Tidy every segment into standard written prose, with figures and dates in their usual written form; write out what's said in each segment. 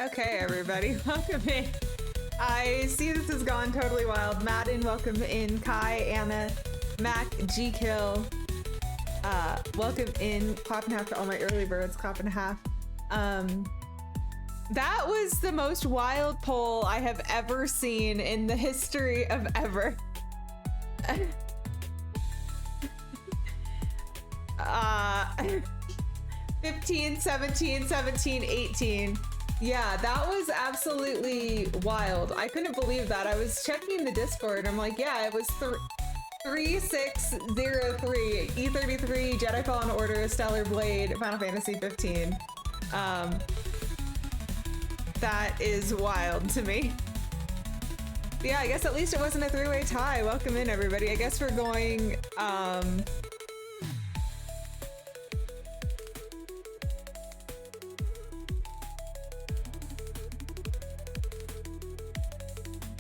Okay, everybody, welcome in. I see this has gone totally wild. Madden, welcome in. Kai, Anna, Mac, G Kill, welcome in. Clap and a half to all my early birds. Clap and a half. That was the most wild poll I have ever seen in the history of ever. 15, 17, 17, 18. Yeah, that was absolutely wild. I couldn't believe that. I was checking the Discord. I'm like, yeah, it was 3603 E33 Jedi Fallen Order Stellar Blade Final Fantasy 15. That is wild to me. But yeah, I guess at least it wasn't a three-way tie. Welcome in, everybody. I guess we're going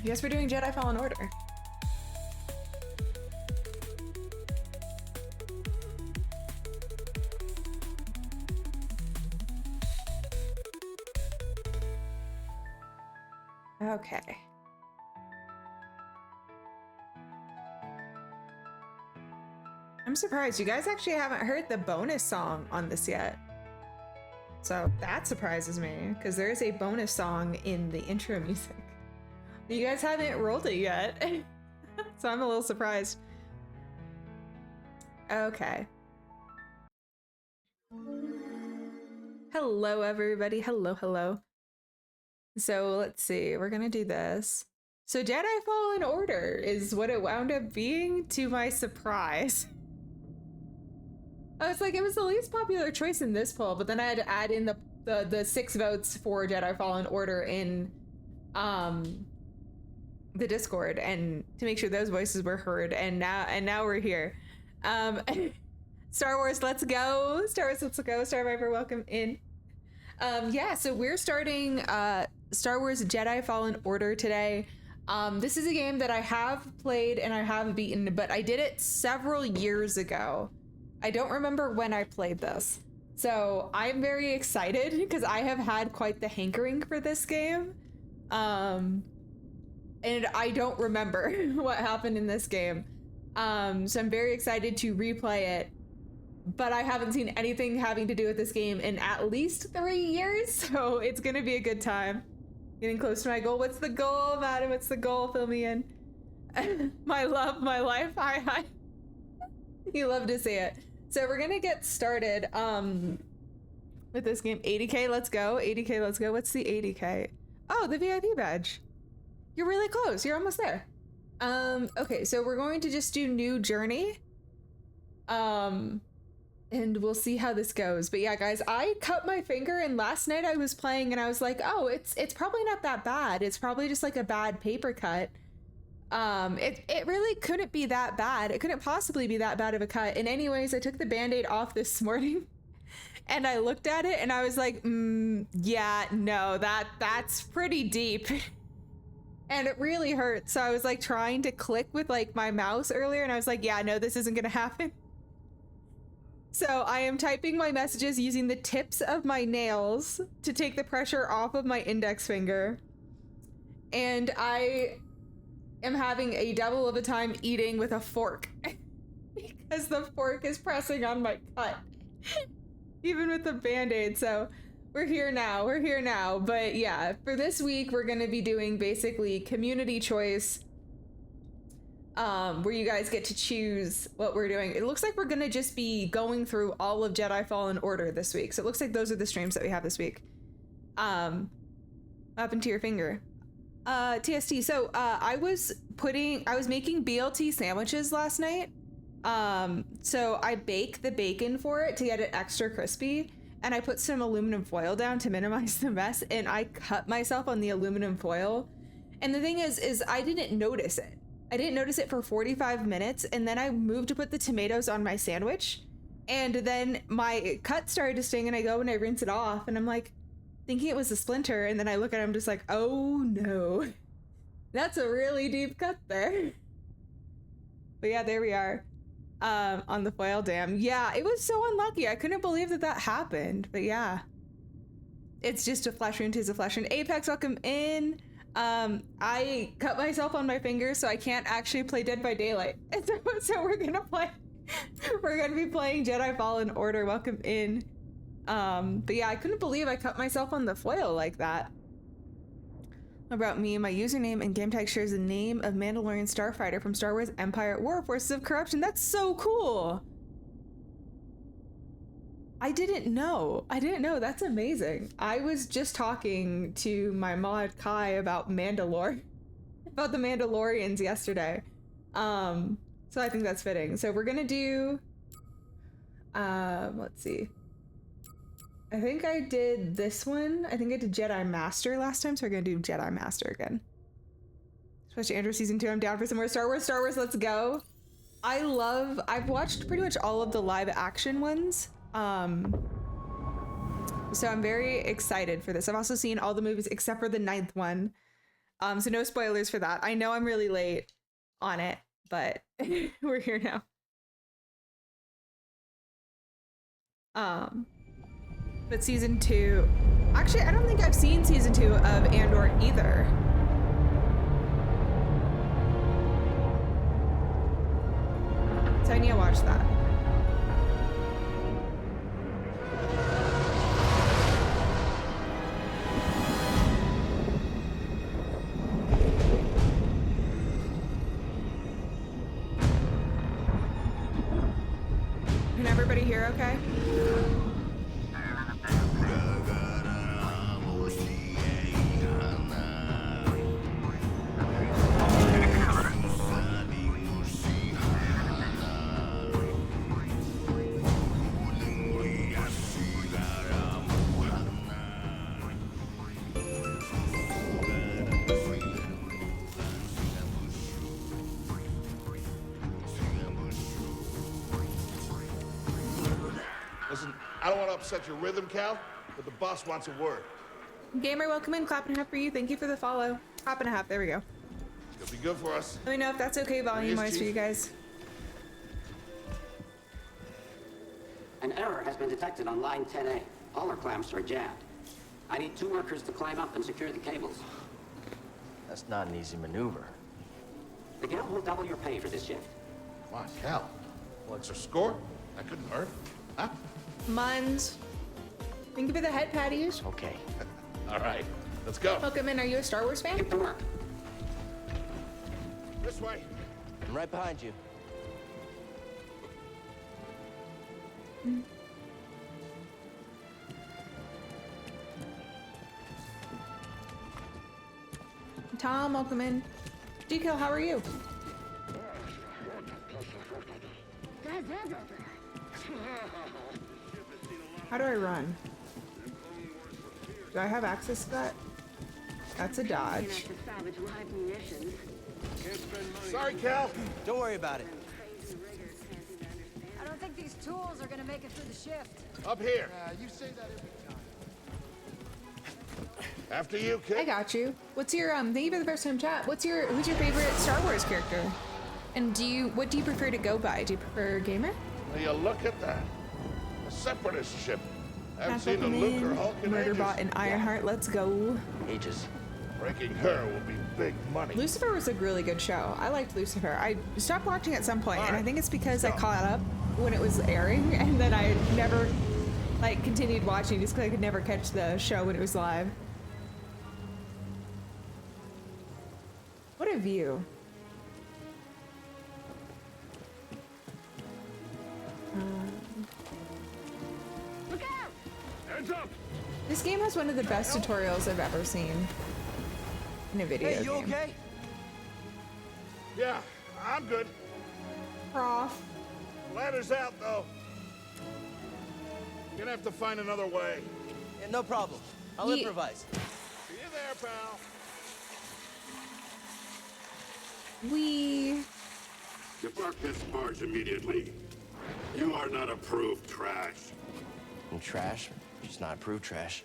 I guess we're doing Jedi Fallen Order. Okay. I'm surprised you guys actually haven't heard the bonus song on this yet. So that surprises me because there is a bonus song in the intro music. You guys haven't rolled it yet. So I'm a little surprised. Okay. Hello, everybody. Hello, hello. So let's see. We're gonna do this. So Jedi Fallen Order is what it wound up being, to my surprise. I was like, it was the least popular choice in this poll, but then I had to add in the 6 votes for Jedi Fallen Order in the Discord and to make sure those voices were heard, and now we're here. Star Wars, let's go. Star Wars, let's go. Star Viper, welcome in. Yeah, so we're starting Star Wars Jedi Fallen Order today. This is a game that I have played and I have beaten, but I did it several years ago. I don't remember when I played this. So I'm very excited because I have had quite the hankering for this game. And I don't remember what happened in this game. So I'm very excited to replay it, but I haven't seen anything having to do with this game in at least 3 years, so it's gonna be a good time. Getting close to my goal. What's the goal, Madam? What's the goal? Fill me in. My love, my life. Hi. You love to see it. So we're gonna get started with this game. 80K, let's go. 80K, let's go. What's the 80K? Oh, the VIP badge. You're really close. You're almost there. Okay, so we're going to just do new journey. And we'll see how this goes. But yeah, guys, I cut my finger, and last night I was playing and I was like, oh, it's probably not that bad. It's probably just like a bad paper cut. It really couldn't be that bad. It couldn't possibly be that bad of a cut. And anyways, I took the Band-Aid off this morning and I looked at it and I was like, yeah, no, that's pretty deep. And it really hurt. So I was like trying to click with like my mouse earlier and I was like, yeah, no, this isn't gonna happen. So I am typing my messages using the tips of my nails to take the pressure off of my index finger. And I am having a double of a time eating with a fork because the fork is pressing on my cut, even with the Band-Aid. So we're here now. But yeah, for this week, we're going to be doing basically community choice, where you guys get to choose what we're doing. It looks like we're going to just be going through all of Jedi Fallen Order this week. So it looks like those are the streams that we have this week. Up into your finger. TST. So I was making BLT sandwiches last night. So I bake the bacon for it to get it extra crispy. And I put some aluminum foil down to minimize the mess, and I cut myself on the aluminum foil. And the thing is I didn't notice it. I didn't notice it for 45 minutes, and then I moved to put the tomatoes on my sandwich, and then my cut started to sting, and I go and I rinse it off, and I'm like, thinking it was a splinter, and then I look at it, I'm just like, oh no. That's a really deep cut there. But yeah, there we are. On the foil dam. Yeah, it was so unlucky. I couldn't believe that happened, but yeah. It's just a flesh wound, 'tis a flesh wound. Apex, welcome in. I cut myself on my finger, so I can't actually play Dead by Daylight. So we're gonna play. We're gonna be playing Jedi Fallen Order. Welcome in. But yeah, I couldn't believe I cut myself on the foil like that. About me, my username and game tag shares the name of Mandalorian Starfighter from Star Wars Empire War Forces of Corruption. That's so cool. I didn't know. That's amazing. I was just talking to my mod Kai about Mandalore, about the Mandalorians yesterday. So I think that's fitting. So we're gonna do, let's see. I think I did this one. I think I did Jedi Master last time, so we're gonna do Jedi Master again. Especially Andrew Season 2, I'm down for some more Star Wars, let's go. I've watched pretty much all of the live action ones. So I'm very excited for this. I've also seen all the movies except for the 9th one. So no spoilers for that. I know I'm really late on it, but we're here now. But season 2, actually, I don't think I've seen season 2 of Andor either. So I need to watch that. Can everybody hear okay? I don't want to upset your rhythm, Cal, but the boss wants a word. Gamer, welcome in. Clap and a half for you. Thank you for the follow. Clap and a half. There we go. It'll be good for us. Let me know if that's okay volume-wise for you guys. An error has been detected on line 10A. All our clamps are jammed. I need 2 workers to climb up and secure the cables. That's not an easy maneuver. The guild will double your pay for this shift. Come on, Cal. What's our score? That couldn't hurt. Huh? Muns. Thank you for the head patties. Okay. All right, let's go. Welcome in. Are you a Star Wars fan? Get to work. This way. I'm right behind you. Tom, welcome in. DKL, how are you? How do I run? Do I have access to that? That's a dodge. Sorry, Cal. Don't worry about it. I don't think these tools are gonna make it through the shift. Up here. You say that every time. After you, I kid. got you. What's your thank you for the first time chat. Who's your favorite Star Wars character? And what do you prefer to go by? Do you prefer gamer? Will you look at that? A separatist ship. Haven't Half seen a welcome Luke in. or Hulk in ages. Murderbot and Ironheart, let's go. Ages. Breaking her will be big money. Lucifer was a really good show. I liked Lucifer. I stopped watching at some point, and I think it's because I caught up when it was airing, and then I never continued watching just because I could never catch the show when it was live. What a view. Look out! Hands up! This game has one of the best tutorials I've ever seen in a video Hey, you game. okay? Yeah, I'm good. Prof. Ladder's out, though. Gonna have to find another way. Yeah, no problem. I'll Ye- improvise. See you there, pal. We. Depart this barge immediately. You are not approved trash. And trash. Just not approved trash.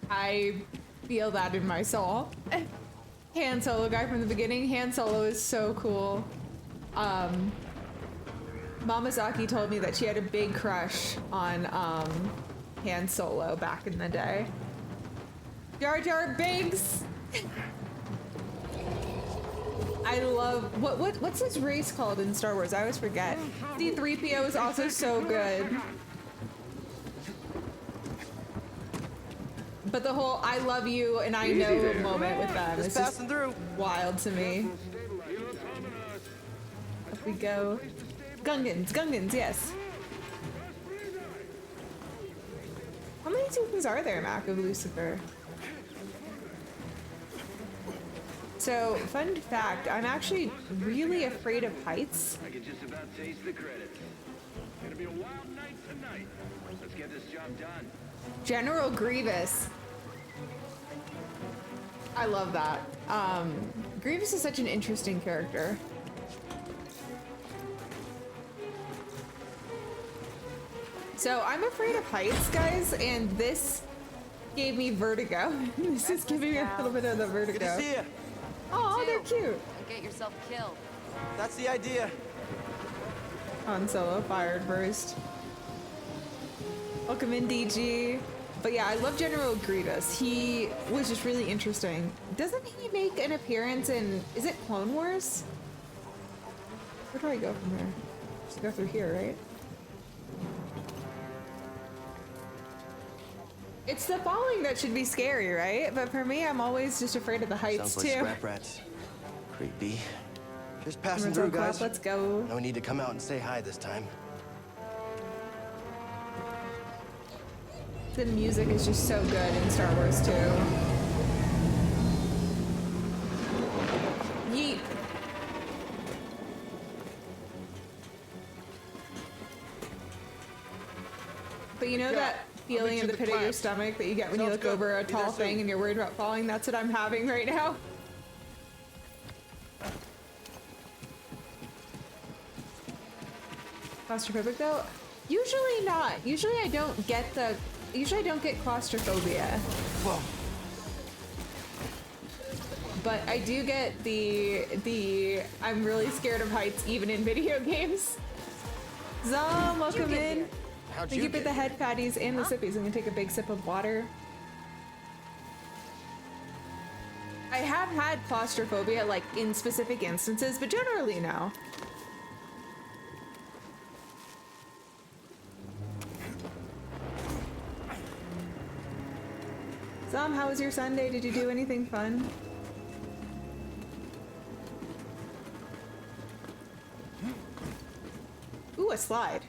I feel that in my soul. Han Solo guy from the beginning. Han Solo is so cool. Mamazaki told me that she had a big crush on Han Solo back in the day. Jar Jar Binks. I love what's this race called in Star Wars? I always forget. C-3PO is also so good. But the whole "I love you and I know" moment with them is just through. wild to me. Up we go. Gungans, yes. How many seasons are there, Mac, of Lucifer? So, fun fact, I'm actually really afraid of heights. I can just about taste the credits. It's gonna be a wild night tonight. Let's get this job done. General Grievous. I love that. Grievous is such an interesting character. So I'm afraid of heights, guys, and this gave me vertigo. This is giving me a little bit of the vertigo. Good to see you. Oh, they're cute. Don't get yourself killed. That's the idea. Han Solo fired first. Welcome in, DG. But yeah, I love General Grievous. He was just really interesting. Doesn't he make an appearance in, is it Clone Wars? Where do I go from here? Just go through here, right? It's the falling that should be scary, right? But for me, I'm always just afraid of the heights, Sounds like too. scrap rats. Creepy. Just passing Rental through, Club, guys. let's go. No need to come out and say hi this time. The music is just so good in Star Wars, too. Yeet. But you know that feeling in the pit of your stomach that you get when you look over a tall thing and you're worried about falling? That's what I'm having right now. Claustrophobic though? Usually not. Usually I don't get claustrophobia. Whoa. But I do get the I'm really scared of heights even in video games. Zom, welcome in. How'd Thank you you for get the head patties and the sippies. I'm gonna take a big sip of water. I have had claustrophobia like in specific instances, but generally no. Zom, how was your Sunday? Did you do anything fun? Ooh, a slide.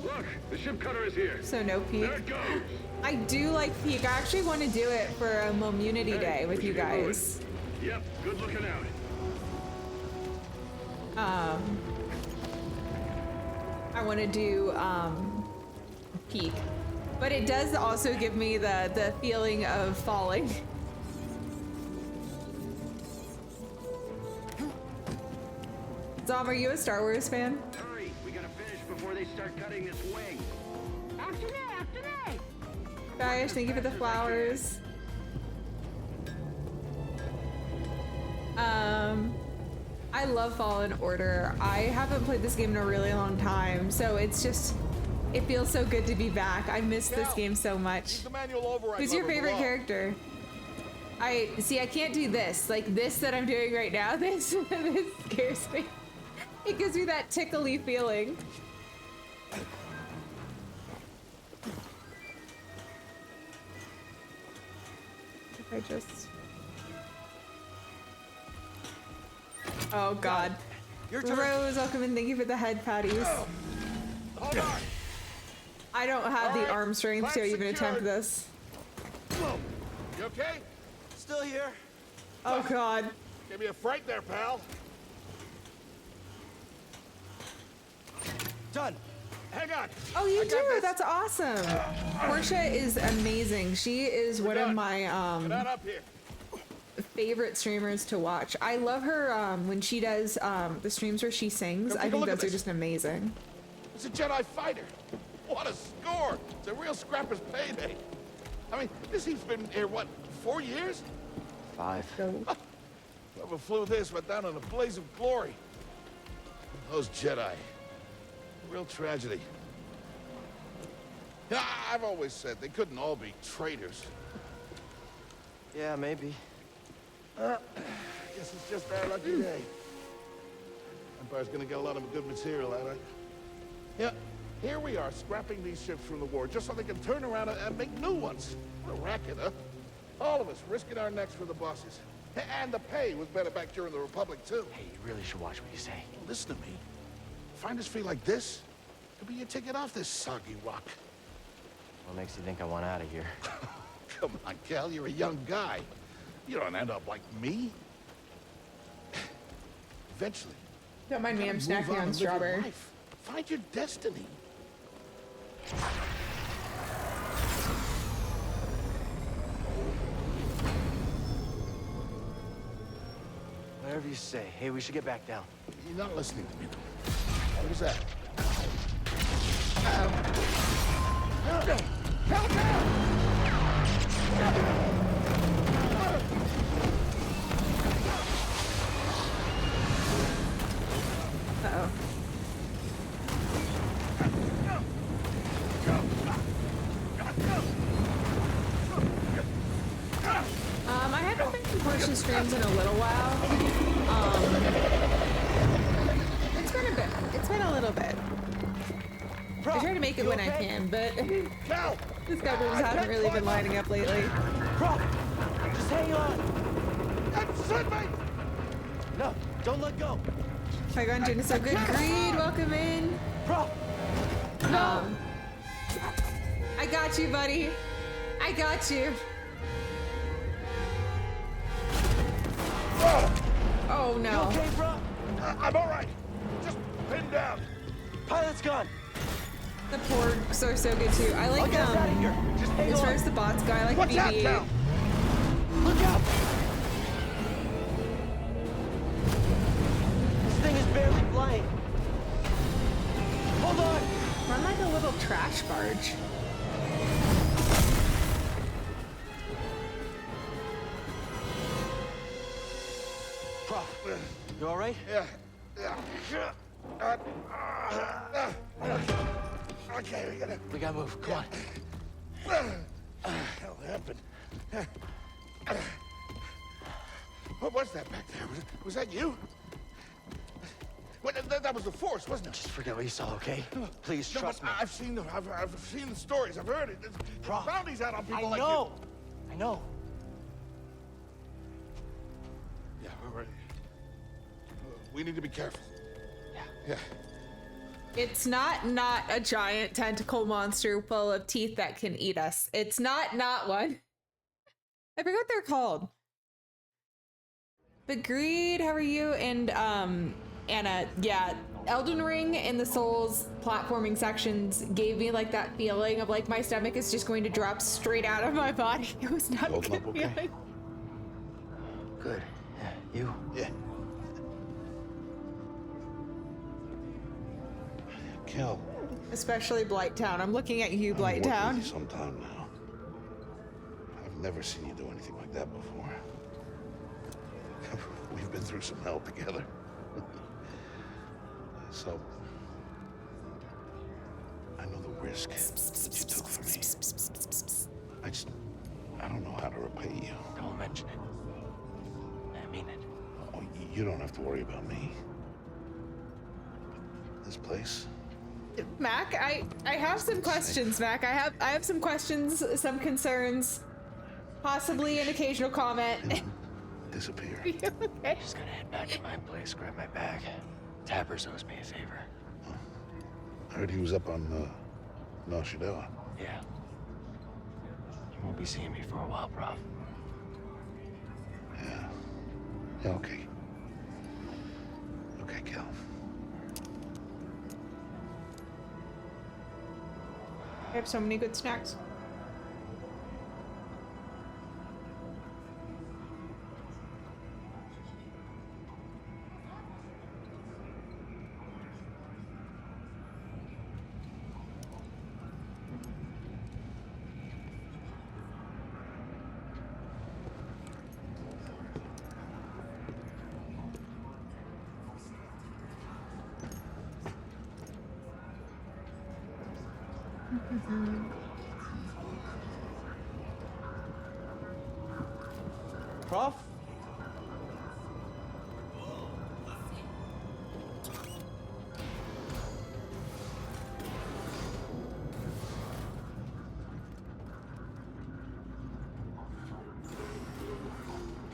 Look, the ship cutter is here. So no peek. There it goes. I do like peek. I actually want to do it for a Momunity Day with we you should get moving. guys. Yep, good looking out. I want to do peek, but it does also give me the feeling of falling. Zom, are you a Star Wars fan? Hurry, we gotta finish before they start cutting this wing. After me! Guys, thank you for the flowers. I love Fallen Order. I haven't played this game in a really long time, so it's just, it feels so good to be back. I miss this game so much. Who's your favorite character? I can't do this. Like this that I'm doing right now, this scares me. It gives me that tickly feeling. If I just... Oh god. Your turn. Rose, welcome in. Thank you for the head patties. I don't have the arm strength to even attempt this. You okay? Still here. Oh god. Give me a fright there, pal. Done. Hang on. Oh, you I got do? this. That's awesome. Portia is amazing. She is one of done. my Get on up here. favorite streamers to watch. I love her when she does the streams where she sings. Come I take a think look at those are this. just amazing. It's a Jedi fighter. What a score. It's a real scrapper's payday. I mean, this thing's been here, what, 4 years? 5. So, Whoever flew this went down in a blaze of glory. Those Jedi. Real tragedy. Yeah, I've always said they couldn't all be traitors. Yeah, maybe. Guess it's just our lucky day. Empire's gonna get a lot of good material out of it. Yeah, here we are, scrapping these ships from the war, just so they can turn around and make new ones. What a racket, huh? All of us risking our necks for the bosses. And the pay was better back during the Republic, too. Hey, you really should watch what you say. Listen to me. Find us feel like this, could be your ticket off this soggy rock. What makes you think I want out of here? Come on, Cal, you're a young guy. You don't end up like me. Eventually. Don't mind me, I'm move snacking and on live your strawberry. life. Find your destiny. Whatever you say. Hey, we should get back down. You're not listening to me, though. What was that? Uh-oh. I haven't been pushing streams in a little while. It's been a bit. It's been a little bit. I try to make it when I can, but Cal! the schedules haven't really been lining up lately. Bro, just hang on. That's it, mate! No, don't let go. Hi, Gungeon is so good. Greed, welcome in. Bro, I got you, buddy. I got you. Oh you no. okay, bro? I'm all right. Just pinned down. Pilot's gone. The porgs are so good too. I I'll like get us out of here. Just hang as far on. as the bots go, I like Watch out, BB-8. Cal! Look out! This thing is barely flying. Hold on! Run like a little trash barge. Prof, you all right? Yeah. Okay, We gotta move. Come on. hell happened? What was that back there? Was that you? Well, that was the Force, wasn't it? Just forget what you saw, okay? Please No, trust but me. I've seen the stories. I've heard it. There's Prof, bounties out on people I like know. I know. you. Yeah, we're ready. We need to be careful. Yeah. Yeah. It's not a giant tentacle monster full of teeth that can eat us. It's not one. I forgot what they're called. But Greed, how are you? And Anna, yeah, Elden Ring and the Souls platforming sections gave me like that feeling of like my stomach is just going to drop straight out of my body. It was not a Holding good up okay? feeling. Good. Yeah, you? Yeah. Kel, Especially Blighttown. I'm looking at you, Blighttown. sometime now. I've never seen you do anything like that before. We've been through some hell together. So, I know the risk that you took for me. I don't know how to repay you. Don't mention it. I mean it. Oh, you don't have to worry about me. This place, Mac, I have some questions, Mac. I have some questions, some concerns, possibly an occasional comment. disappear. Are you okay? Just gonna head back to my place, grab my bag. Tappers owes me a favor. I heard he was up on, Noshidawa. Yeah. You won't be seeing me for a while, Prof. Yeah. Yeah, okay. Okay, Cal. I have so many good snacks. Prof?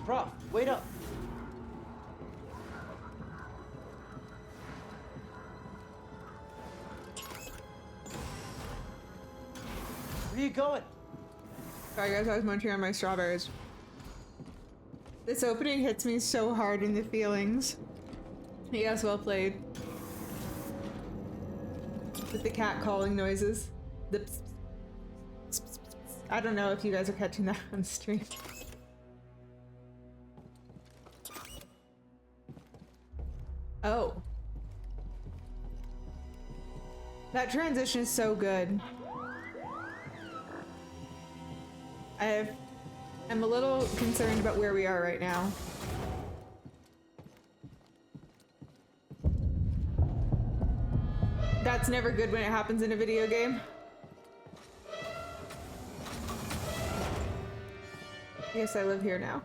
Prof, wait up. Where are you going? Sorry guys, I was munching on my strawberries. This opening hits me so hard in the feelings. Yes, well played. With the cat calling noises. The pss, pss, pss, pss, pss. I don't know if you guys are catching that on stream. Oh. That transition is so good. I'm a little concerned about where we are right now. That's never good when it happens in a video game. Yes, I live here now.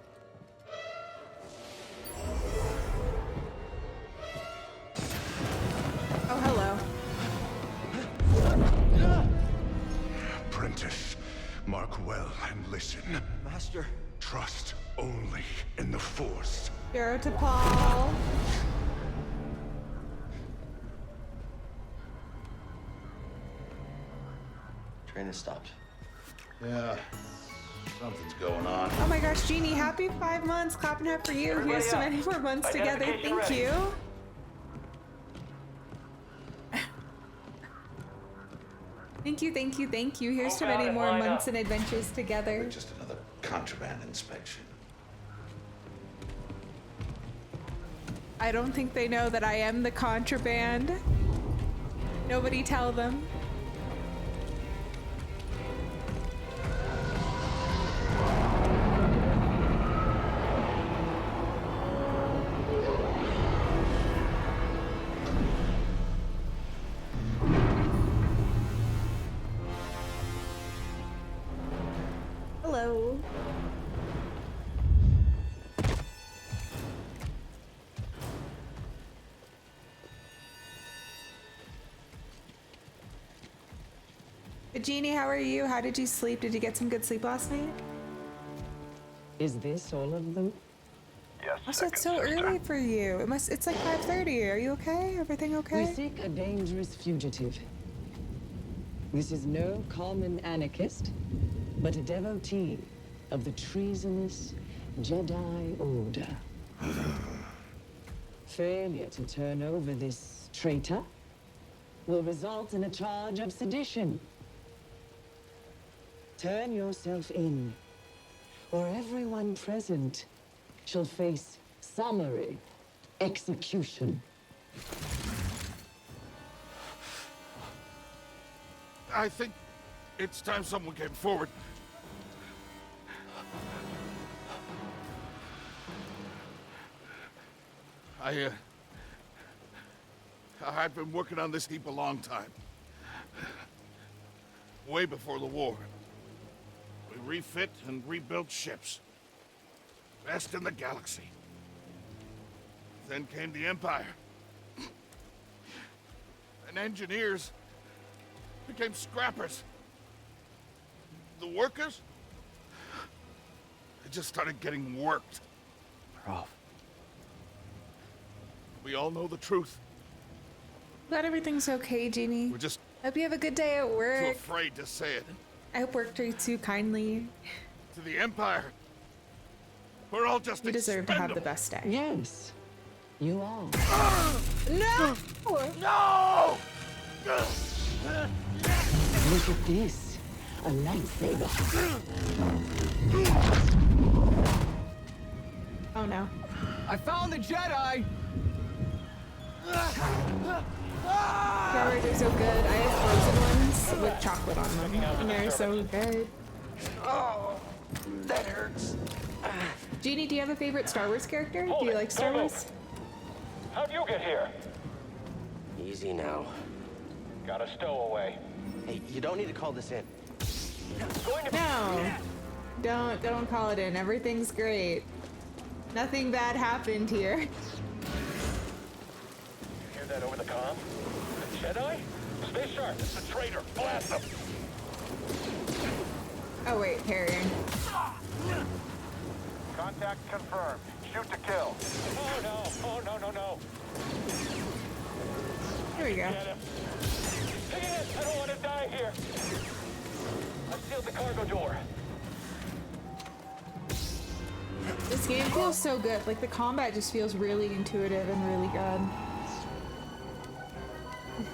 Oh, hello. Apprentice, mark well and listen. Master. Trust only in the Force. Arrow to Paul. Train has stopped. Yeah, something's going on. Oh my gosh, Jeannie, happy 5 months. Clapping up for you. Here's to many more months together. Thank you. Thank you, thank you, thank you. Here's to many more months and adventures together. Just another contraband inspection. I don't think they know that I am the contraband. Nobody tell them. Hello. Jeannie, how are you? How did you sleep? Did you get some good sleep last night? Is this all of them? Yes. Also, it's so early for you. It's like 5:30. Are you okay? Everything okay? We seek a dangerous fugitive. This is no common anarchist, but a devotee of the treasonous Jedi Order. Failure to turn over this traitor will result in a charge of sedition. Turn yourself in, or everyone present shall face summary execution. I think it's time someone came forward. I've been working on this heap a long time. Way before the war. We refit and rebuilt ships. Best in the galaxy. Then came the Empire. And engineers became scrappers. The workers, they just started getting worked. Prof. We all know the truth. Glad everything's okay, Jeannie. We're just Hope you have a good day at too work. afraid to say it. I hope work treats you kindly. To the Empire, we're all just You deserve to have the expendable. best day. Yes, you are. No! No! Look at this, a lightsaber. Oh no. I found the Jedi! Strawberries are so good. I have frozen ones with chocolate on them. And they're so good. Oh, that hurts. Jeannie, do you have a favorite Star Wars character? Do you like Star Wars? How'd you get here? Easy now. Got a stowaway. Hey, you don't need to call this in. No. Don't call it in. Everything's great. Nothing bad happened here. Hear that over the comm? The Jedi? Stay sharp. It's a traitor. Blast them. Oh wait, parrying. Contact confirmed. Shoot to kill. Oh no. Oh no, no, no. Here we go. Get him. Take it. I don't want to die here. I sealed the cargo door. This game feels so good. Like the combat just feels really intuitive and really good.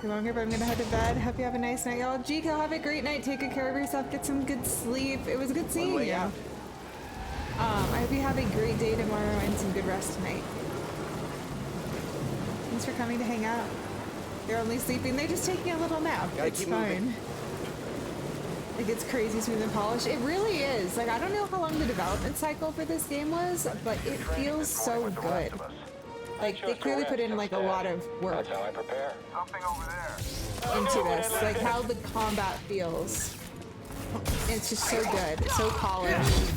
Longer, but I'm gonna head to bed. Hope you have a nice night, y'all. Cal, have a great night. Take good care of yourself. Get some good sleep. It was good seeing you. Out. I hope you have a great day tomorrow and some good rest tonight. Thanks for coming to hang out. They're only sleeping. They're just taking a little nap. Gotta It's keep fine. moving. Like it's crazy smooth and polished. It really is. Like I don't know how long the development cycle for this game was, but it feels so good. Like they clearly put in like a lot of work That's how I prepare. Something over there. into this. Like how the combat feels. It's just so good. It's so polished.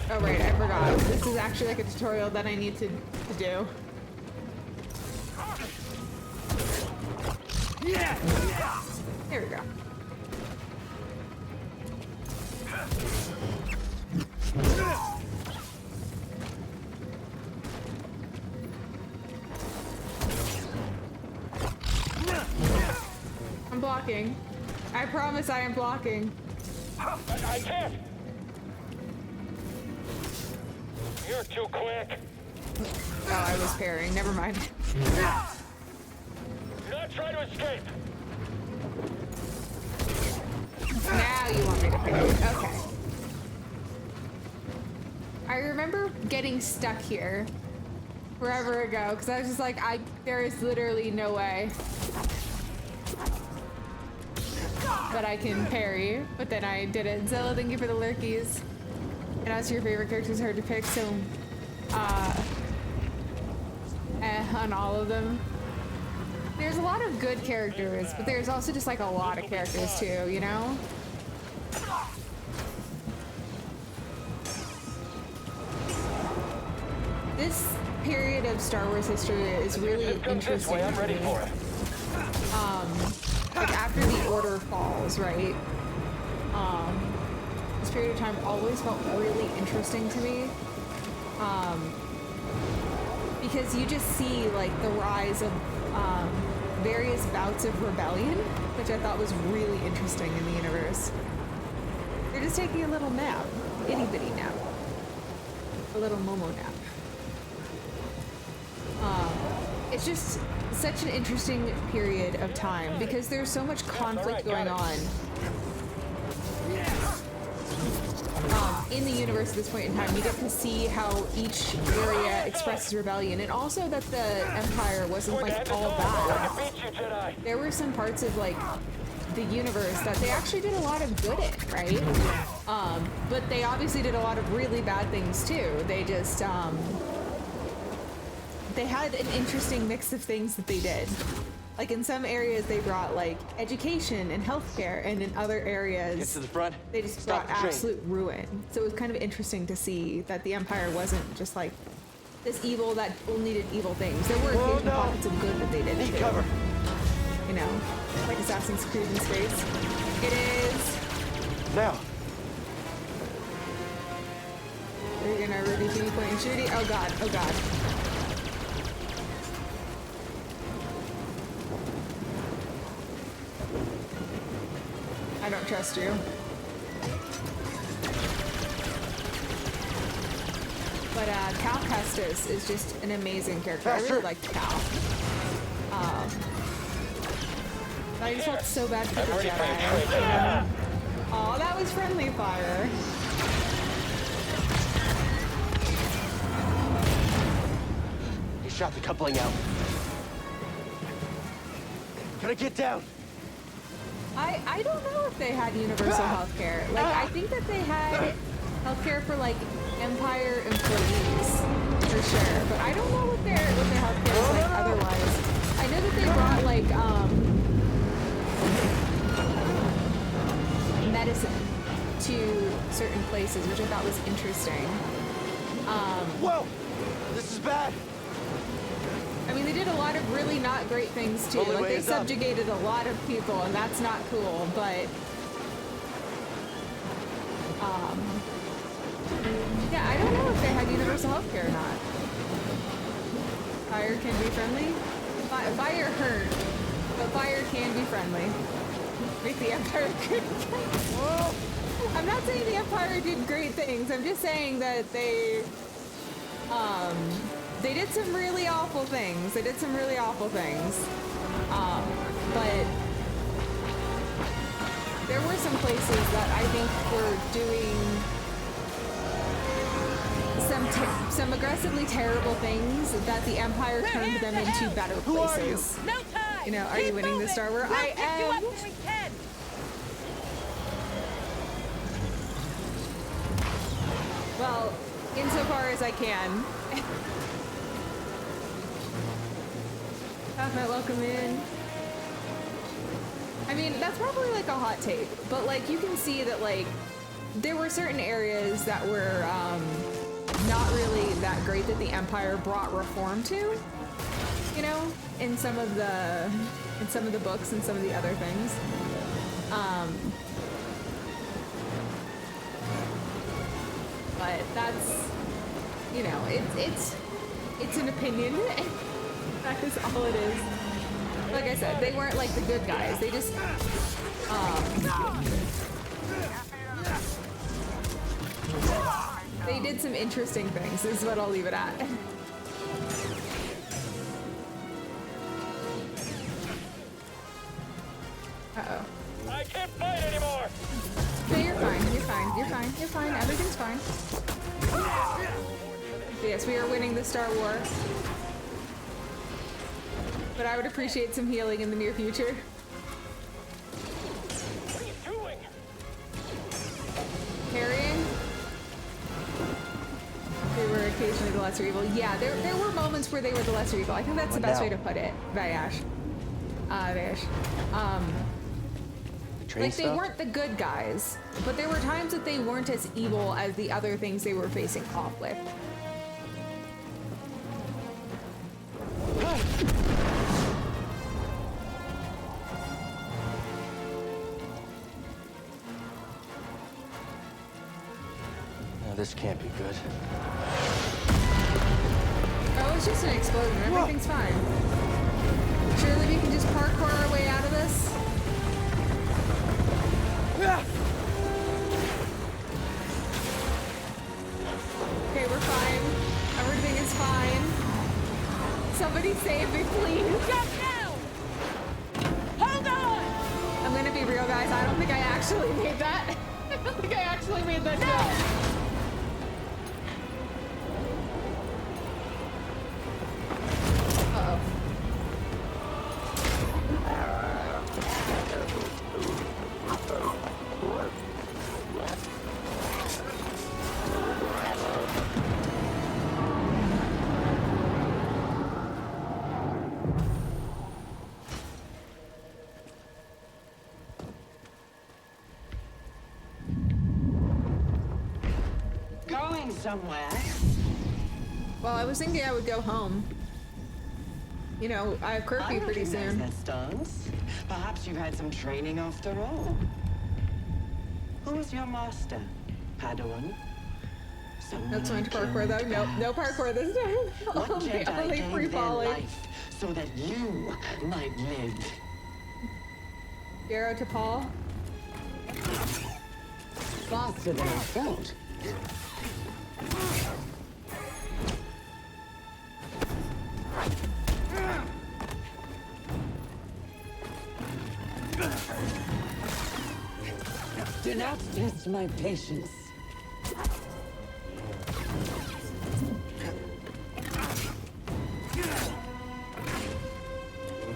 Oh right, I forgot. This is actually like a tutorial that I need to do. There we go. I'm blocking. I promise I am blocking. I can't. You're too quick. Oh, I was parrying. Never mind. Do not try to escape. Now you want me to parry. Okay. I remember getting stuck here forever ago because I was just like, there is literally no way that I can parry, but then I did it. Zilla, thank you for the lurkies. And as your favorite character is hard to pick, so on all of them. There's a lot of good characters, but there's also just like a lot of characters too, you know? This period of Star Wars history is really interesting. I'm ready for it. Like after the Order falls, right? This period of time always felt really interesting to me. Because you just see like the rise of various bouts of rebellion, which I thought was really interesting in the universe. They're just taking a little nap, itty bitty nap, a little Momo nap. It's just such an interesting period of time because there's so much conflict going on in the universe at this point in time. You get to see how each area expresses rebellion, and also that the Empire wasn't like all bad. There were some parts of like the universe that they actually did a lot of good in, right? But they obviously did a lot of really bad things too. They just they had an interesting mix of things that they did. Like in some areas they brought like education and healthcare, and in other areas Get to the front. they just Stop brought the train. absolute ruin. So it was kind of interesting to see that the Empire wasn't just like this evil that only did evil things. There were occasional pockets of good that they did Need too. cover. You know, like Assassin's Creed in space. It is. Now. We're gonna Ruby Teeny Point and Shooty. Oh god, oh god. I don't trust you. But Cal Kestis is just an amazing character. I really like Cal. I just felt so bad for the Jedi. Oh, that was friendly fire. He shot the coupling out. Gotta get down. I don't know if they had universal healthcare. Like, I think that they had healthcare for like Empire employees for sure, but I don't know what their healthcare is like otherwise. I know that they brought like medicine to certain places, which I thought was interesting. Whoa! This is bad. I mean, they did a lot of really not great things too. Only Like way they is up. subjugated a lot of people, and that's not cool. But yeah, I don't know if they had universal healthcare or not. Fire can be friendly. Fire hurt, but fire can be friendly. Make the Empire good. Whoa! I'm not saying the Empire did great things. I'm just saying that they did some really awful things. They did some really awful things. But there were some places that I think were doing some aggressively terrible things that the Empire turned them into better places. No time. You know, are you winning the Star Wars? I am. Well, insofar as I can. Matt, welcome in. I mean, that's probably like a hot take, but like you can see that like there were certain areas that were not really that great that the Empire brought reform to, you know, in some of the books and some of the other things. But that's, you know, it's an opinion. That is all it is. Like I said, they weren't like the good guys. They just they did some interesting things, is what I'll leave it at. Uh-oh. I can't fight anymore. No, you're fine. You're fine. You're fine. You're fine. Everything's fine. But yes, we are winning the Star War. But I would appreciate some healing in the near future. What are you doing? Parrying? They were occasionally the lesser evil. Yeah, there were moments where they were the lesser evil. I think that's the best way to put it. Vayash. Vayash. Like, they weren't the good guys, but there were times that they weren't as evil as the other things they were facing off with. No, this can't be good. Oh, it's just an explosion. Everything's fine. Surely we can just parkour our way out of this? Okay, we're fine. Everything is fine. Somebody save me, please. Drop down. Hold on. I'm gonna be real, guys. I don't think I actually made that. I don't think I actually made that jump. Uh-oh. Going somewhere? Well, I was thinking I would go home. You know, I have curfew pretty soon. That stance. Perhaps you've had some training after all. Who is your master, Padawan? No time to parkour though. Nope, no parkour this time. What Jedi Only gave free their falling. life so that you might live? Arrow to Paul. Faster than I thought. Do not test my patience.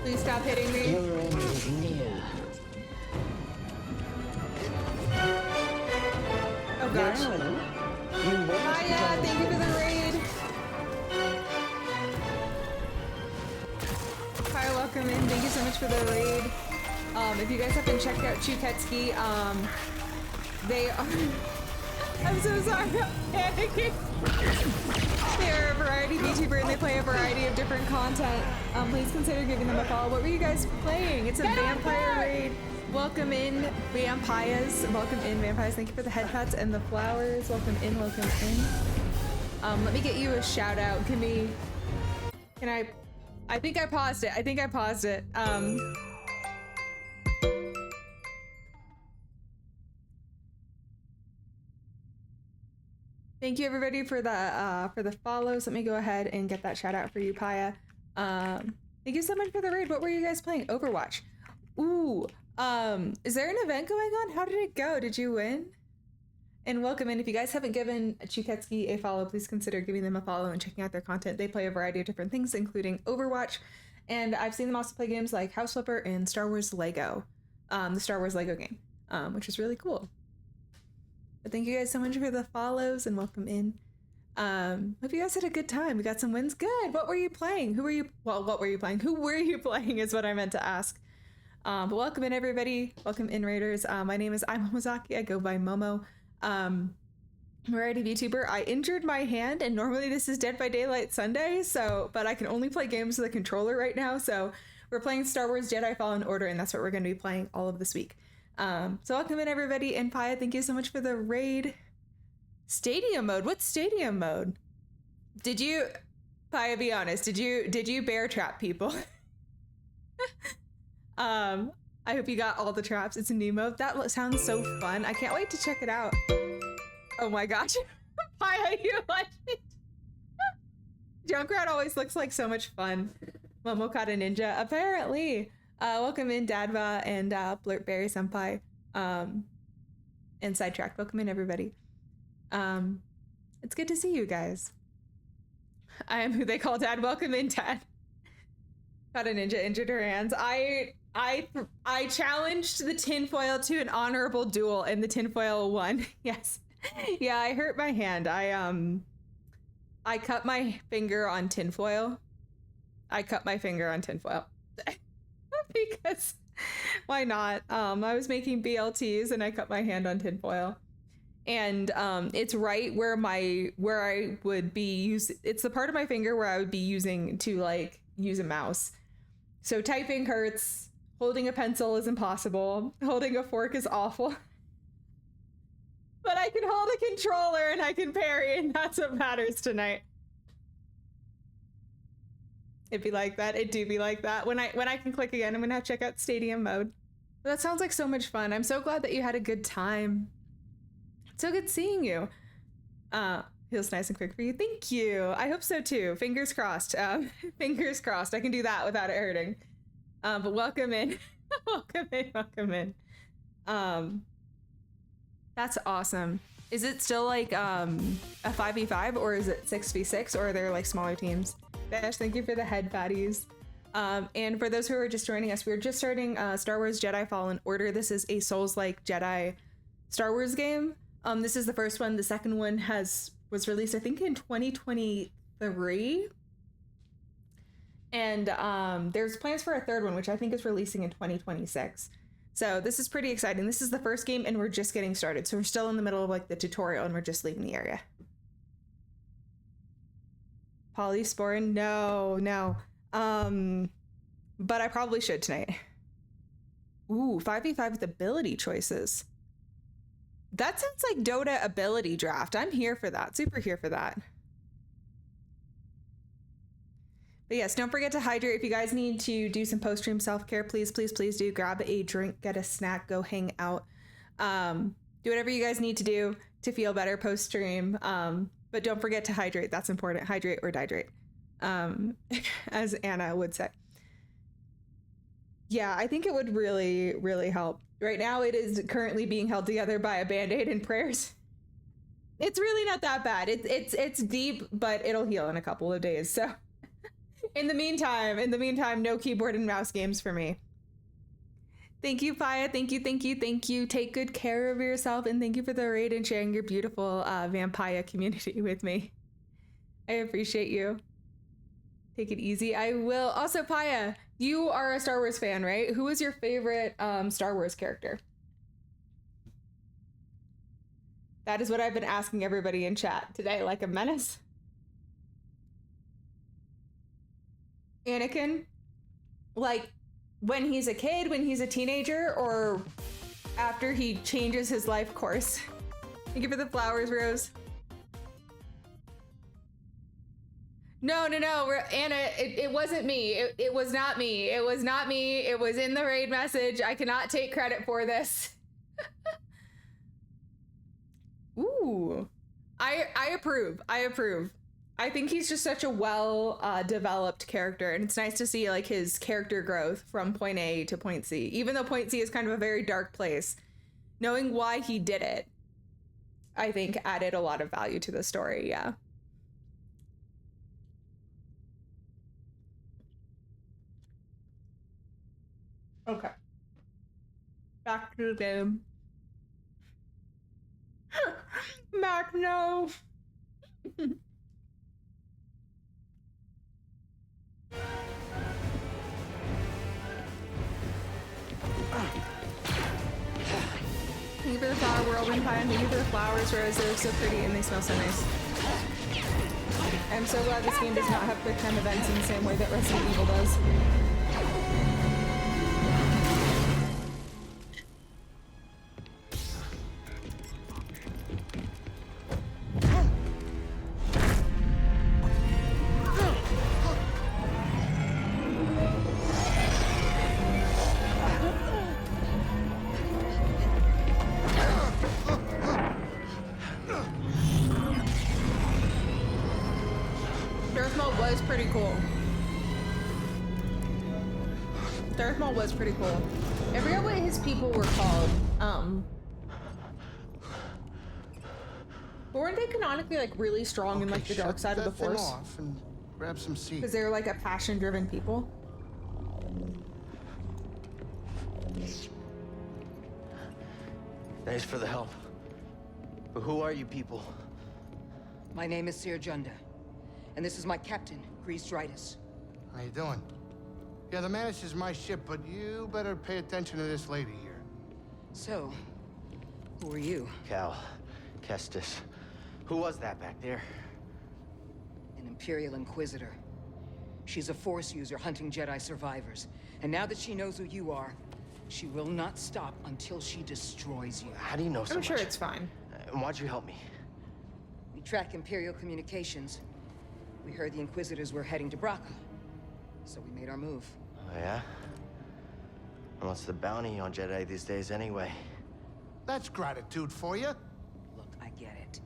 Please stop hitting me. Your end is near. Oh gosh. Very well. You won't Hiya, thank you for the raid. Hi, welcome in. Thank you so much for the raid. If you guys haven't checked out Chuketsuki, they are... I'm so sorry, I'm panicking. They're a variety VTuber and they play a variety of different content. Please consider giving them a follow. What were you guys playing? It's a vampire raid. Welcome in, vampires. Welcome in, vampires. Thank you for the head pats and the flowers. Welcome in, welcome in. Let me get you a shout out. Can I think I paused it. Thank you everybody for the follows. Let me go ahead and get that shout out for you, Paya. Thank you so much for the raid. What were you guys playing? Overwatch. Ooh. Is there an event going on? How did it go? Did you win? And welcome in. If you guys haven't given Chuketsuki a follow, please consider giving them a follow and checking out their content. They play a variety of different things, including Overwatch. And I've seen them also play games like House Flipper and Star Wars Lego, the Star Wars Lego game, which is really cool. But thank you guys so much for the follows and welcome in. Hope you guys had a good time. We got some wins. Good. What were you playing? What were you playing? Who were you playing is what I meant to ask. But welcome in everybody. Welcome in Raiders. My name is Momozaki. I go by Momo. Variety VTuber. I injured my hand and normally this is Dead by Daylight Sunday, but I can only play games with a controller right now. So we're playing Star Wars Jedi Fallen Order and that's what we're going to be playing all of this week. So welcome in everybody, and Paya, thank you so much for the raid. Stadium mode? What's stadium mode? Did you, Paya, be honest, did you bear trap people? I hope you got all the traps. It's a new mode. That sounds so fun. I can't wait to check it out. Oh my gosh. Paya, you like it? Junkrat always looks like so much fun. Momokata Ninja, apparently. Welcome in Dadva and Blurtberry Senpai, and Sidetracked. Welcome in everybody. It's good to see you guys. I am who they call Dad. Welcome in, Dad. Kata Ninja injured her hands. I challenged the tinfoil to an honorable duel and the tinfoil won. Yes. Yeah, I hurt my hand. I cut my finger on tinfoil. Because why not? I was making BLTs and I cut my hand on tinfoil, and it's right where I would be it's the part of my finger where I would be using to like use a mouse. So typing hurts, holding a pencil is impossible, holding a fork is awful. But I can hold a controller and I can parry, and that's what matters tonight. It'd be like that. It do be like that. When I can click again, I'm gonna have to check out stadium mode. But that sounds like so much fun. I'm so glad that you had a good time. It's so good seeing you. Feels nice and quick for you. Thank you. I hope so too. Fingers crossed. Fingers crossed. I can do that without it hurting. But welcome in. welcome in. That's awesome. Is it still like a 5v5 or is it 6v6 or are there like smaller teams? Dash, thank you for the head patties. And for those who are just joining us, we're just starting Star Wars Jedi Fallen Order. This is a Souls-like Jedi Star Wars game. This is the first one. The second one was released, I think, in 2023. And there's plans for a third one, which I think is releasing in 2026. So this is pretty exciting. This is the first game and we're just getting started. So we're still in the middle of like the tutorial and we're just leaving the area. Polysporin? No. But I probably should tonight. Ooh, 5v5 with ability choices. That sounds like Dota ability draft. I'm here for that. Super here for that. But yes, don't forget to hydrate. If you guys need to do some post-stream self-care, please do. Grab a drink, get a snack, go hang out. Do whatever you guys need to do to feel better post-stream. But don't forget to hydrate. That's important. Hydrate or dihydrate, as Anna would say. Yeah, I think it would really, really help. Right now, it is currently being held together by a Band-Aid and prayers. It's really not that bad. It's deep, but it'll heal in a couple of days. So, in the meantime, no keyboard and mouse games for me. Thank you, Paya. Thank you, thank you, thank you. Take good care of yourself, and thank you for the raid and sharing your beautiful Vampire community with me. I appreciate you. Take it easy. I will. Also, Paya, you are a Star Wars fan, right? Who is your favorite Star Wars character? That is what I've been asking everybody in chat today, like a menace. Anakin? Like, when he's a kid, when he's a teenager, or after he changes his life course? Thank you for the flowers, Rose. No, Anna, it wasn't me. It was not me. It was not me. It was in the raid message. I cannot take credit for this. Ooh. I approve. I approve. I think he's just such a well developed character, and it's nice to see like his character growth from point A to point C. Even though point C is kind of a very dark place, knowing why he did it, I think added a lot of value to the story. Yeah. Okay. Back to the game. Mac, no. Thank you for the flower whirlwind pie, and thank you for the flowers, Rose. They're so pretty and they smell so nice. I'm so glad this game does not have quick time events in the same way that Resident Evil does. Was pretty cool. I forget what his people were called. But weren't they canonically like really strong in like the dark side of the Force? Off and grab some seeds. Because they were like a passion-driven people. Thanks for the help. But who are you people? My name is Seer Junda, and this is my captain, Grease Dritus. How you doing? Yeah, the Mantis is my ship, but you better pay attention to this lady here. So, who are you? Cal Kestis. Who was that back there? An Imperial Inquisitor. She's a Force user hunting Jedi survivors. And now that she knows who you are, she will not stop until she destroys you. How do you know so much? I'm sure it's fine. And why'd you help me? We track Imperial communications. We heard the Inquisitors were heading to Braca, so we made our move. Oh, yeah? And what's the bounty on Jedi these days anyway? That's gratitude for you. Look, I get it.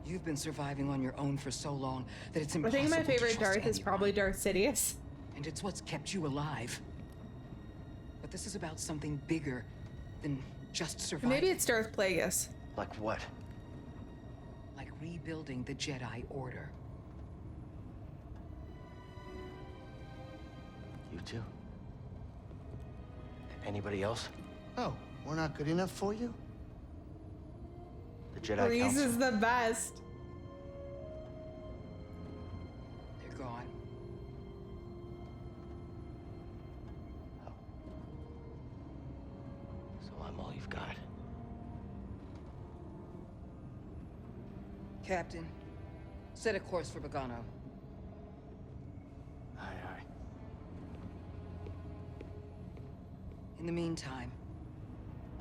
You've been surviving on your own for so long that it's I impossible think my favorite to trust Darth is anyone. probably Darth Sidious. And it's what's kept you alive. But this is about something bigger than just surviving. Maybe it's Darth Plagueis. Like what? Like rebuilding the Jedi Order. You too? Anybody else? Oh, we're not good enough for you? The Jedi Grease Council? is the best. They're gone. Oh. So I'm all you've got. Captain, set a course for Bogano. Aye, aye. In the meantime,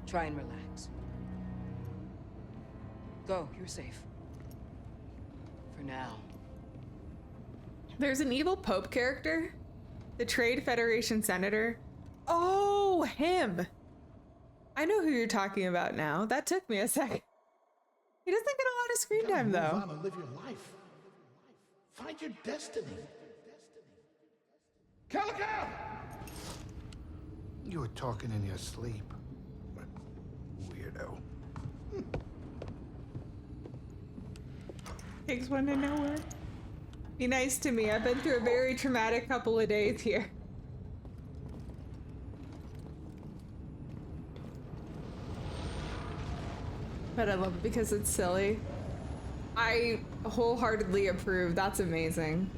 try and relax. Go, you're safe. For now. There's an evil Pope character. The Trade Federation Senator. Oh, him. I know who you're talking about now. That took me a sec. He doesn't get a lot of screen time, Move though. on and live your life. Find your destiny. Calico! You were talking in your sleep. Weirdo. Pigs want to know where. Be nice to me. I've been through a very traumatic couple of days here. But I love it because it's silly. I wholeheartedly approve. That's amazing.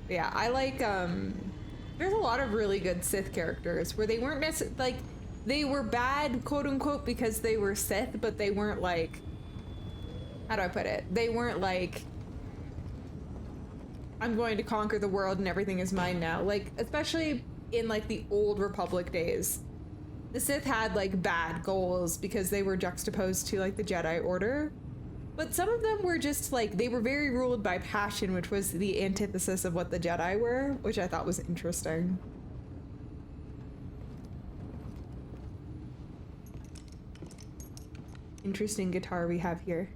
Yeah, I like, there's a lot of really good Sith characters where they weren't necessarily, like, they were bad, quote unquote, because they were Sith, but they weren't like, how do I put it? They weren't like, I'm going to conquer the world and everything is mine now. Like, especially in like the old Republic days, the Sith had like bad goals because they were juxtaposed to like the Jedi Order. But some of them were just like, they were very ruled by passion, which was the antithesis of what the Jedi were, which I thought was interesting. Interesting guitar we have here.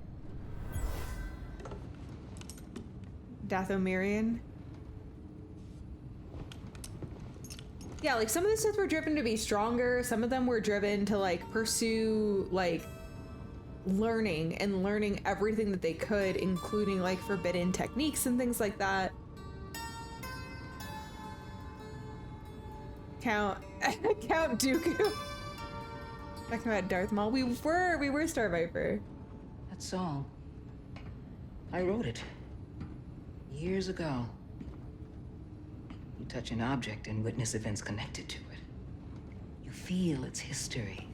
Dathomirian. Yeah, like some of the Sith were driven to be stronger, some of them were driven to like pursue like learning everything that they could, including like forbidden techniques and things like that. Count Dooku. Talking about Darth Maul. We were Star Viper. That's all. I wrote it. Years ago. You touch an object and witness events connected to it. You feel its history.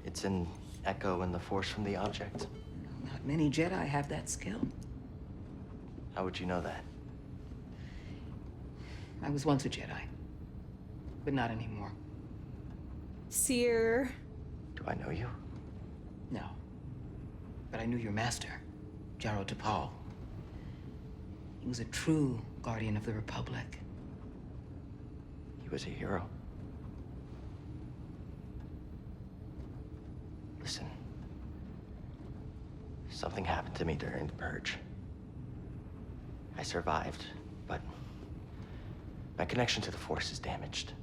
It's an echo in the force from the object. Not many Jedi have that skill. How would you know that? I was once a Jedi, but not anymore. Seer. Do I know you? No. But I knew your master, Jaro Tapal. He was a true guardian of the Republic. He was a hero. Listen. Something happened to me during the Purge. I survived, but my connection to the Force is damaged.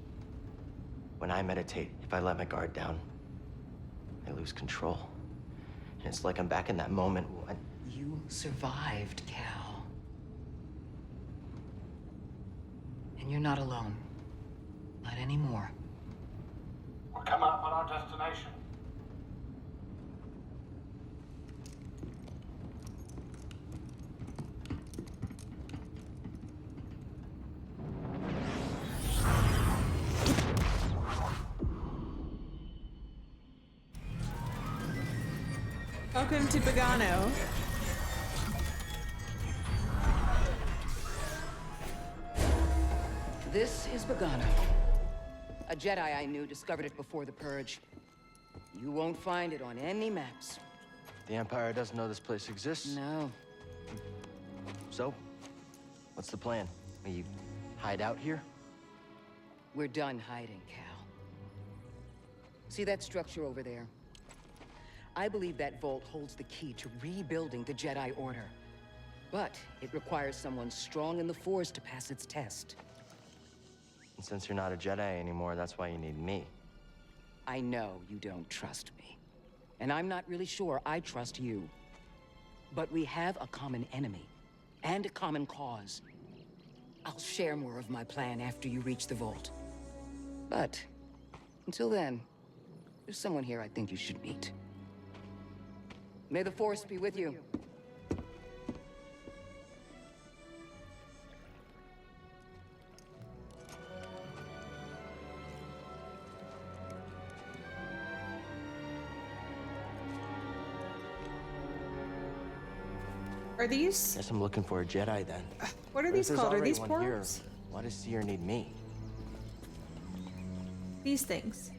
When I meditate, if I let my guard down, I lose control. And it's like I'm back in that moment when... You survived, Cal. And you're not alone. Not anymore. We're coming up on our destination. Welcome to Pagano. This is Bogano. A Jedi I knew discovered it before the Purge. You won't find it on any maps. The Empire doesn't know this place exists? No. So, what's the plan? Will you hide out here? We're done hiding, Cal. See that structure over there? I believe that vault holds the key to rebuilding the Jedi Order. But it requires someone strong in the Force to pass its test. And since you're not a Jedi anymore, that's why you need me. I know you don't trust me. And I'm not really sure I trust you. But we have a common enemy. And a common cause. I'll share more of my plan after you reach the vault. But, until then, there's someone here I think you should meet. May the Force be with you. Are these? Guess I'm looking for a Jedi then. What are But if these there's called? Are already these one here, portals? why does Seer need me? These things.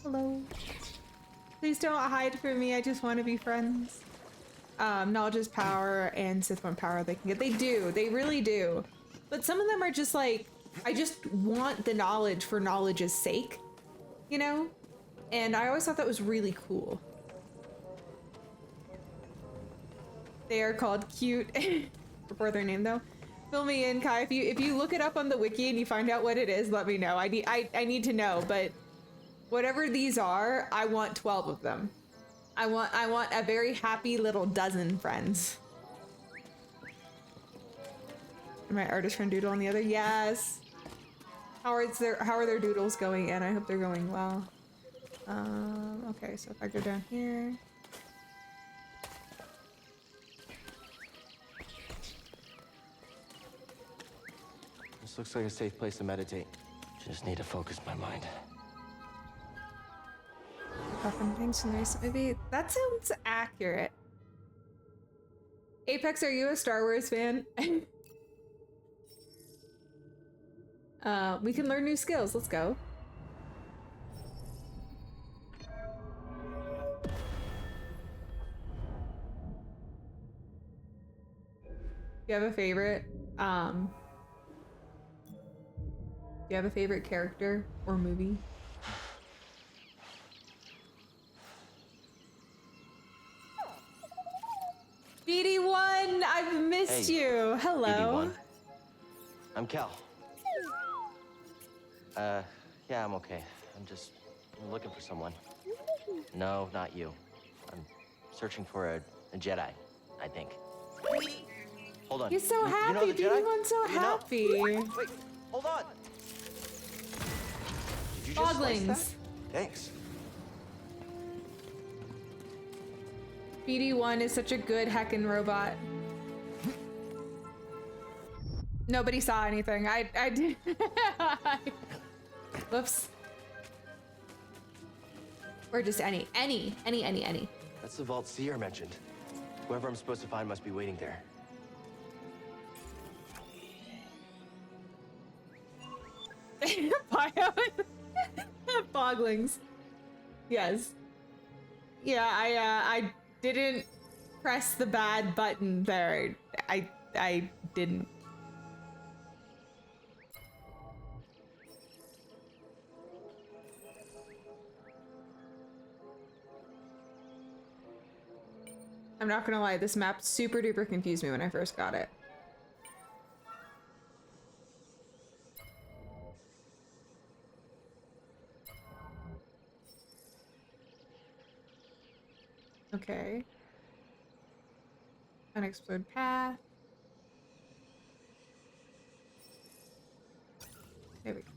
Hello. Please don't hide from me. I just want to be friends. Knowledge is power, and Sith want power they can get. They do. They really do. But some of them are just like, I just want the knowledge for knowledge's sake, you know? And I always thought that was really cool. They are called cute. Before their name though. Fill me in, Kai. If you look it up on the wiki and you find out what it is, let me know. I need to know, but whatever these are, I want 12 of them. I want a very happy little dozen friends. And my artist friend doodle on the other. Yes. How are their doodles going? And I hope they're going well. Okay, so if I go down here. This looks like a safe place to meditate. Just need to focus my mind. Puffin things from the recent movie. That sounds accurate. Apex, are you a Star Wars fan? We can learn new skills. Let's go. You have a favorite? Do you have a favorite character or movie? BD1, I've missed you. Hello. BD1. I'm Cal. Yeah, I'm okay. I'm looking for someone. No, not you. I'm searching for a Jedi, I think. Hold on. He's so happy. You know the Jedi? BD1's so happy. Wait, hold on. Did you just slice that? Foglings. Thanks. BD1 is such a good heckin' robot. Nobody saw anything. I did. Whoops. Or just any. That's the vault Seer mentioned. Whoever I'm supposed to find must be waiting there. Bio. Foglings. Yes. Yeah, I didn't press the bad button there. I didn't. I'm not gonna lie, this map super duper confused me when I first got it. Okay. Unexplored path. There we go.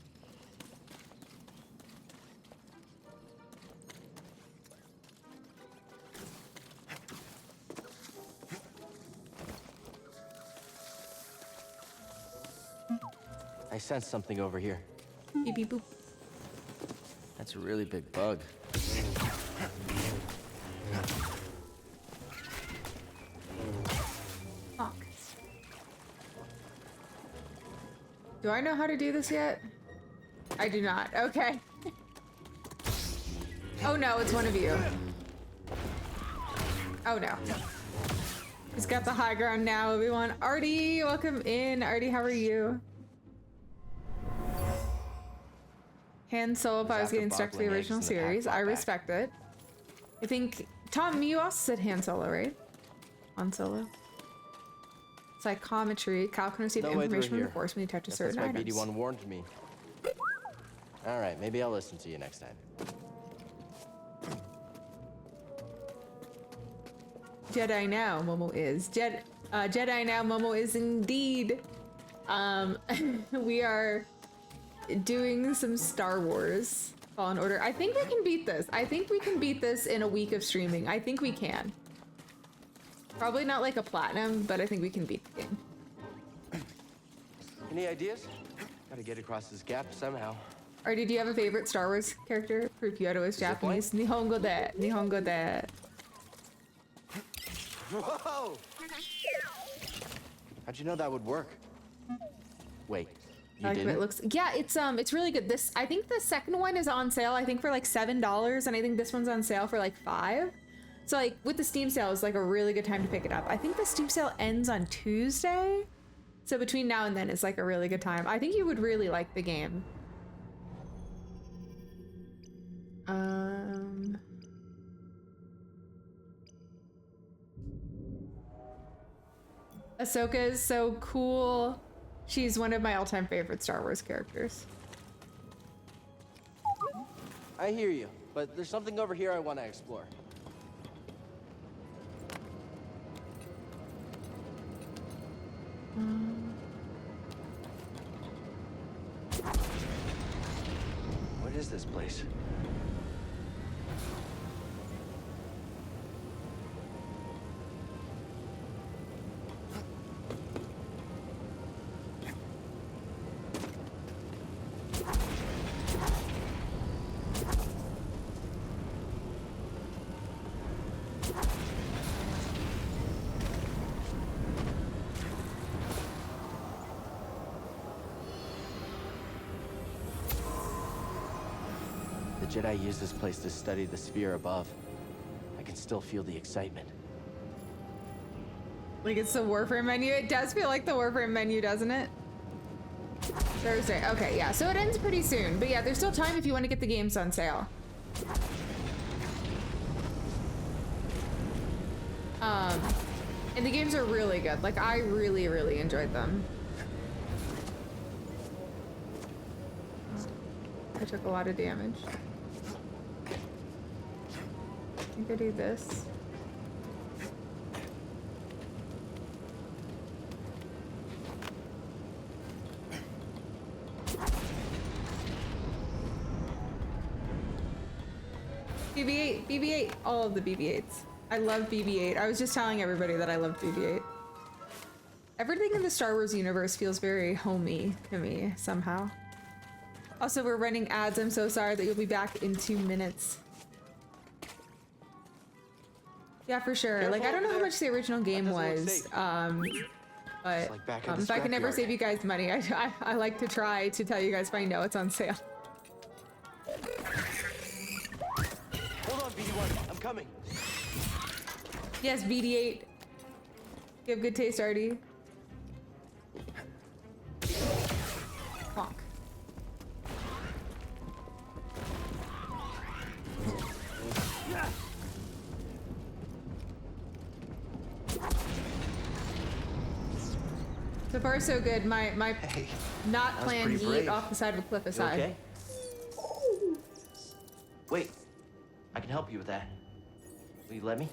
I sense something over here. Beep beep boop. That's a really big bug. Fuck. Do I know how to do this yet? I do not. Okay. Oh no, it's one of you. Oh no. He's got the high ground now, everyone. Artie, welcome in. Artie, how are you? Han Solo, if I was getting stuck to the original series. I respect it. I think, Tom, you also said Han Solo, right? Han Solo. Psychometry. Cal can receive information from the Force when you touch a certain item. items. BD1 warned me. All right, maybe I'll listen to you next time. Jedi now, Momo is. Jedi now, Momo is indeed. We are doing some Star Wars Fallen Order. I think we can beat this. I think we can beat this in a week of streaming. I think we can. Probably not like a platinum, but I think we can beat the game. Any ideas? Gotta get across this gap somehow. Or did you have a favorite Star Wars character? Proof you was Japanese. Nihongo de. Nihongo de. Whoa! How'd you know that would work? Wait, you Like didn't? it looks. Yeah, it's really good. This, I think the second one is on sale. I think for like $7, and I think this one's on sale for like $5. So like with the Steam sale, it's like a really good time to pick it up. I think the Steam sale ends on Tuesday, so between now and then it's like a really good time. I think you would really like the game. Ahsoka is so cool. She's one of my all-time favorite Star Wars characters. I hear you, but there's something over here I want to explore. What is this place? The Jedi used this place to study the sphere above. I can still feel the excitement. Like it's the Warframe menu. It does feel like the Warframe menu, doesn't it? Thursday. Okay, yeah. So it ends pretty soon. But yeah, there's still time if you want to get the games on sale. And the games are really good. Like, I really, really enjoyed them. I took a lot of damage. I think I do this. BB-8, BB-8, all of the BB-8s. I love BB-8. I was just telling everybody that I love BB-8. Everything in the Star Wars universe feels very homey to me, somehow. Also, we're running ads. I'm so sorry that you'll be back in 2 minutes. Yeah, for sure. Careful, like, I don't know how there. much the original game was, but if I can never save you guys money, I like to try to tell you guys if I know it's on sale. Hold on, BD1. I'm coming. Yes, BD-8. You have good taste, Artie. Honk. So far, so good. My Hey, not that was planned pretty yeet brave. off the side of a cliff You aside. okay? Wait, I can help you with that. Will you let me?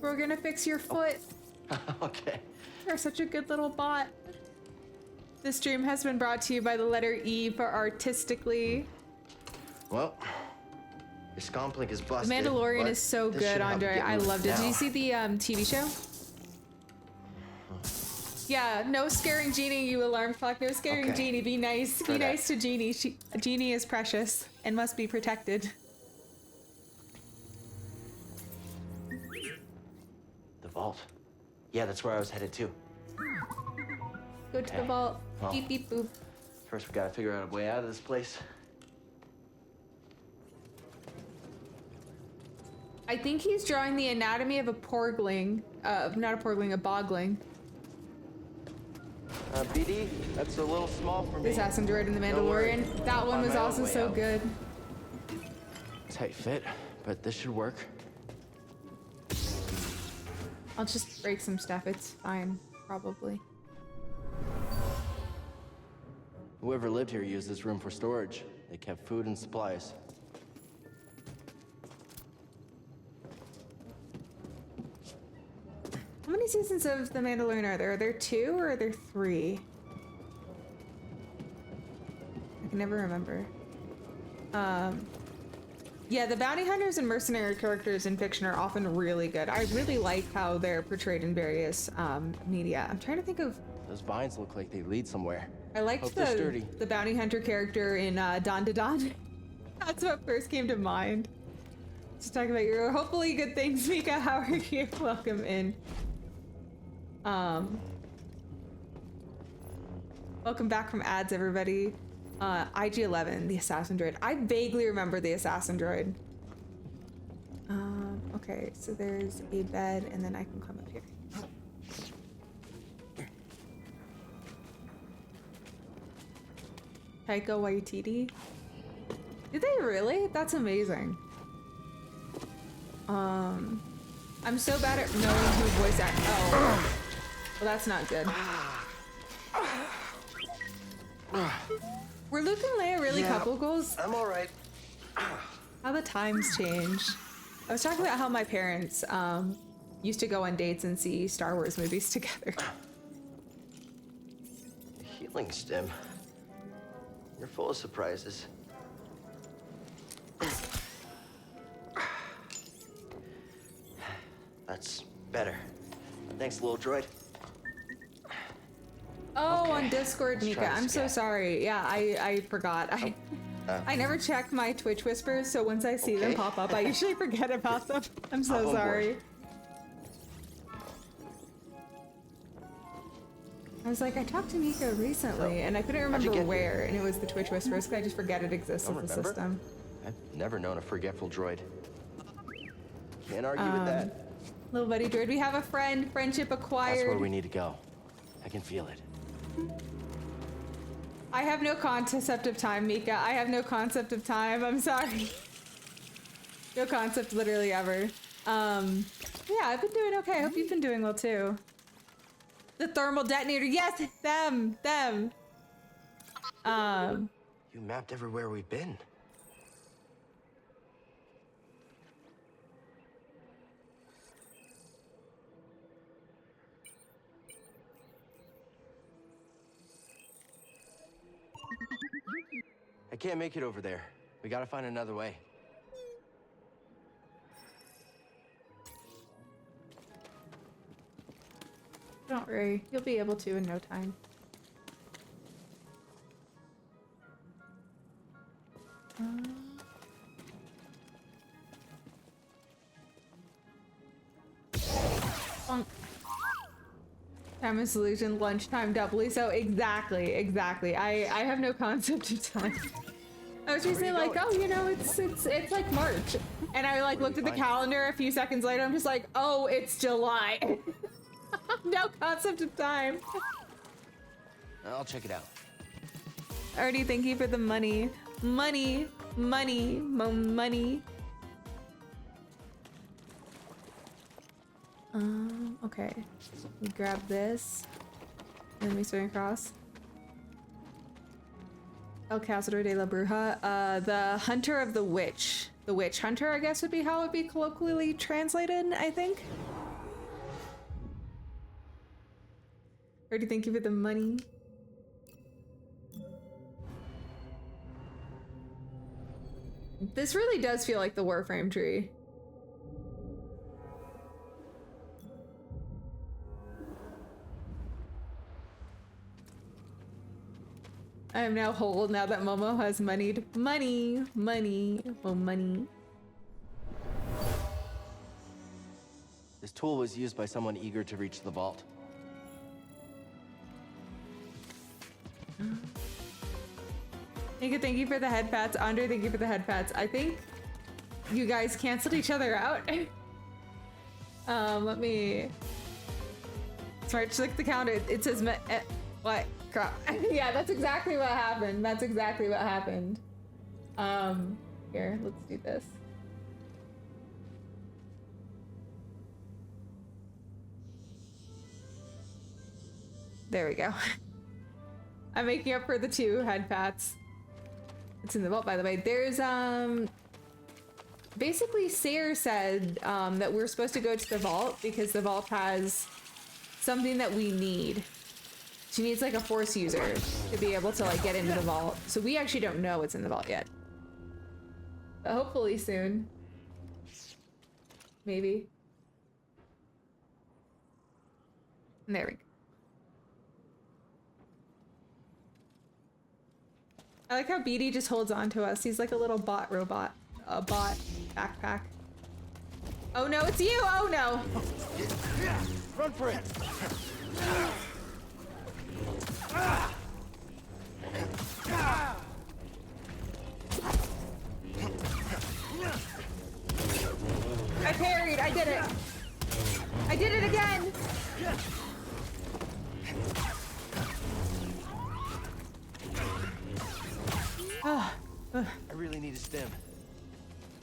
We're gonna fix your foot. Okay. You're such a good little bot. This stream has been brought to you by the letter E for artistically. Well, your scomplink is The busted. Mandalorian but is so this good, should help Andre. you get I moving loved it. Did now. you see the TV show? Yeah, no scaring Jeannie, you alarm clock. No scaring Okay. Jeannie. Be nice. Be Try that. nice to Jeannie. Jeannie is precious and must be protected. The vault. Yeah, that's where I was headed to. Go to the Okay. vault. Well. Beep beep boop. First, we gotta figure out a way out of this place. I think he's drawing the anatomy of a porgling. Not a porgling, a bogling. BD, that's a little small for The me. assassin droid in the Don't worry. Mandalorian. That I'll one find was my own also way so out. good. Tight fit, but this should work. I'll just break some stuff. It's fine, probably. Whoever lived here used this room for storage. They kept food and supplies. How many seasons of The Mandalorian are there? Are there 2 or are there 3? I can never remember. Yeah, the bounty hunters and mercenary characters in fiction are often really good. I really like how they're portrayed in various media. I'm trying to think of... Those vines look like they lead somewhere. I liked Hope they're sturdy. the bounty hunter character in Don to Don. That's what first came to mind. Just talking about your hopefully good things, Mika. How are you? Welcome in. Welcome back from ads, everybody. IG-11, the assassin droid. I vaguely remember the assassin droid. Okay, so there's a bed, and then I can come up here. Taika Waititi? Did they really? That's amazing. I'm so bad at knowing who voice act. Oh, well, that's not good. Were Luke and Leia really couple goals? I'm all right. How the times change. I was talking about how my parents used to go on dates and see Star Wars movies together. Healing stim. You're full of surprises. That's better. Thanks, little droid. Oh, Okay, on Discord, let's Mika. try this I'm so again. sorry. Yeah, I forgot. I never check my Twitch whispers, so once I see them Okay. pop up, I usually forget about them. I'm Hop so on board. sorry. I was like, I talked to Miko recently, and I couldn't remember where, and it was the Twitch Whispers, because I just forget it exists as a system. I've never known a forgetful droid. Can't argue with that. Little buddy droid, we have a friend. Friendship acquired. That's where we need to go. I can feel it. I have no concept of time, Mika. I have no concept of time. I'm sorry. No concept literally ever. Yeah, I've been doing okay. I hope you've been doing well too. The thermal detonator. Yes, them. You mapped everywhere we've been. I can't make it over there. We gotta find another way. Don't worry, you'll be able to in no time. Time is illusion, lunchtime doubly. So exactly. I have no concept of time. I was just saying like, oh, you know, it's like March, and I like looked at the calendar a few seconds later. I'm just like, oh, it's July. No concept of time. I'll check it out. Already, thank you for the money. Money. Okay. We grab this. And we swing across. El Cazador de la Bruja. The Hunter of the Witch. The Witch Hunter, I guess would be how it would be colloquially translated, I think. Already, thank you for the money. This really does feel like the Warframe tree. I am now whole now that Momo has moneyed. Money. Oh, money. This tool was used by someone eager to reach the vault. Thank you for the head pats. Andre, thank you for the head pats. I think you guys canceled each other out. Let me... Sorry, just look at the counter. It says... what? Crap. Yeah, that's exactly what happened. Here, let's do this. There we go. I'm making up for the 2 head pats. It's in the vault, by the way. There's, basically, Sayre said, that we're supposed to go to the vault because the vault has something that we need. She needs, like, a Force user to be able to, like, get into the vault. So we actually don't know what's in the vault yet. But hopefully soon. Maybe. And there we go. I like how BD just holds on to us. He's like a little bot robot. A bot backpack. Oh no, it's you! Oh no! Run for it! I parried! I did it! I did it again! I really need a stim.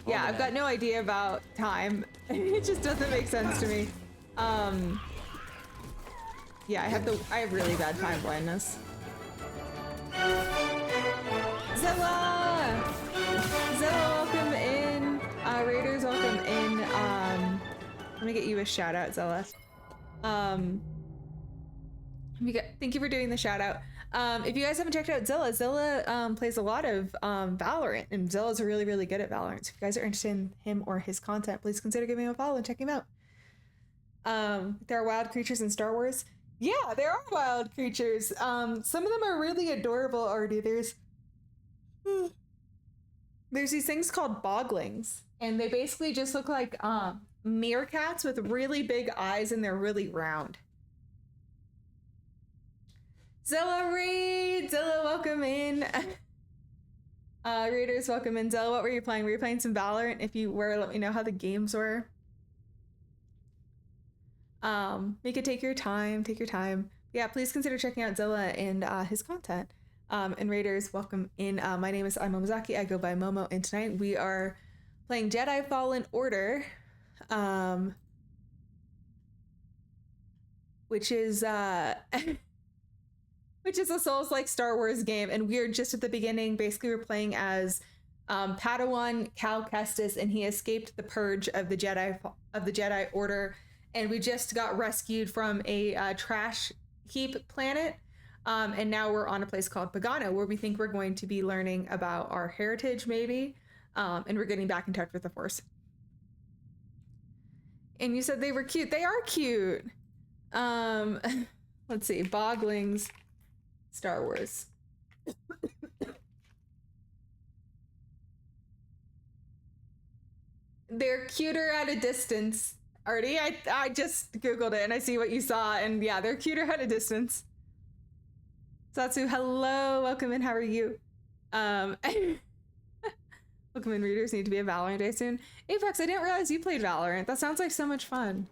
Yeah, I've got no idea about time. It just doesn't make sense to me. Yeah, I have really bad time blindness. Zilla! Zilla, welcome in. Raiders, welcome in. Let me get you a shout out, Zilla. Thank you for doing the shout out. If you guys haven't checked out Zilla, Zilla plays a lot of Valorant, and Zilla's really, really good at Valorant. So if you guys are interested in him or his content, please consider giving him a follow and check him out. There are wild creatures in Star Wars. Yeah, there are wild creatures. Some of them are really adorable already. There's these things called boglings, and they basically just look like meerkats with really big eyes, and they're really round. Zilla Raid! Zilla, welcome in. Raiders, welcome in. Zilla, what were you playing? Were you playing some Valorant? If you were, let me know how the games were. You could take your time, Yeah, please consider checking out Zilla and his content. And Raiders, welcome in. My name is Momozaki. I go by Momo, and tonight we are playing Jedi Fallen Order, which is which is a Souls-like Star Wars game, and we're just at the beginning. Basically, we're playing as Padawan Cal Kestis, and he escaped the purge of the Jedi Order, and we just got rescued from a trash heap planet, and now we're on a place called Pagano, where we think we're going to be learning about our heritage, maybe, and we're getting back in touch with the Force. And you said they were cute. They are cute. Let's see, Boglings. Star Wars. They're cuter at a distance. Artie, I just Googled it and I see what you saw, and yeah, they're cuter at a distance. Satsu, hello, welcome in, how are you? Welcome in, readers, need to be a Valorant day soon. Apex, I didn't realize you played Valorant. That sounds like so much fun.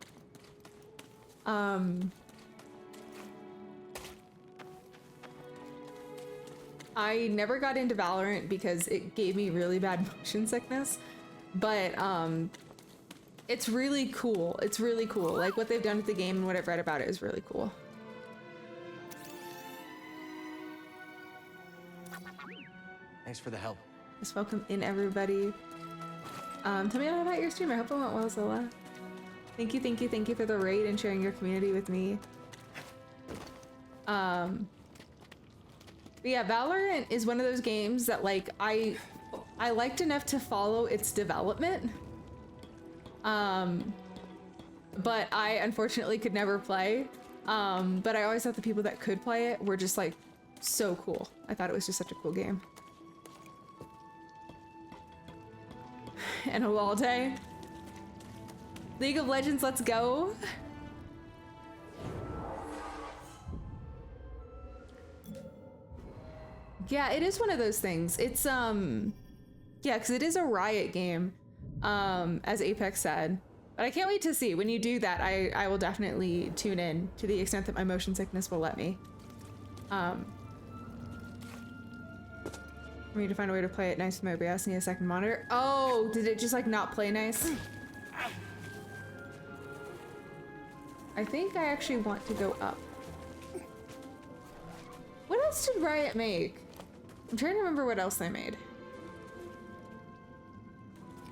I never got into Valorant because it gave me really bad motion sickness, but it's really cool. It's really cool. Like what they've done with the game and what I've read about it is really cool. Thanks for the help. Just welcome in, everybody. Tell me about your stream. I hope it went well, Zola. Thank you for the raid and sharing your community with me. But yeah, Valorant is one of those games that like I liked enough to follow its development. But I unfortunately could never play. But I always thought the people that could play it were just like so cool. I thought it was just such a cool game. And a wall day. League of Legends, let's go. Yeah, it is one of those things. It's yeah, because it is a Riot game, as Apex said. But I can't wait to see. When you do that, I will definitely tune in to the extent that my motion sickness will let me. I need to find a way to play it nice with my OBS. Need a second monitor. Oh, did it just like not play nice? I think I actually want to go up. What else did Riot make? I'm trying to remember what else they made.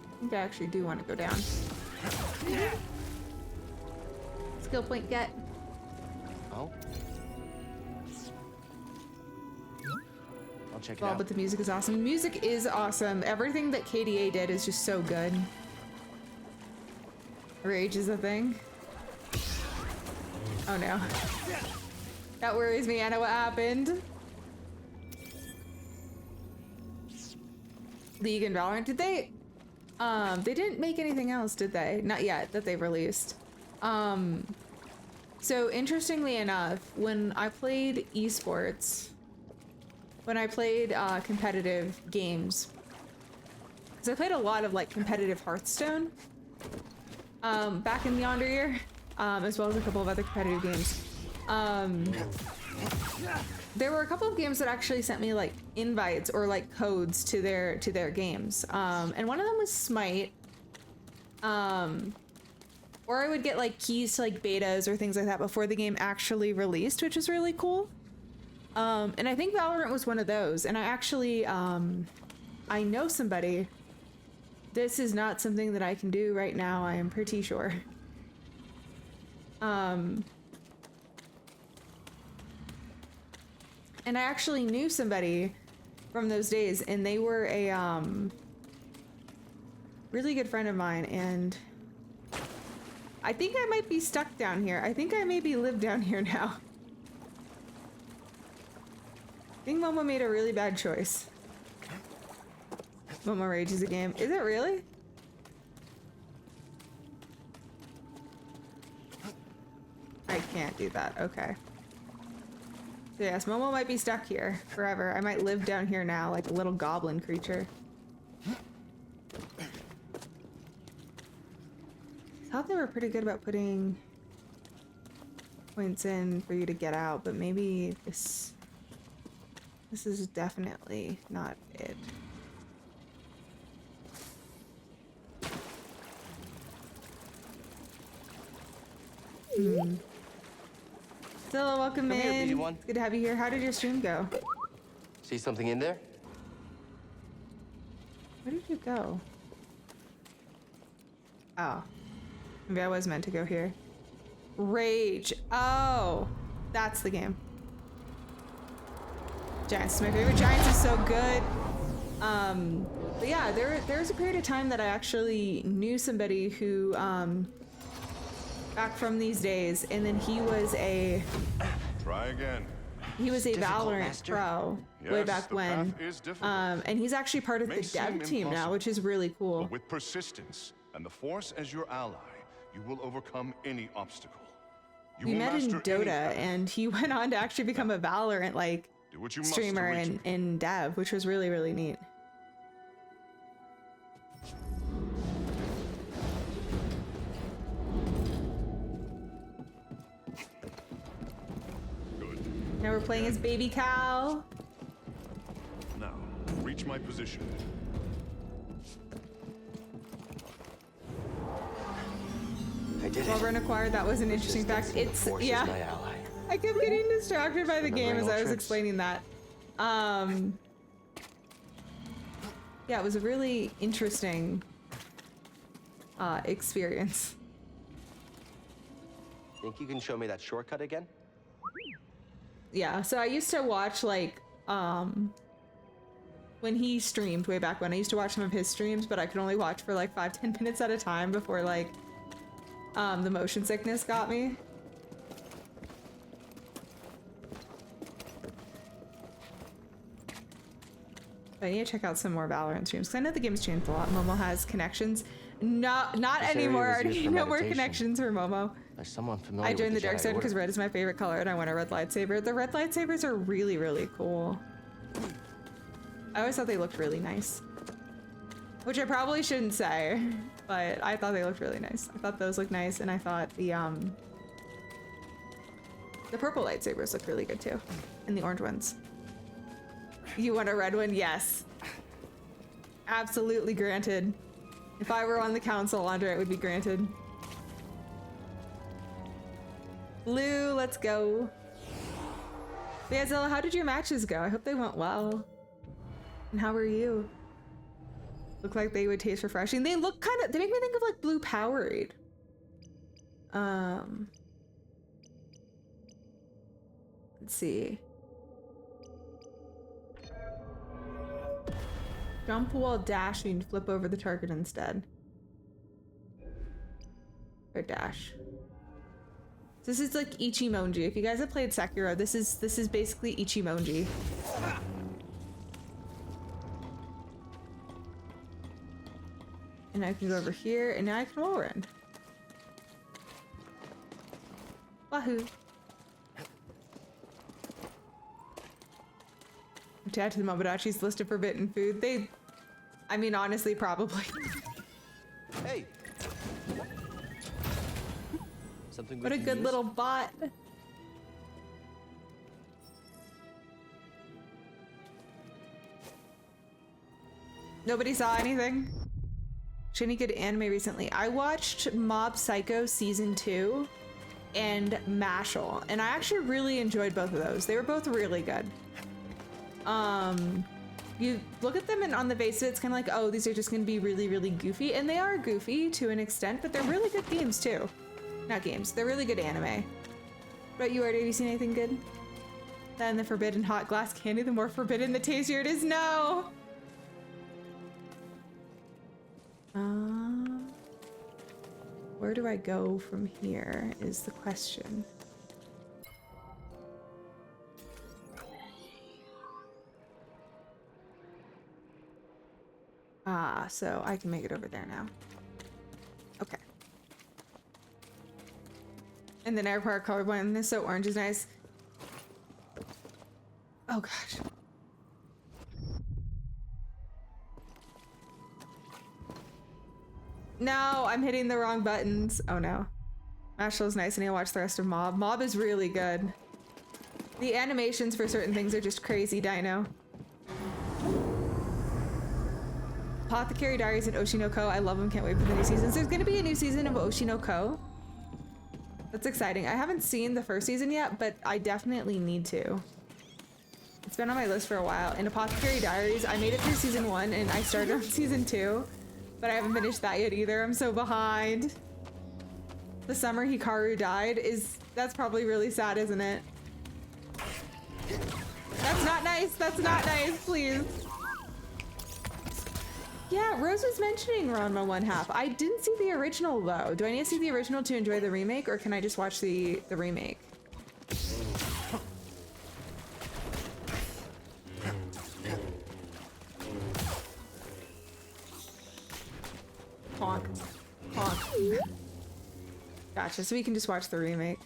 I think I actually do want to go down. Skill point get. Oh? I'll check it Well, out. but the music is awesome. The music is awesome. Everything that KDA did is just so good. Rage is a thing. Oh no. That worries me, Anna. What happened? League and Valorant, did they? They didn't make anything else, did they? Not yet, that they've released. So interestingly enough, when I played esports, when I played competitive games, because I played a lot of like competitive Hearthstone back in yonder year, as well as a couple of other competitive games. There were a couple of games that actually sent me like invites or like codes to their games, and one of them was Smite, or I would get like keys to like betas or things like that before the game actually released, which was really cool. And I think Valorant was one of those, and I actually I know somebody. This is not something that I can do right now, I am pretty sure. And I actually knew somebody from those days, and they were a really good friend of mine, and I think I might be stuck down here. I think I maybe live down here now. I think Momo made a really bad choice. Momo Rage is a game. Is it really? I can't do that. Okay. So yes, Momo might be stuck here forever. I might live down here now like a little goblin creature. I thought they were pretty good about putting points in for you to get out, but maybe this is definitely not it. Stella, welcome Come in. here, BD1. It's good to have you here. How did your stream go? See something in there? Where did you go? Oh. Maybe I was meant to go here. Rage. Oh. That's the game. Giants is my favorite. Giants is so good. But yeah, there was a period of time that I actually knew somebody who, back from these days, and then he was a... Try again. He was a Difficult, Valorant Master. pro way Yes, back the when. path is difficult. And he's actually part of the May seem dev team now, impossible, which is really cool. But with persistence and the Force as your ally, you will overcome any obstacle. You We will met in master any Dota, path. and he went on to actually become a Valorant like Do what you must to streamer reach and me. in dev, which was really, really neat. Good. Now we're playing as Baby Cal. Now, reach my position. I did While it. Ren acquired, that was an interesting fact. Resistance in the It's, Force is yeah. my ally. I kept getting distracted by the game as Remembering I old was tricks. explaining that. Yeah, it was a really interesting experience. Think you can show me that shortcut again? Yeah, so I used to watch like when he streamed way back when. I used to watch some of his streams, but I could only watch for like 5-10 minutes at a time before like the motion sickness got me. But I need to check out some more Valorant streams because I know the game's changed a lot. Momo has connections. Not This area anymore. was I already used for no more meditation. connections for Momo. There's someone familiar I joined the with dark Jedi side because Order. red is my favorite color and I want a red lightsaber. The red lightsabers are really, really cool. I always thought they looked really nice. Which I probably shouldn't say, but I thought they looked really nice. I thought those looked nice, and I thought the purple lightsabers look really good too. And the orange ones. You want a red one? Yes. Absolutely granted. If I were on the council, Andre, it would be granted. Blue, let's go. But yeah, Zilla, how did your matches go? I hope they went well. And how were you? Look like they would taste refreshing. They look kind of, they make me think of like Blue Powerade. Let's see. Jump while dashing, flip over the target instead. Or dash. This is like Ichimonji. If you guys have played Sekiro, this is basically Ichimonji. And I can go over here, and now I can wall run. Wahoo! To add to the Momodachi's list of forbidden food, I mean, honestly, probably. Hey. Something What a we can good use? little bot. Nobody saw anything? Any good anime recently? I watched Mob Psycho Season 2 and Mashal, and I actually really enjoyed both of those. They were both really good. You look at them and on the face of it, it's kind of like, oh, these are just going to be really, really goofy, and they are goofy to an extent, but they're really good games too. Not games, they're really good anime. What about you, Artie? Have you seen anything good? Then the forbidden hot glass candy, the more forbidden, the tastier it is. No! Where do I go from here is the question. Ah, so I can make it over there now. Okay. And then air power colorblind, so orange is nice. Oh gosh. No, I'm hitting the wrong buttons. Oh no. Mashall's nice. I need to watch the rest of Mob. Mob is really good. The animations for certain things are just crazy, Dino. Apothecary Diaries and Oshinoko. I love them. Can't wait for the new seasons. There's gonna be a new season of Oshinoko. That's exciting. I haven't seen the first season yet, but I definitely need to. It's been on my list for a while. In Apothecary Diaries, I made it through season 1 and I started on season 2, but I haven't finished that yet either. I'm so behind. The summer Hikaru died that's probably really sad, isn't it? That's not nice. That's not nice, please. Yeah, Rose was mentioning Ranma 1/2. I didn't see the original though. Do I need to see the original to enjoy the remake, or can I just watch the remake? Honk. Honk. Gotcha, so we can just watch the remake.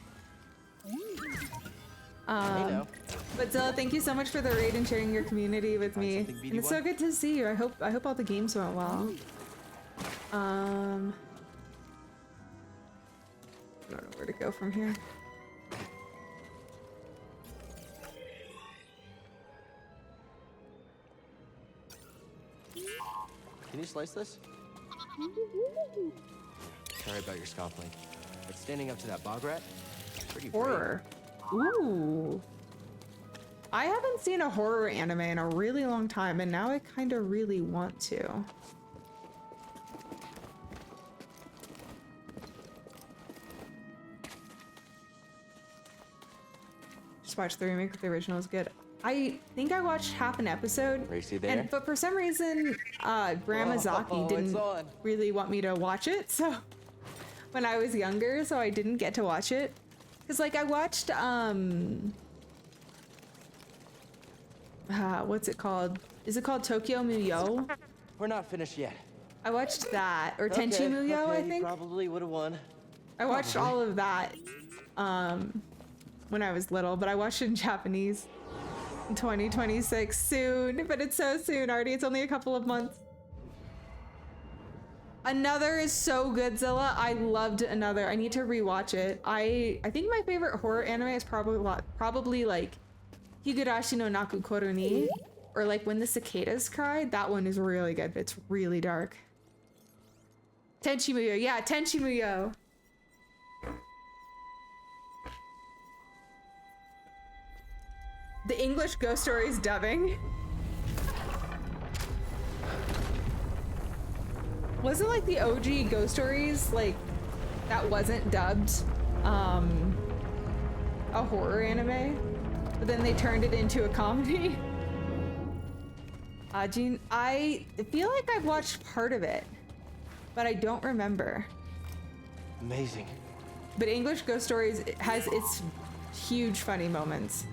But Zilla, thank you so much for the raid and sharing your community with me. And it's so good to see you. I hope all the games went well. I don't know where to go from here. Can you slice this? Sorry about your scoffing, but standing up to that bog rat, pretty horror. Ooh. I haven't seen a horror anime in a really long time, and now I kind of really want to. Just watch the remake, the original is good. I think I watched half an episode, but for some reason, Gramazaki didn't really want me to watch it, so when I was younger, so I didn't get to watch it. Cause like I watched, what's it called? Is it called Tokyo Muyo? We're not finished yet. I watched that, or Tenchi Muyo, I think. You probably would have won. I watched all of that, when I was little, but I watched it in Japanese. 2026 soon, but it's so soon already. It's only a couple of months. Another is so good, Zilla. I loved Another. I need to rewatch it. I think my favorite horror anime is probably like Higurashi no Naku Koru ni, or like When the Cicadas Cry. That one is really good. It's really dark. Tenchi Muyo. Yeah, Tenchi Muyo. The English Ghost Stories dubbing. Wasn't like the OG Ghost Stories, like, that wasn't dubbed, a horror anime, but then they turned it into a comedy. Ajin, I feel like I've watched part of it, but I don't remember. Amazing. But English Ghost Stories has its huge funny moments.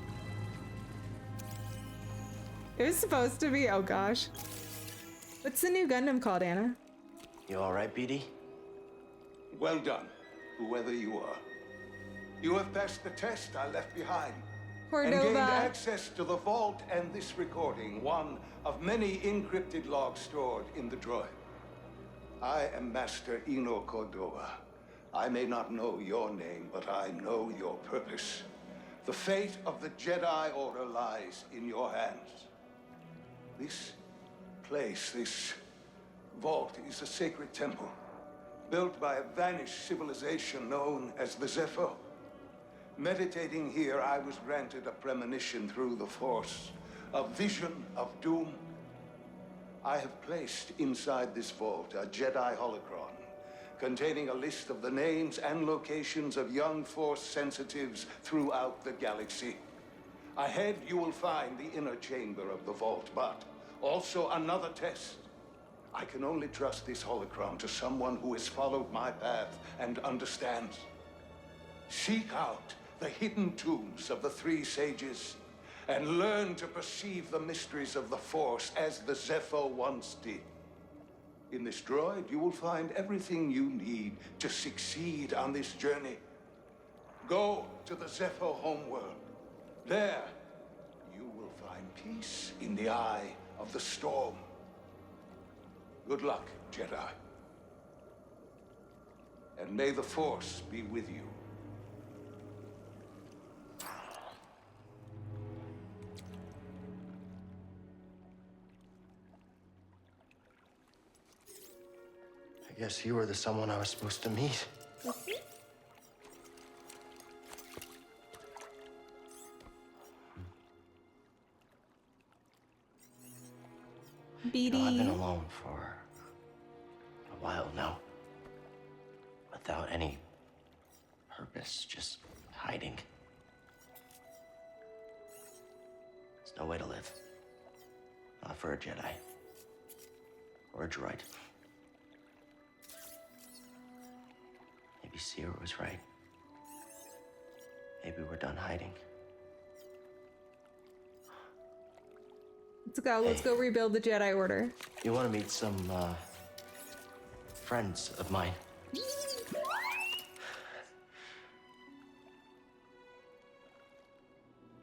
It was supposed to be, oh gosh. What's the new Gundam called, Anna? You all right, BD? Well done, whoever you are. You have passed the test I left behind. Cordova. And gained access to the vault and this recording, one of many encrypted logs stored in the droid. I am Master Ino Cordova. I may not know your name, but I know your purpose. The fate of the Jedi Order lies in your hands. This place, this vault, is a sacred temple, built by a vanished civilization known as the Zepho. Meditating here, I was granted a premonition through the Force, a vision of doom. I have placed inside this vault a Jedi holocron, containing a list of the names and locations of young Force sensitives throughout the galaxy. Ahead, you will find the inner chamber of the vault, but also another test. I can only trust this holocron to someone who has followed my path and understands. Seek out the hidden tombs of the three sages and learn to perceive the mysteries of the Force as the Zepho once did. In this droid, you will find everything you need to succeed on this journey. Go to the Zepho homeworld. There, you will find peace in the eye of the storm. Good luck, Jedi. And may the Force be with you. I guess you were the someone I was supposed to meet. BD. I've been alone for a while now. Without any purpose, just hiding. There's no way to live. Not for a Jedi. Or a droid. Maybe Sierra was right. Maybe we're done hiding. Let's go rebuild the Jedi Order. You want to meet some, friends of mine?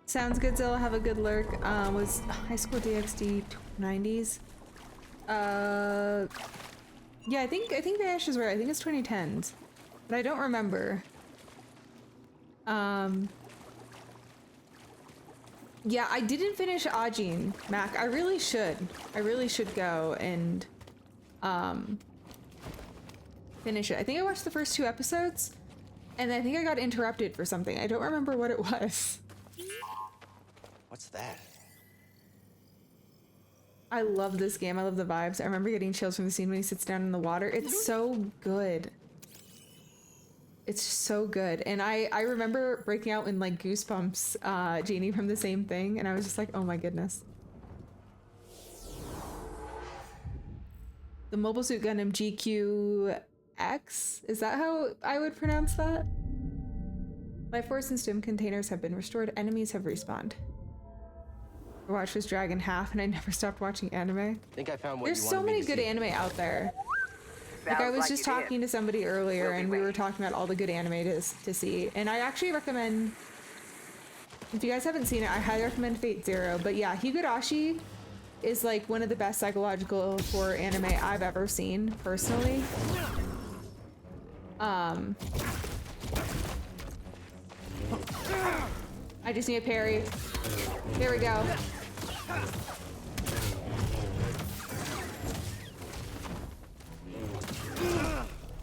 Sounds good, Zilla. Have a good lurk. Was High School DxD 90s? Yeah, I think Vash is right. I think it's 2010s, but I don't remember. Yeah, I didn't finish Ajin, Mac. I really should. I really should go and finish it. I think I watched the first 2 episodes, and I think I got interrupted for something. I don't remember what it was. What's that? I love this game. I love the vibes. I remember getting chills from the scene when he sits down in the water. It's so good. It's so good. And I remember breaking out in like goosebumps, Jeannie, from the same thing. And I was just like, oh my goodness. The Mobile Suit Gundam GQX? Is that how I would pronounce that? Life Force and stim containers have been restored. Enemies have respawned. I watched this drag in half and I never stopped watching anime. I think I found what There's you so wanted me many to good see. anime out there. Like I was just talking to somebody earlier and we were talking about all the good anime to see. And I actually recommend, if you guys haven't seen it, I highly recommend Fate Zero. But yeah, Higurashi is like one of the best psychological horror anime I've ever seen, personally. I just need a parry. There we go.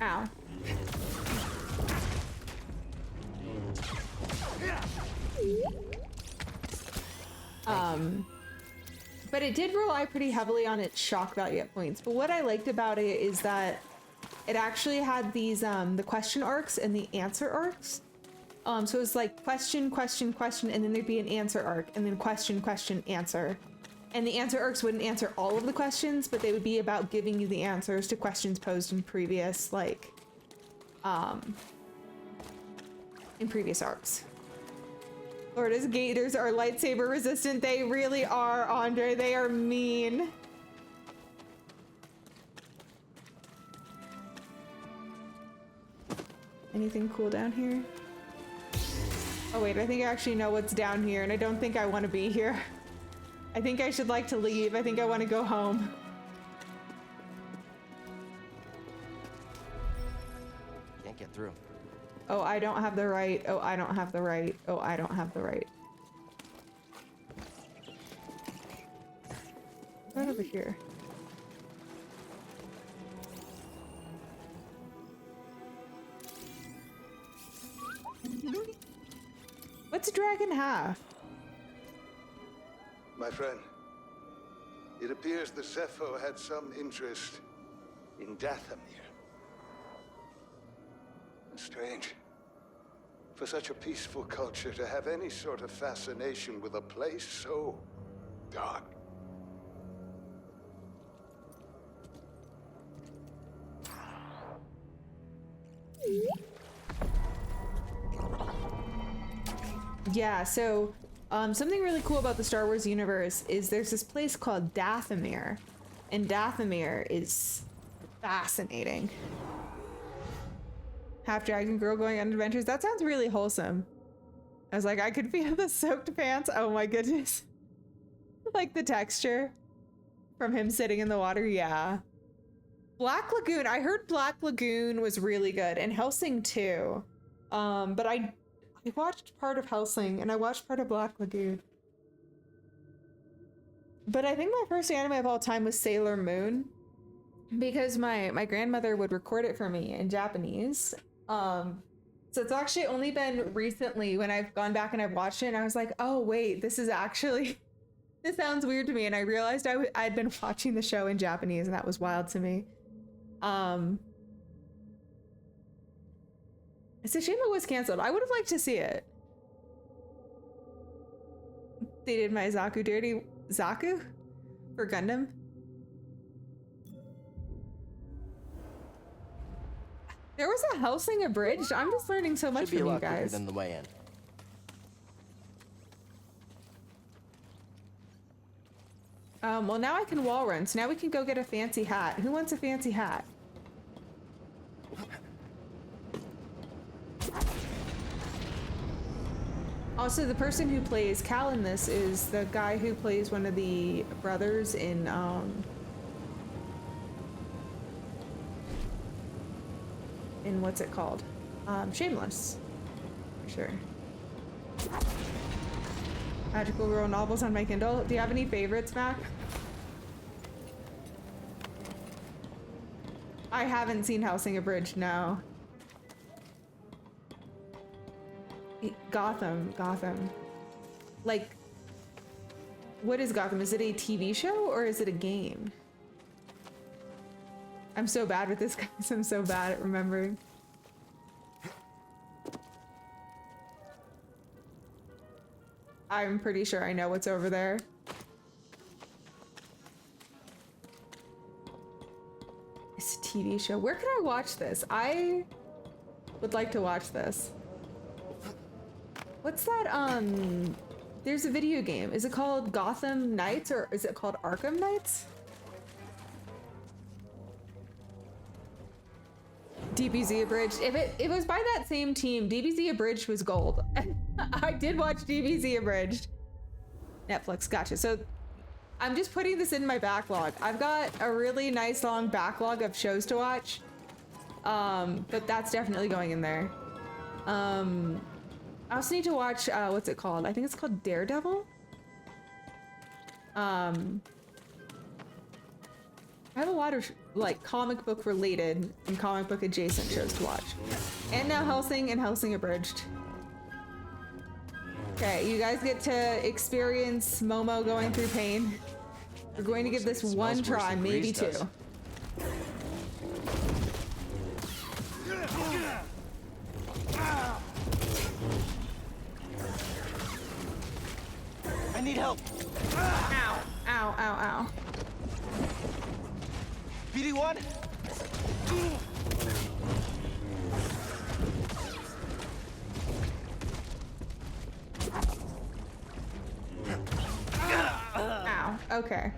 Ow. But it did rely pretty heavily on its shock value at points. But what I liked about it is that it actually had these, the question arcs and the answer arcs. So it was like question, question, question, and then there'd be an answer arc, and then question, question, answer. And the answer arcs wouldn't answer all of the questions, but they would be about giving you the answers to questions posed in previous, like, in previous arcs. Florida's gators are lightsaber resistant. They really are, Andre. They are mean. Anything cool down here? Oh wait, I think I actually know what's down here, and I don't think I want to be here. I think I should like to leave. I think I want to go home. Can't get through. Oh, I don't have the right. Oh, I don't have the right. Oh, I don't have the right. Right over here. What's Dragon Half? My friend, it appears the Zepho had some interest in Dathomir. Strange. For such a peaceful culture to have any sort of fascination with a place so dark. Yeah, so something really cool about the Star Wars universe is there's this place called Dathomir, and Dathomir is fascinating. Half dragon girl going on adventures. That sounds really wholesome. I was like, I could feel the soaked pants. Oh my goodness. Like the texture from him sitting in the water. Yeah. Black Lagoon. I heard Black Lagoon was really good, and Hellsing too. But I watched part of Hellsing and I watched part of Black Lagoon. But I think my first anime of all time was Sailor Moon, because my grandmother would record it for me in Japanese. So it's actually only been recently when I've gone back and I've watched it and I was like, oh wait, this is actually, this sounds weird to me. And I realized I'd been watching the show in Japanese, and that was wild to me. It's a shame it was canceled. I would have liked to see it. They did my Zaku dirty. Zaku? For Gundam? There was a Hellsing abridged. I'm just learning so much from you guys. Than the way in. Well, now I can wall run, so now we can go get a fancy hat. Who wants a fancy hat? Also, the person who plays Cal in this is the guy who plays one of the brothers in what's it called? Shameless. For sure. Magical Girl novels on my Kindle. Do you have any favorites, Mac? I haven't seen Hellsing Abridged, no. Gotham. Like, what is Gotham? Is it a TV show or is it a game? I'm so bad with this, guys. I'm so bad at remembering. I'm pretty sure I know what's over there. It's a TV show. Where can I watch this? I would like to watch this. What's that, there's a video game. Is it called Gotham Knights or is it called Arkham Knights? DBZ Abridged. If it was by that same team, DBZ Abridged was gold. I did watch DBZ Abridged. Netflix, gotcha. So I'm just putting this in my backlog. I've got a really nice long backlog of shows to watch. But that's definitely going in there. I also need to watch, what's it called? I think it's called Daredevil. I have a lot of like comic book related and comic book adjacent shows to watch. And now Hellsing and Hellsing Abridged. Okay, you guys get to experience Momo going through pain. We're going to give this one try, maybe two. I need help. Ow, ow, ow, ow. BD1? Ow, okay.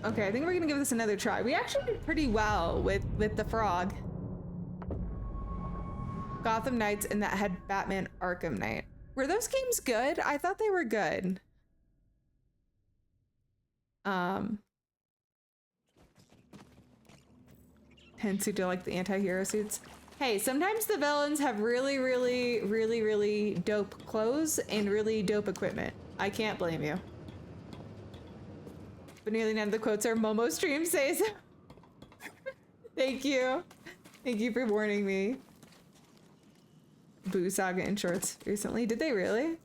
Okay, I think we're gonna give this another try. We actually did pretty well with the frog. Gotham Knights and that had Batman Arkham Knight. Were those games good? I thought they were good. Hence who do like the anti-hero suits. Hey, sometimes the villains have really dope clothes and really dope equipment. I can't blame you. But nearly none of the quotes are Momo stream says. Thank you. Thank you for warning me. Boo Saga in shorts recently. Did they really?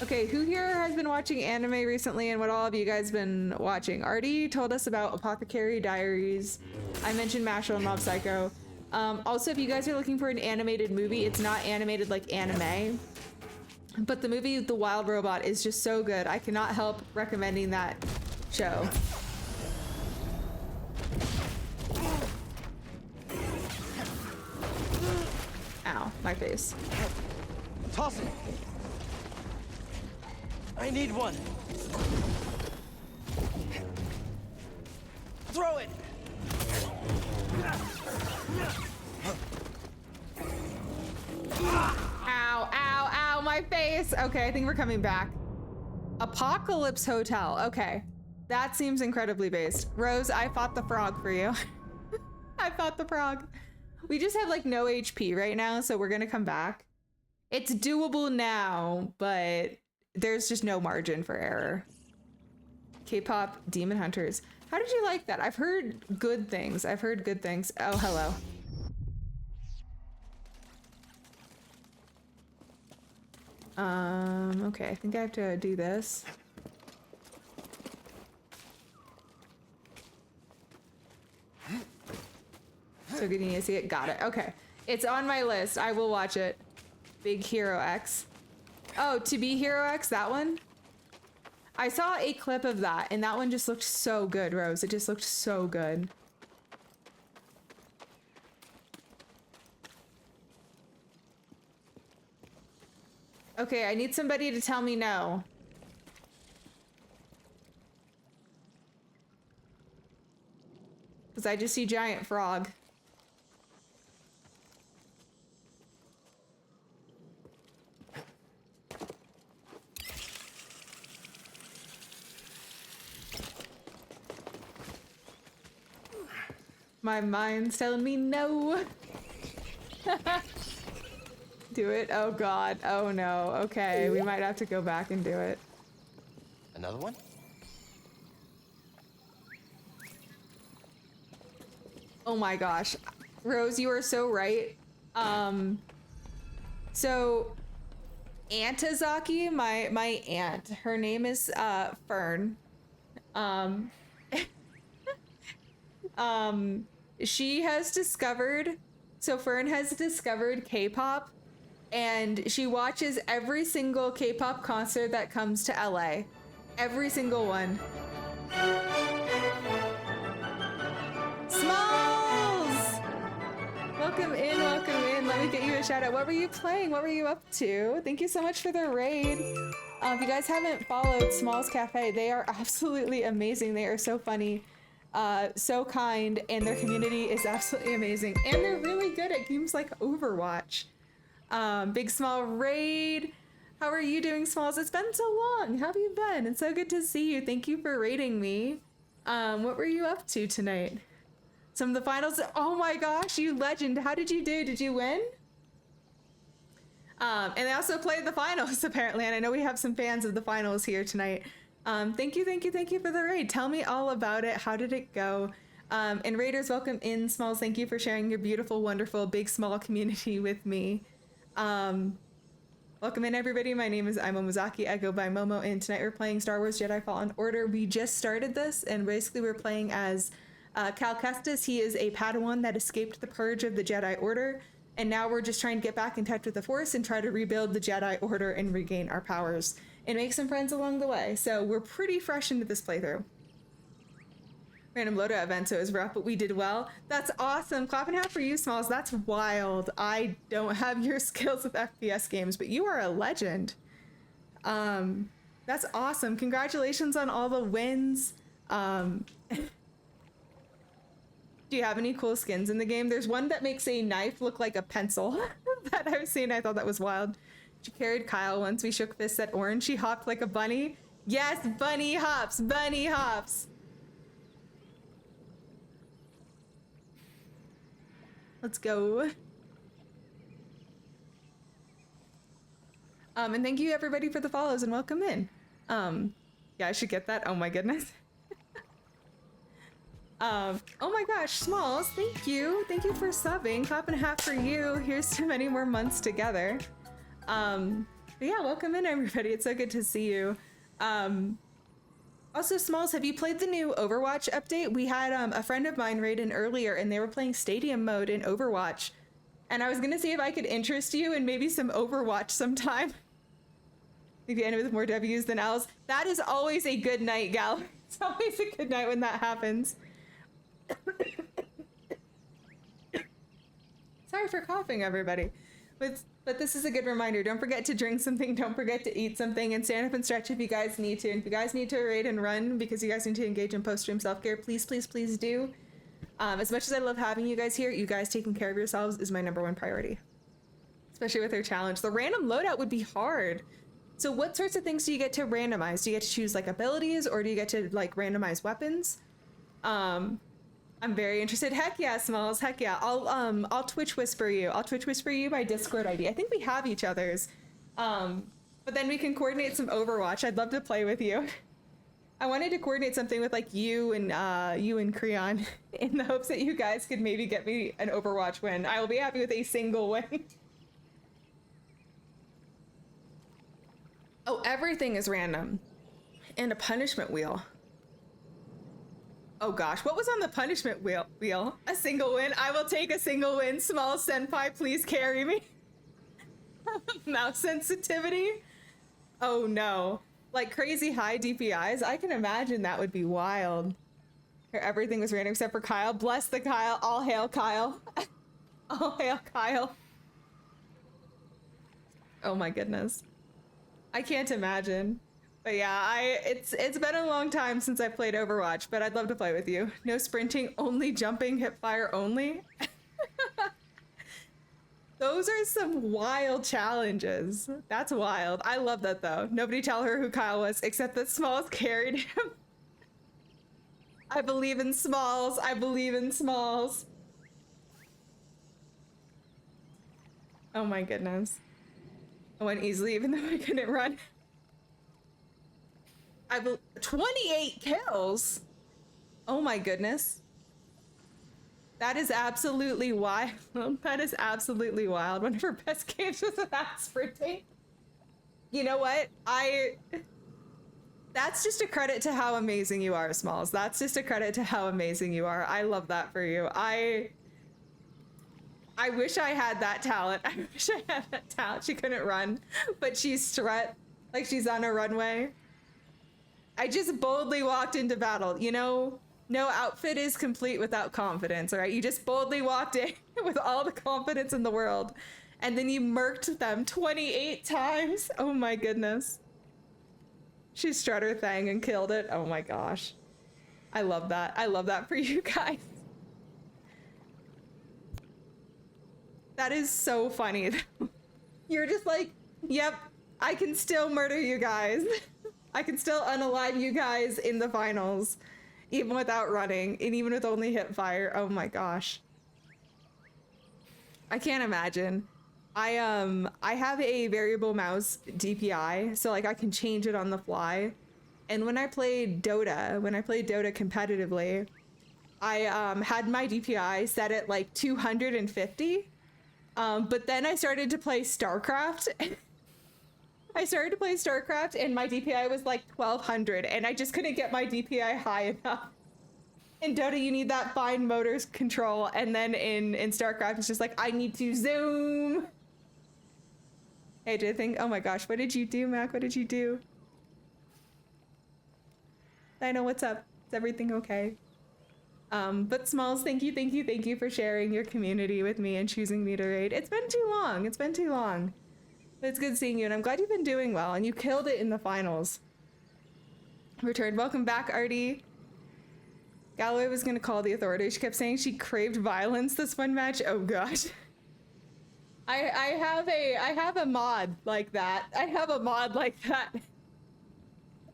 Okay, who here has been watching anime recently and what all have you guys been watching? Artie told us about Apothecary Diaries. I mentioned Mashal and Mob Psycho. Also, if you guys are looking for an animated movie, it's not animated like anime. But the movie The Wild Robot is just so good. I cannot help recommending that show. Ow, my face. Toss it. I need one. Throw it. base. Okay, I think we're coming back. Apocalypse Hotel. Okay. That seems incredibly based. Rose, I fought the frog for you. I fought the frog. We just have like no HP right now, so we're gonna come back. It's doable now, but there's just no margin for error. K-pop Demon Hunters. How did you like that? I've heard good things. I've heard good things. Oh, hello. Okay, I think I have to do this. So good, you need to see it. Got it. Okay. It's on my list. I will watch it. Big Hero X. Oh, To Be Hero X, that one? I saw a clip of that, and that one just looked so good, Rose. It just looked so good. Okay, I need somebody to tell me no. Because I just see giant frog. My mind's telling me no. Do it? Oh god. Oh no. Okay, we might have to go back and do it. Another one? Oh my gosh. Rose, you are so right. So Antazaki, my aunt, her name is Fern. She has discovered, so Fern has discovered K-pop, and she watches every single K-pop concert that comes to LA. Every single one. Smalls! Welcome in, welcome in. Let me get you a shout out. What were you playing? What were you up to? Thank you so much for the raid. If you guys haven't followed Smalls Cafe, they are absolutely amazing. They are so funny. So kind, and their community is absolutely amazing, and they're really good at games like Overwatch. Big Small raid. How are you doing, Smalls? It's been so long. How have you been? It's so good to see you. Thank you for raiding me. What were you up to tonight? Some of the finals. Oh my gosh, you legend. How did you do? Did you win? And they also played the finals apparently, and I know we have some fans of the finals here tonight. Thank you for the raid. Tell me all about it. How did it go? And raiders, welcome in. Smalls, thank you for sharing your beautiful, wonderful, big, small community with me. Welcome in, everybody. My name is Momozaki. I go by Momo, and tonight we're playing Star Wars Jedi Fallen Order. We just started this, and basically we're playing as Cal Kestis. He is a Padawan that escaped the purge of the Jedi Order, and now we're just trying to get back in touch with the Force and try to rebuild the Jedi Order and regain our powers and make some friends along the way. So we're pretty fresh into this playthrough. Random loadout event, so it was rough, but we did well. That's awesome. Clap and half for you, Smalls. That's wild. I don't have your skills with FPS games, but you are a legend. That's awesome. Congratulations on all the wins. Do you have any cool skins in the game? There's one that makes a knife look like a pencil that I've seen. I thought that was wild. She carried Kyle once we shook fists at Orange. She hopped like a bunny. Yes, bunny hops, bunny hops. Let's go. And thank you everybody for the follows and welcome in. Yeah, I should get that. Oh my goodness. Oh my gosh, Smalls, thank you. Thank you for subbing. Clap and a half for you. Here's to many more months together. But yeah, welcome in everybody. It's so good to see you. Also, Smalls, have you played the new Overwatch update? We had a friend of mine raid in earlier, and they were playing Stadium mode in Overwatch. And I was gonna see if I could interest you in maybe some Overwatch sometime. Maybe end with more W's than L's. That is always a good night, gal. It's always a good night when that happens. Sorry for coughing, everybody. But this is a good reminder. Don't forget to drink something. Don't forget to eat something. And stand up and stretch if you guys need to. And if you guys need to raid and run because you guys need to engage in post-stream self-care, please, please, please do. As much as I love having you guys here, you guys taking care of yourselves is my #1 priority. Especially with their challenge. The random loadout would be hard. So what sorts of things do you get to randomize? Do you get to choose like abilities, or do you get to like randomize weapons? I'm very interested. Heck yeah, Smalls. Heck yeah. I'll Twitch whisper you. I'll Twitch whisper you my Discord ID. I think we have each other's. But then we can coordinate some Overwatch. I'd love to play with you. I wanted to coordinate something with like you and Creon in the hopes that you guys could maybe get me an Overwatch win. I will be happy with a single win. Oh, everything is random. And a punishment wheel. Oh gosh, what was on the punishment wheel? A single win. I will take a single win. Small senpai, please carry me. Mouse sensitivity. Oh no. Like crazy high DPIs. I can imagine that would be wild. Here, everything was random except for Kyle. Bless the Kyle. All hail Kyle. All hail Kyle. Oh my goodness. I can't imagine. But yeah, it's been a long time since I played Overwatch, but I'd love to play with you. No sprinting, only jumping, hip fire only. Those are some wild challenges. That's wild. I love that though. Nobody tell her who Kyle was, except that Smalls carried him. I believe in Smalls. I believe in Smalls. Oh my goodness. I went easily even though I couldn't run. 28 kills. Oh my goodness. That is absolutely wild. That is absolutely wild. One of her best games was without sprinting. You know what? That's just a credit to how amazing you are, Smalls. That's just a credit to how amazing you are. I love that for you. I wish I had that talent. I wish I had that talent. She couldn't run, but she's strut like she's on a runway. I just boldly walked into battle. You know, no outfit is complete without confidence, all right? You just boldly walked in with all the confidence in the world, and then you murked them 28 times. Oh my goodness. She strut her thing and killed it. Oh my gosh. I love that. I love that for you guys. That is so funny. You're just like, yep, I can still murder you guys. I can still unalive you guys in the finals, even without running, and even with only hip fire. Oh my gosh. I can't imagine. I have a variable mouse DPI, so like I can change it on the fly. And when I played Dota competitively, I had my DPI set at like 250. But then I started to play StarCraft. And my DPI was like 1200, and I just couldn't get my DPI high enough. In Dota, you need that fine motor control, and then in StarCraft, it's just like, I need to zoom. Hey, do you think, oh my gosh, what did you do, Mac? What did you do? I know, what's up? Is everything okay? But Smalls, thank you for sharing your community with me and choosing me to raid. It's been too long. But it's good seeing you, and I'm glad you've been doing well, and you killed it in the finals. Returned. Welcome back, Artie. Galloway was gonna call the authorities. She kept saying she craved violence this one match. Oh gosh. I have a mod like that.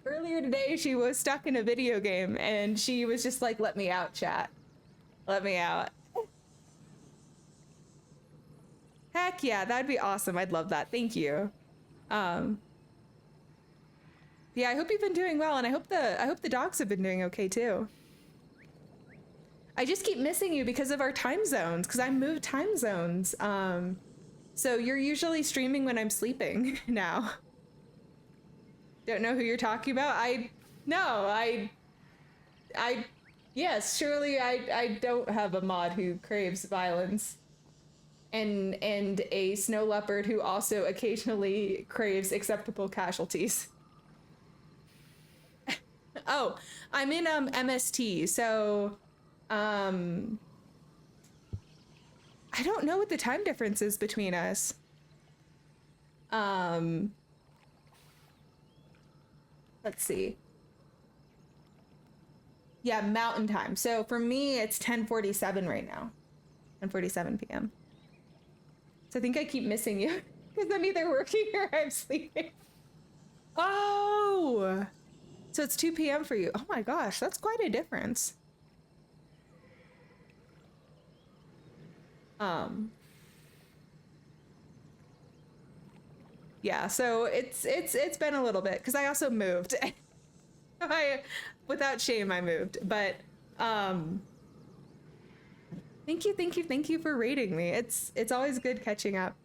Earlier today, she was stuck in a video game, and she was just like, let me out, chat. Let me out. Heck yeah, that'd be awesome. I'd love that. Thank you. Yeah, I hope you've been doing well, and I hope the dogs have been doing okay too. I just keep missing you because of our time zones, because I moved time zones. So you're usually streaming when I'm sleeping now. Don't know who you're talking about? Yes, surely I don't have a mod who craves violence. And a snow leopard who also occasionally craves acceptable casualties. Oh, I'm in MST, so I don't know what the time difference is between us. Let's see. Yeah, mountain time. So for me, it's 10:47 right now. 10:47 p.m. So I think I keep missing you because I'm either working or I'm sleeping. Oh! So it's 2 p.m. for you. Oh my gosh, that's quite a difference. Yeah, so it's been a little bit because I also moved. Without shame, I moved. But thank you for rating me. It's always good catching up.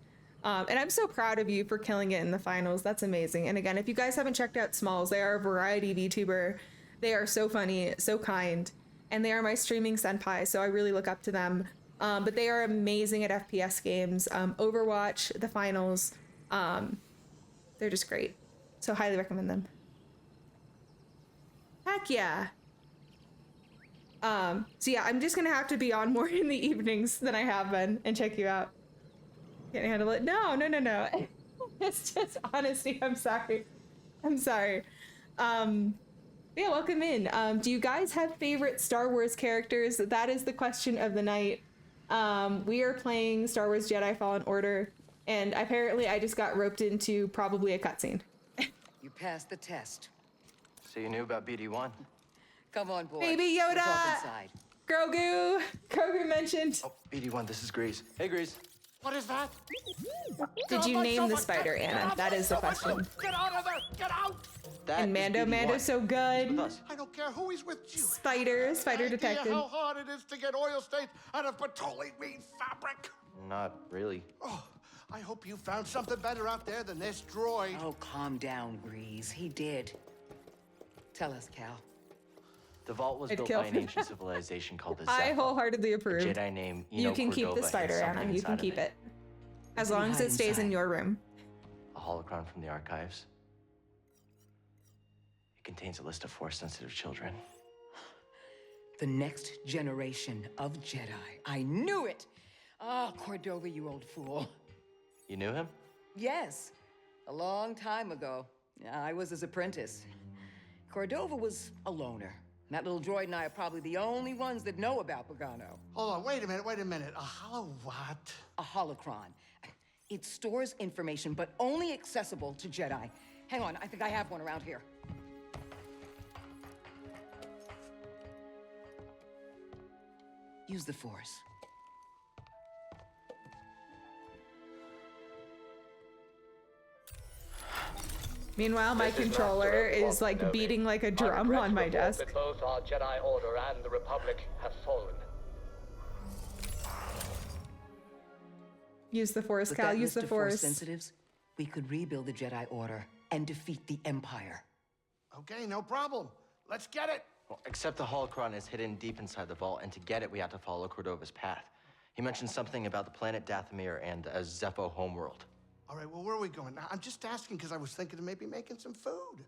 And I'm so proud of you for killing it in the finals. That's amazing. And again, if you guys haven't checked out Smalls, they are a variety VTuber. They are so funny, so kind, and they are my streaming senpai, so I really look up to them. But they are amazing at FPS games. Overwatch, the finals, they're just great. So highly recommend them. Heck yeah. So yeah, I'm just gonna have to be on more in the evenings than I have been and check you out. Can't handle it. No. It's just honesty. I'm sorry. Yeah, welcome in. Do you guys have favorite Star Wars characters? That is the question of the night. We are playing Star Wars Jedi Fallen Order, and apparently I just got roped into probably a cutscene. You passed the test. So you knew about BD1? Come on, boy. Baby Let's Yoda! walk inside. Grogu mentioned. Oh, BD1, this is Grease. Hey, Grease. What is that? Did you name the spider, Anna? That is the question. Get out of there! Get out! And Mando's so good. I don't care who he's with you. Spider detective. How hard it is to get oil stains out of petroleum fabric. Not really. Oh, I hope you found something better out there than this droid. Oh, calm down, Grease. He did. Tell us, Cal. The vault was built by an ancient civilization called the Zepho. I wholeheartedly approve. A Jedi named You can keep the spider, Anna. You can keep it. As long as it stays in your room. A holocron from the archives. It contains a list of Force-sensitive children. The next generation of Jedi. I knew it! Oh, Cordova, you old fool. You knew him? Yes, a long time ago. I was his apprentice. Cordova was a loner. That little droid and I are probably the only ones that know about Pagano. Hold on, wait a minute. A hollow what? A holocron. It stores information, but only accessible to Jedi. Hang on, I think I have one around here. Use the Force. Meanwhile, my controller is like beating like a drum on my desk. That both our Jedi Order and the Republic have fallen. Use the Force, With Cal. that Use list the of Force. Sensitives, we could rebuild the Jedi Order and defeat the Empire. Okay, no problem. Let's get it. Well, except the holocron is hidden deep inside the vault, and to get it, we have to follow Cordova's path. He mentioned something about the planet Dathomir and a Zepho homeworld. All right, well, where are we going? I'm just asking because I was thinking of maybe making some food.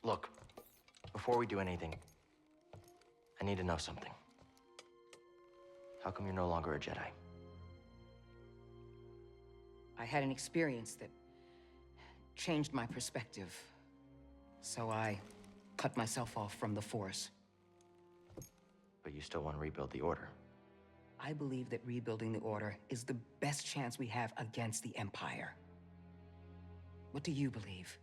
Look, before we do anything, I need to know something. How come you're no longer a Jedi? I had an experience that changed my perspective. So I cut myself off from the Force. But you still want to rebuild the Order. I believe that rebuilding the Order is the best chance we have against the Empire. What do you believe?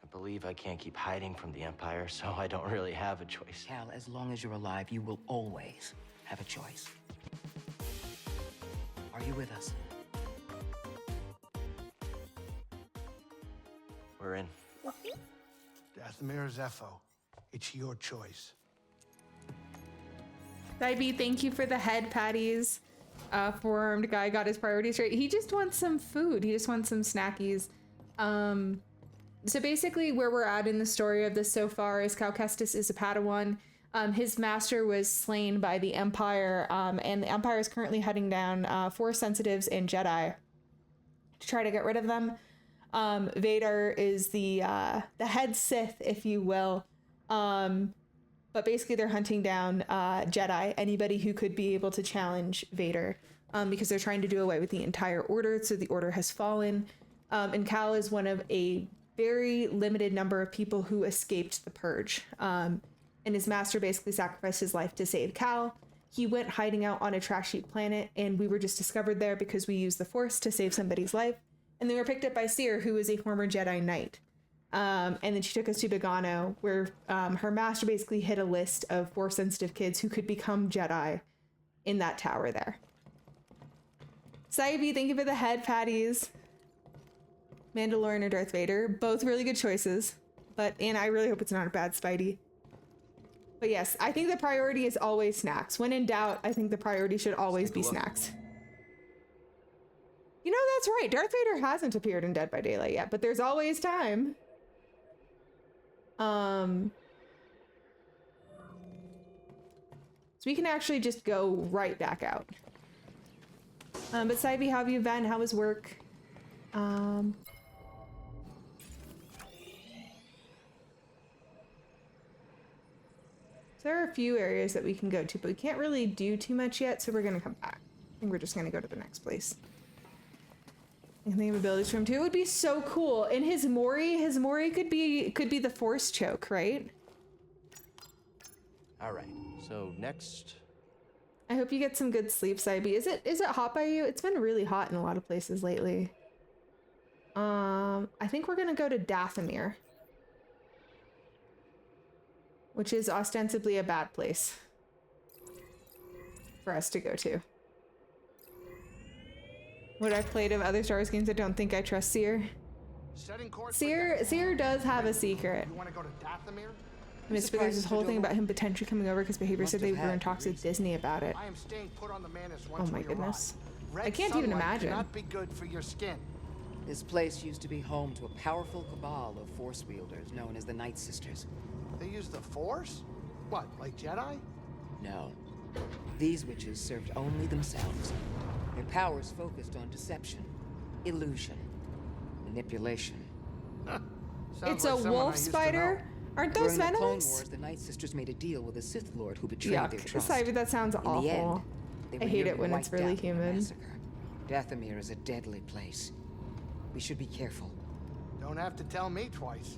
I believe I can't keep hiding from the Empire, so I don't really have a choice. Cal, as long as you're alive, you will always have a choice. Are you with us? We're in. Dathomir or Zepho, it's your choice. Ivy, thank you for the head patties. Forearmed guy got his priorities straight. He just wants some food. He just wants some snackies. So basically where we're at in the story of this so far is Cal Kestis is a Padawan. His master was slain by the Empire, and the Empire is currently heading down Force sensitives and Jedi to try to get rid of them. Vader is the head Sith, if you will. But basically they're hunting down Jedi, anybody who could be able to challenge Vader, because they're trying to do away with the entire Order, so the Order has fallen. And Cal is one of a very limited number of people who escaped the Purge. And his master basically sacrificed his life to save Cal. He went hiding out on a trash heap planet, and we were just discovered there because we used the Force to save somebody's life. and they were picked up by Seer, who is a former Jedi Knight. And then she took us to Bogano, where her master basically hid a list of Force-sensitive kids who could become Jedi in that tower there. Saivy, thank you for the head patties. Mandalorian or Darth Vader, both really good choices. And I really hope it's not a bad Spidey. But yes, I think the priority is always snacks. When in doubt, I think the priority should always be snacks. You know, that's right. Darth Vader hasn't appeared in Dead by Daylight yet, but there's always time. So we can actually just go right back out. But Saivy, how have you been? How was work? There are a few areas that we can go to, but we can't really do too much yet, so we're gonna come back. I think we're just gonna go to the next place. And think of abilities from him too. It would be so cool. In his Mori could be the Force choke, right? All right. So next. I hope you get some good sleep, Saibie. Is it hot by you? It's been really hot in a lot of places lately. I think we're gonna go to Dathomir, which is ostensibly a bad place for us to go to. What I've played of other Star Wars games, I don't think I trust Seer. Seer does have a secret. You want to go to Dathomir? But there's this whole thing about him potentially coming over because Behavior said they were in talks with Disney about it. I am staying put on the Manus once Oh my we goodness. arrive. I can't even imagine. Cannot be good for your skin. This place used to be home to a powerful cabal of Force wielders known as the Night Sisters. They use the Force? What, like Jedi? No. These witches served only themselves. Their powers focused on deception, illusion, manipulation. It's a wolf spider? Aren't those During the Clone venomous? Wars, the Night Sisters made a deal with a Sith Lord who betrayed their Yuck. trust. Saivie, that sounds In the awful. end, they I were hate nearly it when it's wiped really out in a human. massacre. Dathomir is a deadly place. We should be careful. Don't have to tell me twice.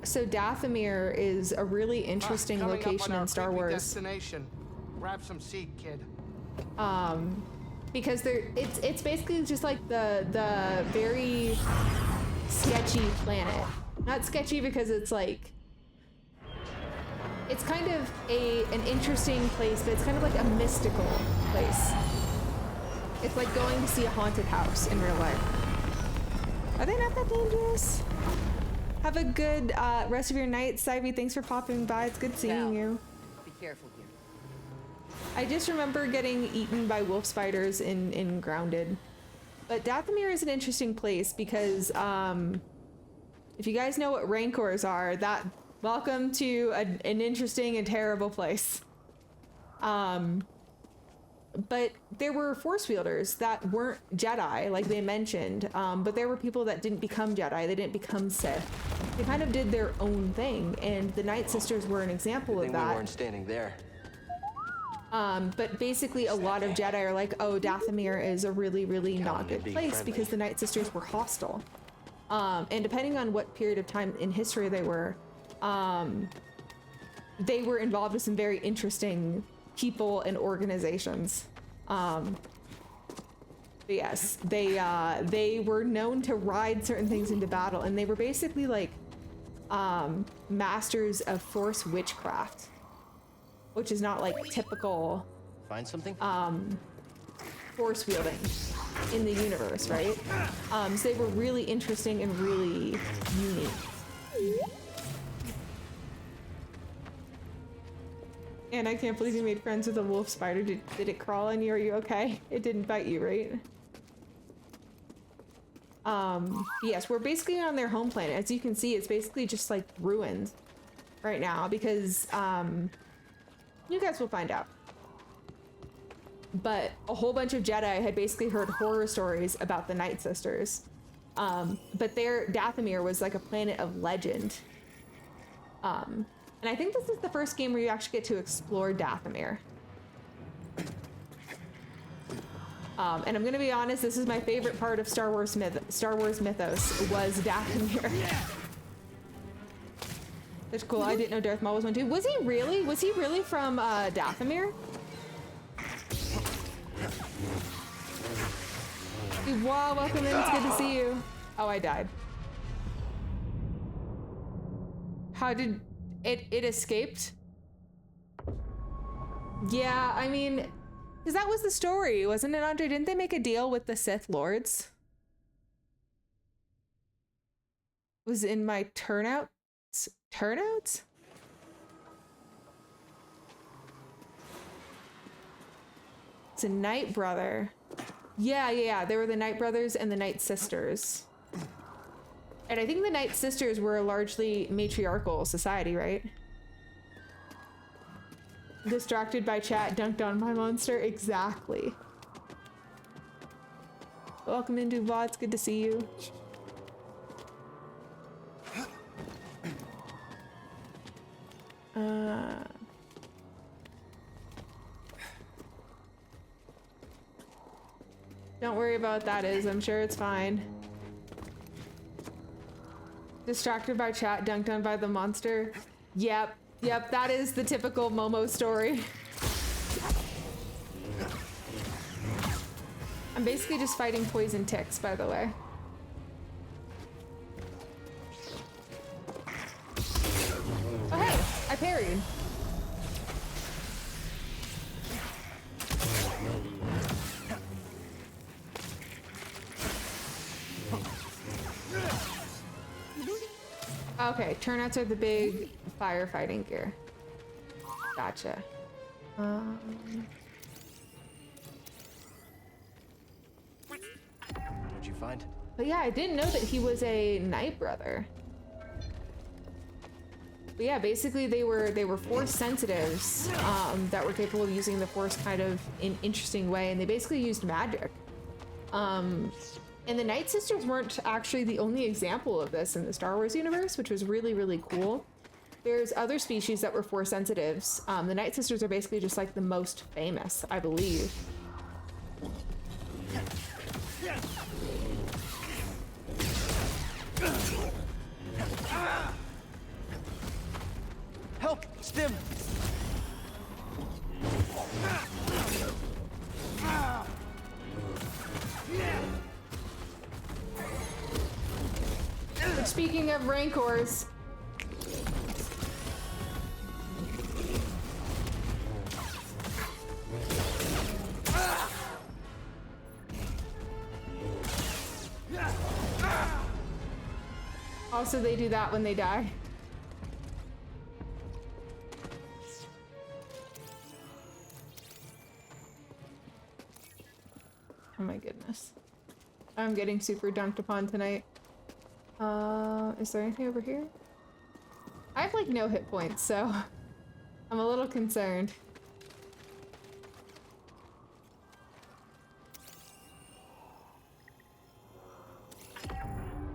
So Dathomir is a really interesting Coming up location on our in Star creepy Wars. Destination. Grab some seat, kid. Because it's basically just like the very sketchy planet. Not sketchy because it's like, it's kind of an interesting place, but it's kind of like a mystical place. It's like going to see a haunted house in real life. Are they not that dangerous? Have a good rest of your night, Saivie. Thanks for popping by. It's good seeing you. Be careful here. I just remember getting eaten by wolf spiders in Grounded. But Dathomir is an interesting place because if you guys know what Rancors are, welcome to an interesting and terrible place. But there were Force wielders that weren't Jedi, like they mentioned. But there were people that didn't become Jedi. They didn't become Sith. They kind of did their own thing, and the Night Sisters were an example of that. We weren't standing there. But basically a lot of Jedi are like, oh, Dathomir is a really, really not good place because the Night Sisters were hostile. And depending on what period of time in history they were involved with some very interesting people and organizations. But yes, they were known to ride certain things into battle, and they were basically like masters of Force witchcraft, which is not like typical Find something? Force wielding in the universe, right? So they were really interesting and really unique. And I can't believe you made friends with a wolf spider. Did it crawl on you? Are you okay? It didn't bite you, right? Yes, we're basically on their home planet. As you can see, it's basically just like ruins right now because you guys will find out. But a whole bunch of Jedi had basically heard horror stories about the Night Sisters. But Dathomir was like a planet of legend. And I think this is the first game where you actually get to explore Dathomir. And I'm gonna be honest, this is my favorite part of Star Wars mythos was Dathomir. That's cool. I didn't know Darth Maul was one too. Was he really? Was he really from Dathomir? Wow, welcome in. It's good to see you. Oh, I died. How did it escaped? Yeah, I mean, because that was the story, wasn't it, Andre? Didn't they make a deal with the Sith Lords? Was in my turnouts? Turnouts? It's a Night Brother. Yeah. They were the Night Brothers and the Night Sisters. And I think the Night Sisters were a largely matriarchal society, right? Distracted by chat, dunked on my monster. Exactly. Welcome into VOD. It's good to see you. Don't worry about what that is. I'm sure it's fine. Distracted by chat, dunked on by the monster. Yep, that is the typical Momo story. I'm basically just fighting poison ticks, by the way. Oh hey, I parried. Okay, turnouts are the big firefighting gear. Gotcha. What'd you find? But yeah, I didn't know that he was a Night Brother. But yeah, basically they were Force sensitives that were capable of using the Force kind of in an interesting way, and they basically used magic. And the Night Sisters weren't actually the only example of this in the Star Wars universe, which was really, really cool. There's other species that were Force sensitives. The Night Sisters are basically just like the most famous, I believe. Help! Stim! Speaking of Rancors, also they do that when they die. Oh my goodness. I'm getting super dunked upon tonight. Is there anything over here? I have like no hit points, so I'm a little concerned.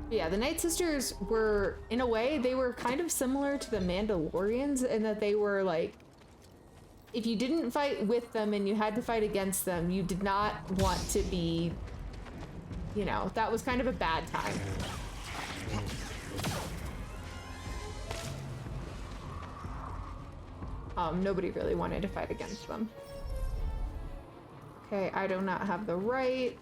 Yeah, the Night Sisters were, in a way, they were kind of similar to the Mandalorians in that they were like, if you didn't fight with them and you had to fight against them, you did not want to be, you know, that was kind of a bad time. Nobody really wanted to fight against them. Okay, I do not have the right.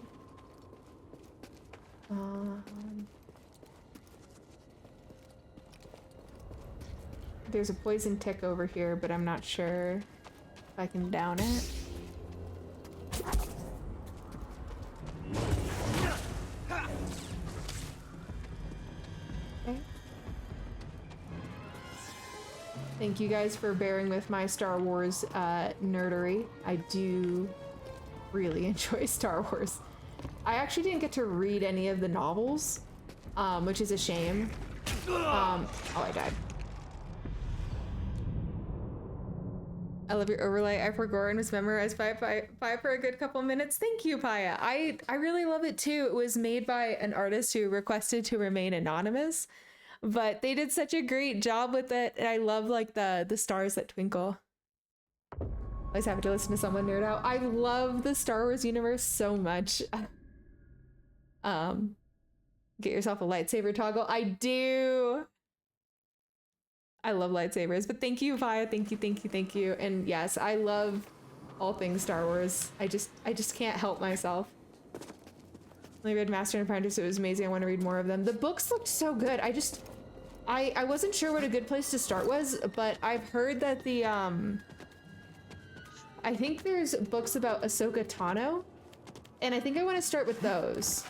There's a poison tick over here, but I'm not sure if I can down it. Okay. Thank you guys for bearing with my Star Wars nerdery. I do really enjoy Star Wars. I actually didn't get to read any of the novels, which is a shame. Oh, I died. I love your overlay. I forgot and was memorized by for a good couple minutes. Thank you, Paya. I really love it too. It was made by an artist who requested to remain anonymous, but they did such a great job with it. And I love like the stars that twinkle. Always happy to listen to someone nerd out. I love the Star Wars universe so much. Get yourself a lightsaber toggle. I do. I love lightsabers, but thank you, Paya. Thank you. And yes, I love all things Star Wars. I just can't help myself. I read Master and Apprentice. It was amazing. I want to read more of them. The books looked so good. I wasn't sure what a good place to start was, but I've heard that the I think there's books about Ahsoka Tano, and I think I want to start with those.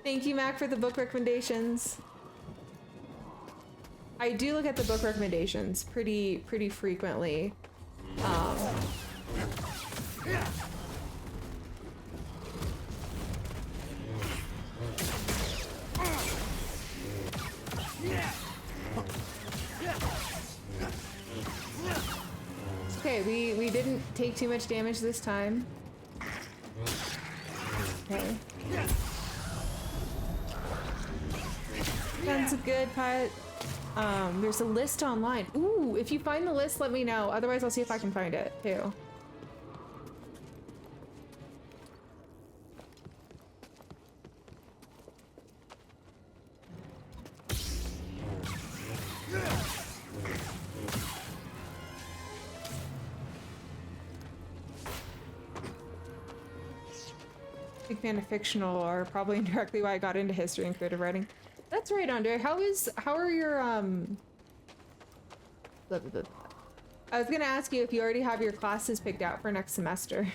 Thank you, Mac, for the book recommendations. I do look at the book recommendations pretty frequently. Okay, we didn't take too much damage this time. Okay. That's a good pilot. There's a list online. Ooh, if you find the list, let me know. Otherwise, I'll see if I can find it too. Big fan of fictional, or probably indirectly why I got into history and creative writing. That's right, Andre. How are your I was gonna ask you if you already have your classes picked out for next semester.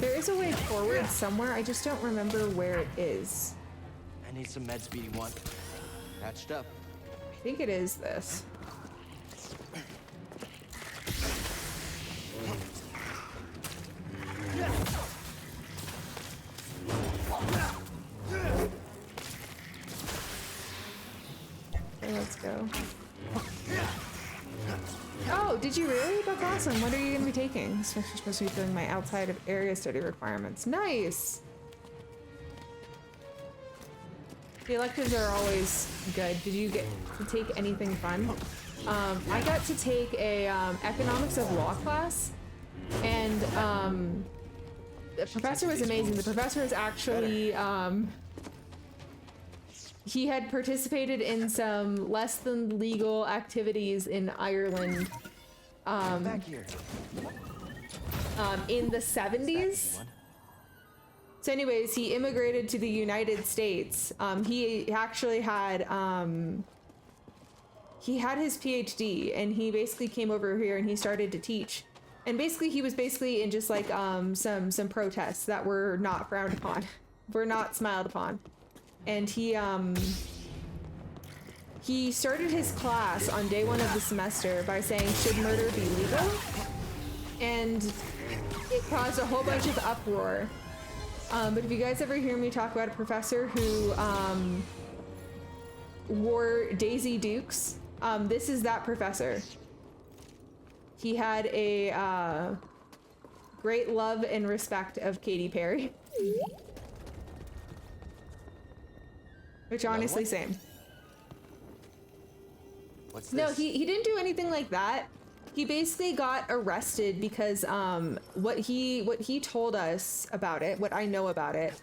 There is a way forward somewhere. I just don't remember where it is. I need some meds, BD1. Patched up. I think it is this. Okay, let's go. Oh, did you really? That's awesome. What are you going to be taking? Especially supposed to be doing my outside of area study requirements. Nice! The electives are always good. Did you get to take anything fun? I got to take a economics of law class, and the professor was amazing. The professor is actually he had participated in some less than legal activities in Ireland in the 70s. So anyways, he immigrated to the United States. He actually had his PhD, and he basically came over here and he started to teach. And basically he was basically in just like some protests that were not frowned upon, were not smiled upon. And he started his class on day one of the semester by saying, should murder be legal? And it caused a whole bunch of uproar. But if you guys ever hear me talk about a professor who wore Daisy Dukes, this is that professor. He had a great love and respect of Katy Perry. Which honestly, same. What's no, this? he didn't do anything like that. He basically got arrested because what he told us about it, what I know about it,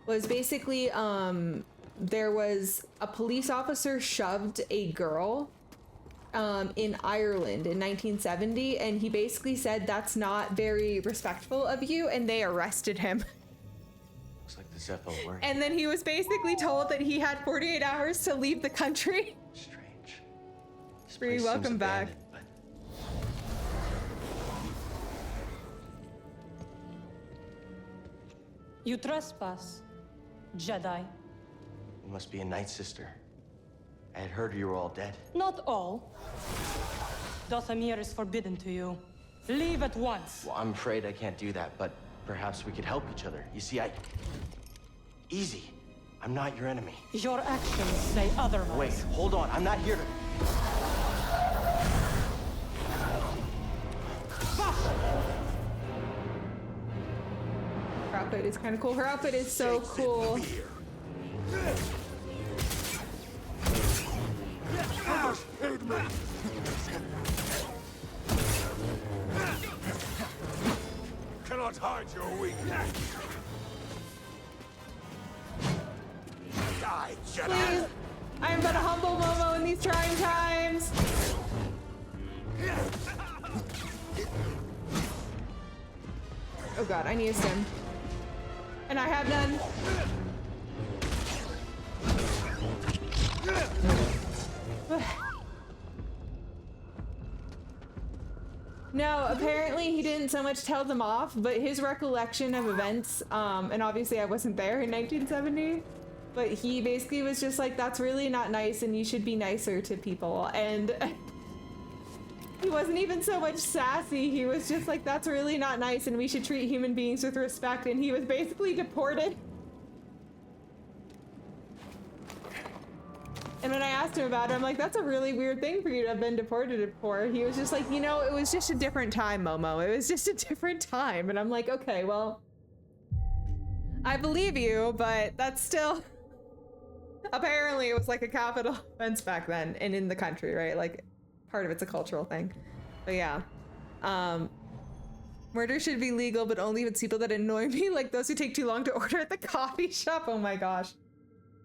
was basically there was a police officer shoved a girl in Ireland in 1970, and he basically said that's not very respectful of you, and they arrested him. Looks like the Zephyr worked. And then he was basically told that he had 48 hours to leave the country. Strange. Bree, welcome back. But... You trespass, Jedi. You must be a Night Sister. I had heard you were all dead. Not all. Dothamir is forbidden to you. Leave at once. Well, I'm afraid I can't do that, but perhaps we could help each other. You see, Easy. I'm not your enemy. Your actions say otherwise. Wait, hold on. I'm not here to... Her outfit is kind of cool. Her outfit is so cool. Cannot hide your weakness. Die, Jedi. Please, I am but a humble Momo in these trying times. Oh god, I need a stim. And I have none. No, apparently he didn't so much tell them off, but his recollection of events, and obviously I wasn't there in 1970, but he basically was just like, that's really not nice and you should be nicer to people. And he wasn't even so much sassy, he was just like, that's really not nice and we should treat human beings with respect, and he was basically deported. And when I asked him about it, I'm like, that's a really weird thing for you to have been deported for. He was just like, you know, it was just a different time, Momo. It was just a different time. And I'm like, okay, well, I believe you, but that's still... Apparently it was like a capital offense back then and in the country, right? Like, part of it's a cultural thing. But yeah. Murder should be legal, but only if it's people that annoy me, like those who take too long to order at the coffee shop. Oh my gosh.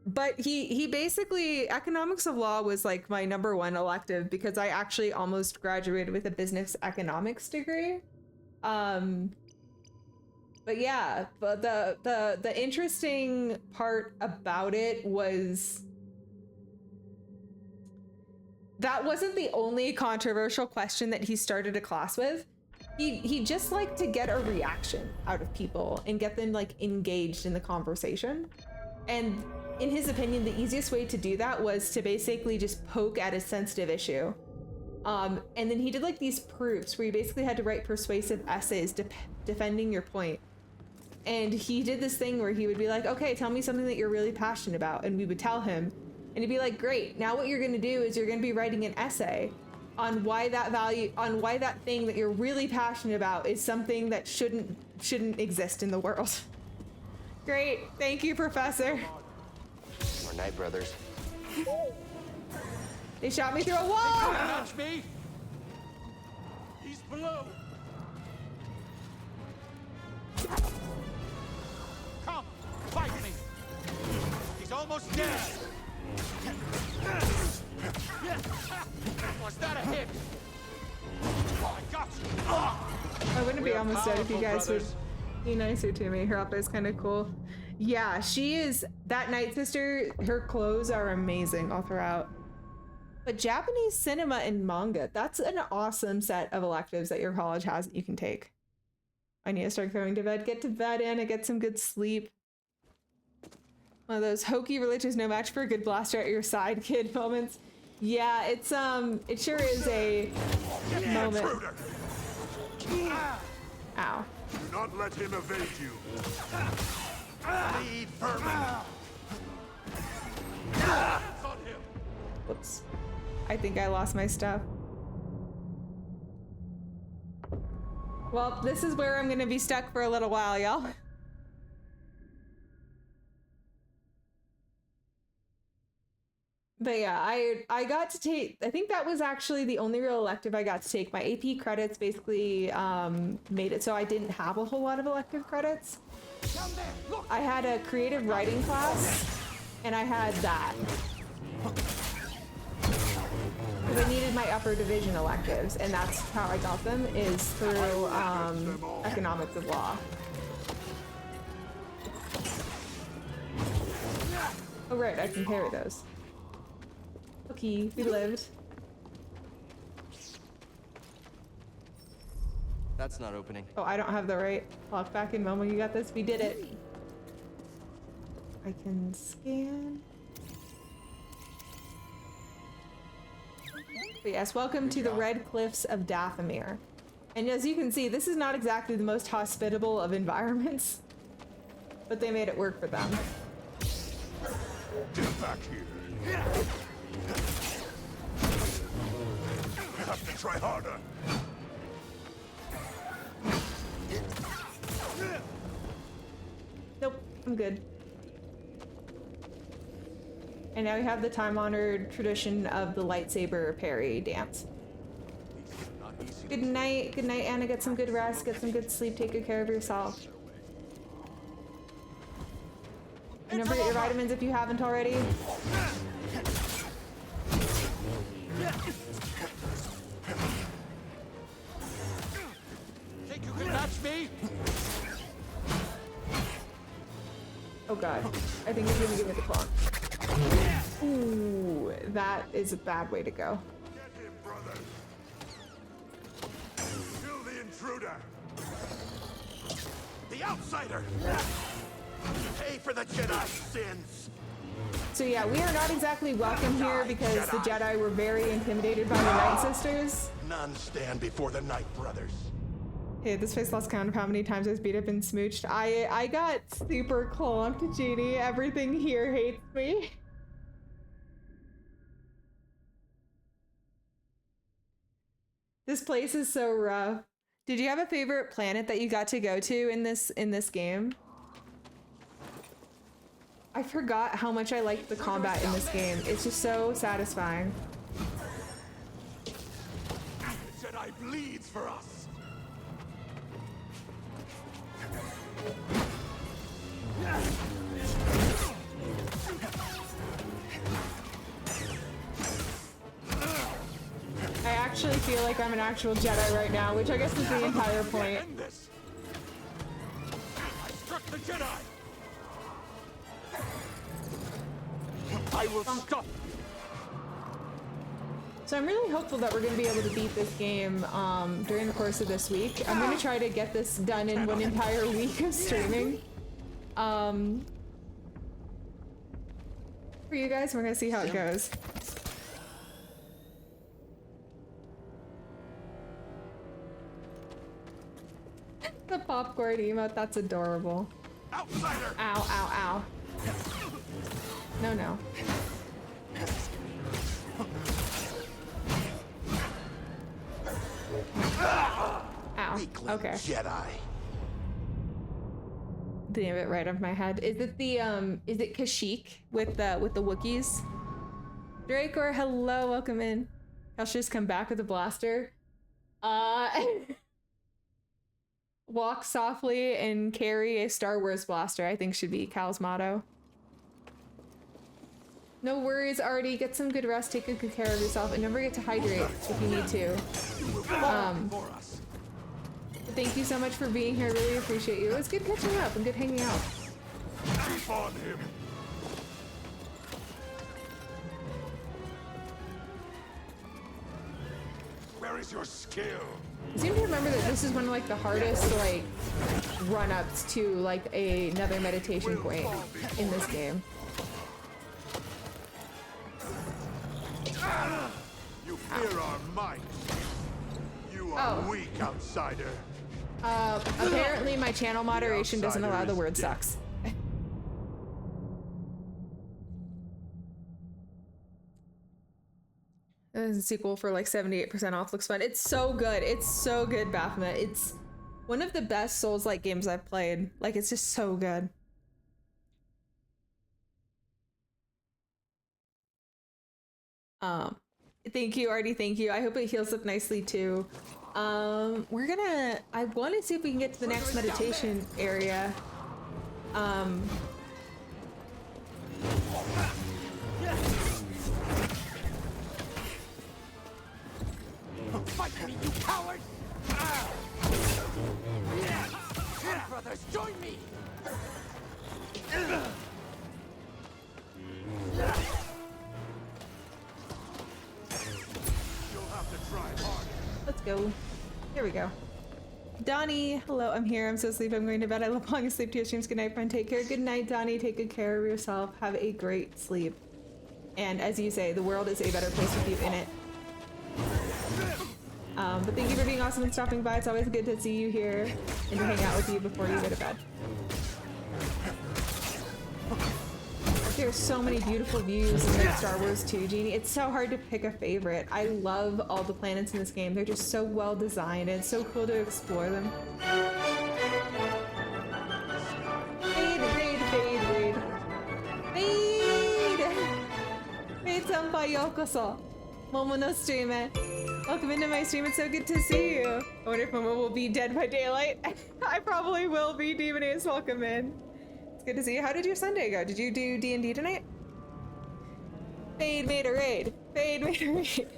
But he basically, economics of law was like my #1 elective because I actually almost graduated with a business economics degree. But yeah, but the interesting part about it was that wasn't the only controversial question that he started a class with. He just liked to get a reaction out of people and get them like engaged in the conversation. And in his opinion, the easiest way to do that was to basically just poke at a sensitive issue. And then he did like these proofs where you basically had to write persuasive essays defending your point. And he did this thing where he would be like, okay, tell me something that you're really passionate about. And we would tell him, and he'd be like, great, now what you're gonna do is you're gonna be writing an essay on why that thing that you're really passionate about is something that shouldn't exist in the world. Great, thank you, Professor. We're Knight Brothers. They shot me through a wall! Touch me! He's below! Come, fight me! He's almost dead! Was that a hit? Oh, I got you! I wouldn't be almost dead if you guys would be nicer to me. Her outfit is kind of cool. Yeah, she is, that Night Sister, her clothes are amazing all throughout. But Japanese cinema and manga, that's an awesome set of electives that your college has that you can take. I need to start going to bed. Get to bed, Anna, get some good sleep. One of those hokey religious no match for a good blaster at your side, kid moments. Yeah, it's it sure is a moment. Ow. Do not let him evade you. Lead vermin. Whoops. I think I lost my stuff. Well, this is where I'm gonna be stuck for a little while, y'all. But yeah, I got to take, I think that was actually the only real elective I got to take. My AP credits basically made it so I didn't have a whole lot of elective credits. I had a creative writing class, and I had that. Because I needed my upper division electives, and that's how I got them, is through economics of law. Oh right, I can carry those. Okay, we lived. That's not opening. Oh, I don't have the right lockback in Momo. You got this. We did it. I can scan. But yes, welcome to the Red Cliffs of Dathomir. And as you can see, this is not exactly the most hospitable of environments, but they made it work for them. Get back here. You have to try harder. Nope, I'm good. And now we have the time-honored tradition of the lightsaber parry dance. Good night, Anna. Get some good rest, get some good sleep, take good care of yourself. Remember to get your vitamins if you haven't already. god. I think he's gonna give me the claw. Ooh, that is a bad way to go. Get him, brother. Kill the intruder. The outsider. Pay for the Jedi sins. So yeah, we are not exactly welcome here because the Jedi were very intimidated by the Night Sisters. None stand before the Night Brothers. Hey, this face lost count of how many times I was beat up and smooched. I got super clumped, Jeannie. Everything here hates me. This place is so rough. Did you have a favorite planet that you got to go to in this game? I forgot how much I liked the combat in this game. It's just so satisfying. The Jedi bleeds for us. I actually feel like I'm an actual Jedi right now, which I guess is the entire point. I struck the Jedi. I will stop. So I'm really hopeful that we're going to be able to beat this game during the course of this week. I'm going to try to get this done in one entire week of streaming. For you guys, we're going to see how it goes. The popcorn emote, that's adorable. Outsider. Ow, ow, ow. No, no. Ow. Okay. Jedi. The name of it right off my head. Is it the is it Kashyyyk with the Wookiees? Dracor, hello, welcome in. I'll just come back with a blaster. Walk softly and carry a Star Wars blaster, I think should be Cal's motto. No worries, Artie. Get some good rest, take good care of yourself, and don't forget to hydrate if you need to. Thank you so much for being here. Really appreciate you. It was good catching up and good hanging out. Keep on him. Where is your skill? I seem to remember that this is one of like the hardest like run-ups to like another meditation point in this game. You fear our might. You are weak, outsider. Apparently my channel moderation doesn't allow the word sucks. This is a sequel for like 78% off. Looks fun. It's so good. It's so good, Baphomet. It's one of the best Souls-like games I've played. Like, it's just so good. Thank you, Artie. Thank you. I hope it heals up nicely too. I want to see if we can get to the next meditation area. Fight me, you coward! Brothers, join me! Let's go. Here we go. Donnie, hello, I'm here. I'm so sleepy. I'm going to bed. I love falling asleep to your streams. Good night, friend. Take care. Good night, Donnie. Take good care of yourself. Have a great sleep. And as you say, the world is a better place with you in it. But thank you for being awesome and stopping by. It's always good to see you here and to hang out with you before you go to bed. There are so many beautiful views in Star Wars 2, Jeannie. It's so hard to pick a favorite. I love all the planets in this game. They're just so well designed and it's so cool to explore them. Raid, raid, raid, raid. Raid! Raid-senpai yokoso. Momo no stream. Welcome into my stream. It's so good to see you. I wonder if Momo will be dead by daylight. I probably will be. Demon Ace, welcome in. Good to see you. How did your Sunday go? Did you do D&D tonight? Fade made a raid. Fade made a raid.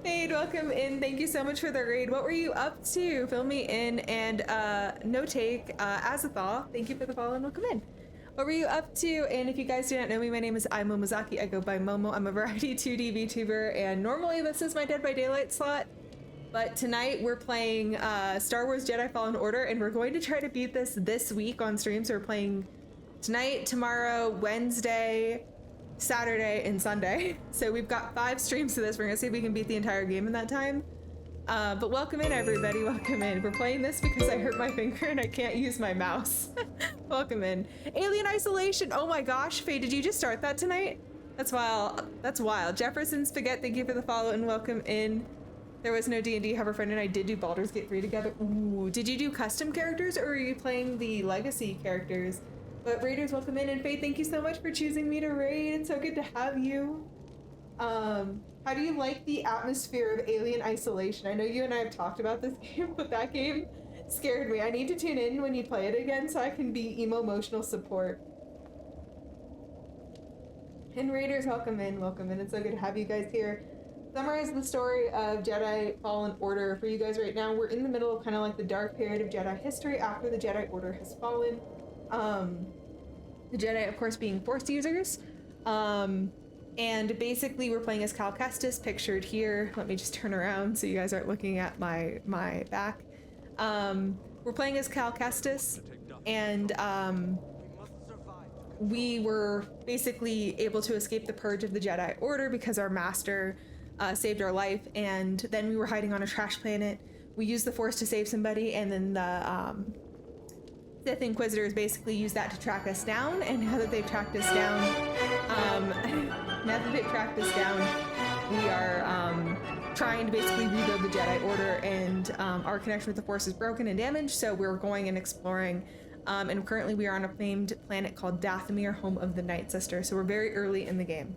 Fade, welcome in. Thank you so much for the raid. What were you up to? Fill me in. And no take, Azathaw, thank you for the follow and welcome in. What were you up to? And if you guys do not know me, my name is Momozaki. I go by Momo. I'm a variety 2D VTuber, and normally this is my Dead by Daylight slot. But tonight we're playing Star Wars Jedi Fallen Order, and we're going to try to beat this week on stream. So we're playing tonight, tomorrow, Wednesday, Saturday, and Sunday. So we've got 5 streams to this. We're gonna see if we can beat the entire game in that time. But welcome in, everybody. Welcome in. We're playing this because I hurt my finger and I can't use my mouse. Welcome in. Alien Isolation. Oh my gosh, Faye, did you just start that tonight? That's wild. That's wild. Jefferson Spaghetti, thank you for the follow and welcome in. There was no D&D, however, friend and I did do Baldur's Gate 3 together. Ooh, did you do custom characters or are you playing the legacy characters? But Raiders, welcome in. And Faye, thank you so much for choosing me to raid. It's so good to have you. How do you like the atmosphere of Alien Isolation? I know you and I have talked about this game, but that game scared me. I need to tune in when you play it again so I can be emotional support. And Raiders, welcome in, welcome in. It's so good to have you guys here. Summarize the story of Jedi Fallen Order for you guys right now. We're in the middle of kind of like the dark period of Jedi history after the Jedi Order has fallen. The Jedi, of course, being Force users. And basically we're playing as Cal Kestis, pictured here. Let me just turn around so you guys aren't looking at my back. We're playing as Cal Kestis, and we were basically able to escape the purge of the Jedi Order because our master saved our life, and then we were hiding on a trash planet. We used the Force to save somebody, and then the Sith Inquisitors basically used that to track us down, and now that they've tracked us down, we are trying to basically rebuild the Jedi Order, and our connection with the Force is broken and damaged, so we're going and exploring, and currently we are on a famed planet called Dathomir, home of the Night Sister, so we're very early in the game.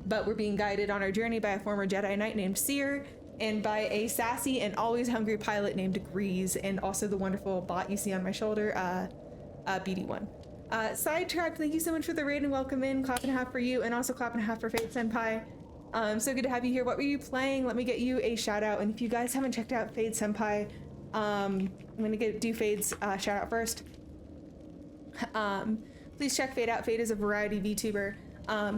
But we're being guided on our journey by a former Jedi Knight named Seer, and by a sassy and always hungry pilot named Grease, and also the wonderful bot you see on my shoulder, BD1. Sidetracked, thank you so much for the raid and welcome in. Clap and a half for you, and also clap and a half for Fate Senpai. So good to have you here. What were you playing? Let me get you a shout out. And if you guys haven't checked out Fade Senpai, I'm gonna do Fade's shout out first. Please check Fade out. Fade is a variety VTuber.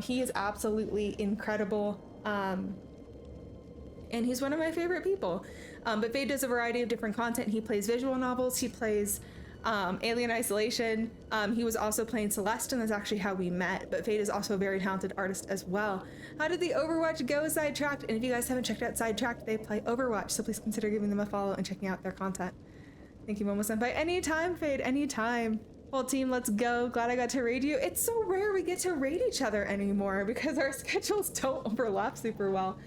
He is absolutely incredible. And he's one of my favorite people. But Fade does a variety of different content. He plays visual novels, he plays Alien Isolation. He was also playing Celeste, and that's actually how we met. But Fade is also a very talented artist as well. How did the Overwatch go, Sidetracked? And if you guys haven't checked out Sidetracked, they play Overwatch, so please consider giving them a follow and checking out their content. Thank you, Momo-senpai. Anytime, Fade, anytime. Whole team, let's go. Glad I got to raid you. It's so rare we get to raid each other anymore because our schedules don't overlap super well.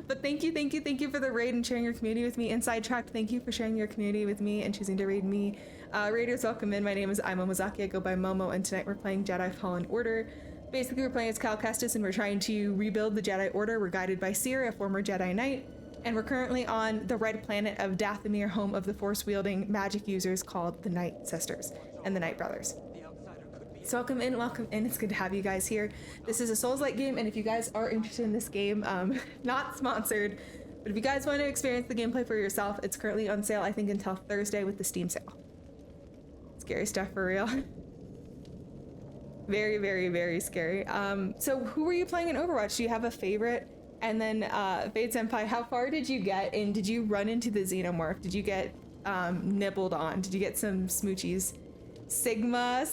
But thank you for the raid and sharing your community with me. And Sidetracked, thank you for sharing your community with me and choosing to raid me. Raiders, welcome in. My name is Momozaki. I go by Momo, and tonight we're playing Jedi Fallen Order. Basically, we're playing as Cal Kestis, and we're trying to rebuild the Jedi Order. We're guided by Seer, a former Jedi Knight, and we're currently on the red planet of Dathomir, home of the Force-wielding magic users called the Night Sisters and the Night Brothers. So welcome in, welcome in. It's good to have you guys here. This is a Souls-like game, and if you guys are interested in this game, not sponsored, but if you guys want to experience the gameplay for yourself, it's currently on sale, I think, until Thursday with the Steam sale. Scary stuff for real. Very, very, very scary. So who were you playing in Overwatch? Do you have a favorite? And then Fade Senpai, how far did you get? And did you run into the Xenomorph? Did you get nibbled on? Did you get some smoochies? Sigma,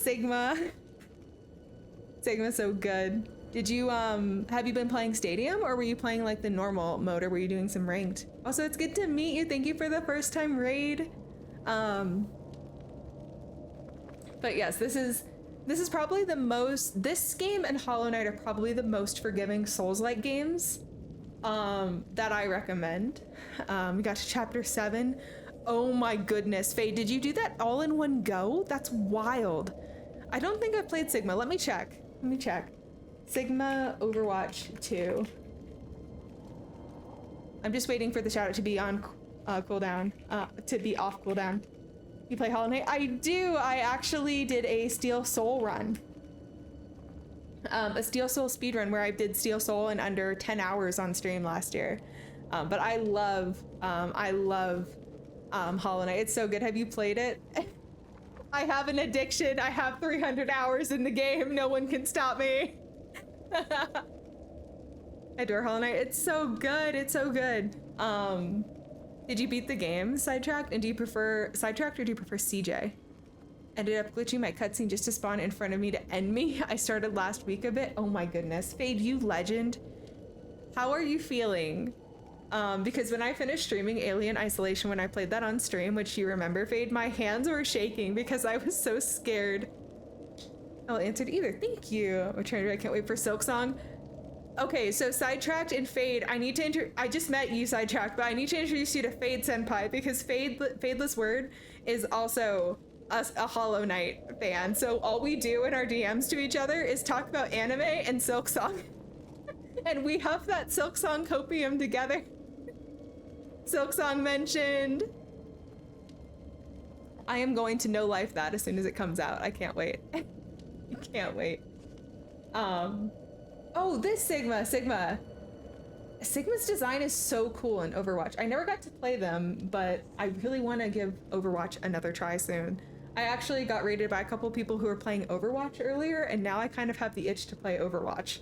so good. Did you have you been playing Stadium, or were you playing like the normal mode, or were you doing some ranked? Also, it's good to meet you. Thank you for the first time raid. But yes, this is probably the most, this game and Hollow Knight are probably the most forgiving Souls-like games that I recommend. We got to chapter 7. Oh my goodness, Faye, did you do that all in one go? That's wild. I don't think I've played Sigma. Let me check. Sigma Overwatch 2. I'm just waiting for the shout out to be on cooldown, to be off cooldown. You play Hollow Knight? I do. I actually did a Steel Soul run. A Steel Soul speedrun where I did Steel Soul in under 10 hours on stream last year. But I love Hollow Knight. It's so good. Have you played it? I have an addiction. I have 300 hours in the game. No one can stop me. I adore Hollow Knight. It's so good. It's so good. Did you beat the game, Sidetracked? And do you prefer Sidetracked or do you prefer CJ? Ended up glitching my cutscene just to spawn in front of me to end me. I started last week a bit. Oh my goodness. Fade, you legend. How are you feeling? Because when I finished streaming Alien Isolation, when I played that on stream, which you remember, Fade, my hands were shaking because I was so scared. I'll answer to either. Thank you. I can't wait for Silksong. Okay, so Sidetracked and Fade, I need to I just met you, Sidetracked, but I need to introduce you to Fade Senpai because Fadeless Word is also a Hollow Knight fan. So all we do in our DMs to each other is talk about anime and Silksong. And we huff that Silksong copium together. Silksong mentioned. I am going to no life that as soon as it comes out. I can't wait. I can't wait. Oh, this Sigma's design is so cool in Overwatch. I never got to play them, but I really want to give Overwatch another try soon. I actually got rated by a couple people who were playing Overwatch earlier, and now I kind of have the itch to play Overwatch.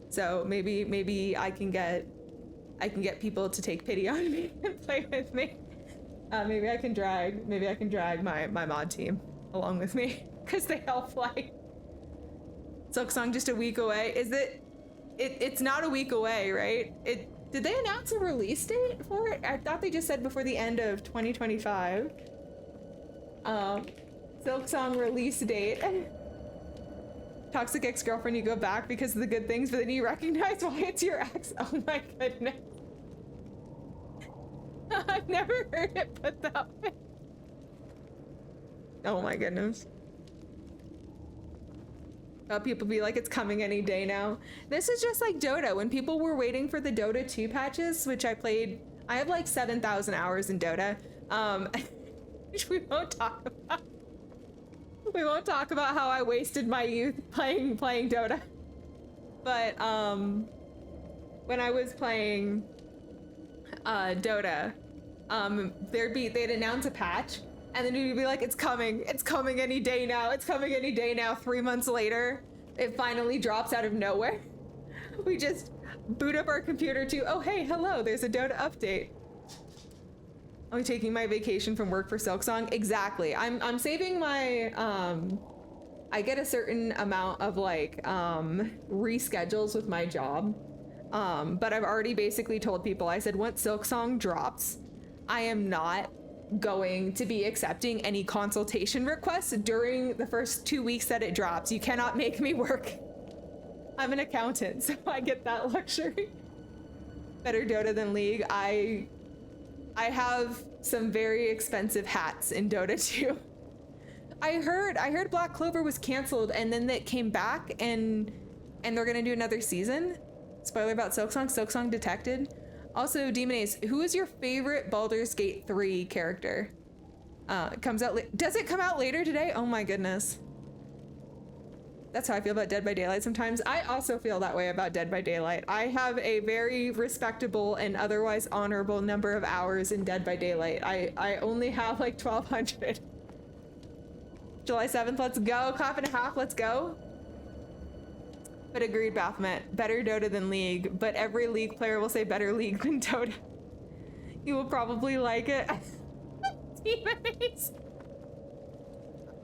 So maybe I can get people to take pity on me and play with me. Maybe I can drag my mod team along with me because they all play. Silksong just a week away. Is it? It's not a week away, right? Did they announce a release date for it? I thought they just said before the end of 2025. Silksong release date. Toxic ex-girlfriend, you go back because of the good things, but then you recognize why it's your ex. Oh my goodness. I've never heard it put that way. Oh my goodness. People be like, it's coming any day now. This is just like Dota. When people were waiting for the Dota 2 patches, which I played, I have like 7,000 hours in Dota, which we won't talk about. We won't talk about how I wasted my youth playing Dota. But when I was playing Dota, they'd announce a patch, and then you'd be like, it's coming any day now, it's coming any day now. 3 months later, it finally drops out of nowhere. We just boot up our computer to, oh hey, hello, there's a Dota update. I'm taking my vacation from work for Silksong. Exactly. I'm saving my, I get a certain amount of like, reschedules with my job. But I've already basically told people, I said, once Silksong drops, I am not going to be accepting any consultation requests during the first 2 weeks that it drops. You cannot make me work. I'm an accountant, so I get that luxury. Better Dota than League. I have some very expensive hats in Dota 2. I heard Black Clover was canceled and then it came back and they're gonna do another season. Spoiler about Silksong. Silksong detected. Also, Demon Ace, who is your favorite Baldur's Gate 3 character? Comes out does it come out later today? Oh my goodness. That's how I feel about Dead by Daylight sometimes. I also feel that way about Dead by Daylight. I have a very respectable and otherwise honorable number of hours in Dead by Daylight. I only have like 1,200. July 7th, let's go. Clap and a half, let's go. But agreed, Baphomet. Better Dota than League, but every League player will say better League than Dota. You will probably like it. Teammates.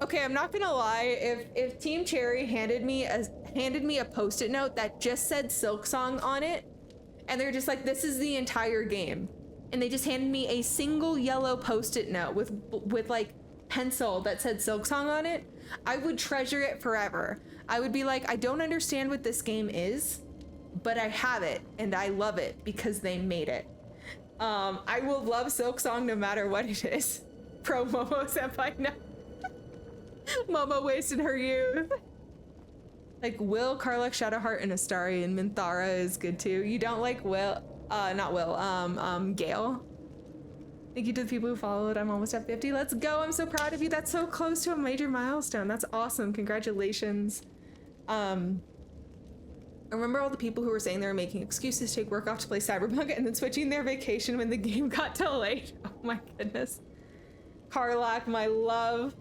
Okay, I'm not gonna lie. If Team Cherry handed me a post-it note that just said Silksong on it, and they're just like, this is the entire game, and they just handed me a single yellow post-it note with like pencil that said Silksong on it, I would treasure it forever. I would be like, I don't understand what this game is, but I have it and I love it because they made it. I will love Silksong no matter what it is. Pro Momo Senpai, no. Momo wasted her youth. Like Will, Karlach, Shadowheart, and Astari, and Minthara is good too. You don't like Will, not Will, Gale. Thank you to the people who followed. I'm almost at 50. Let's go. I'm so proud of you. That's so close to a major milestone. That's awesome. Congratulations. I remember all the people who were saying they were making excuses to take work off to play Cyberpunk and then switching their vacation when the game got delayed. Oh my goodness. Karlach, my love.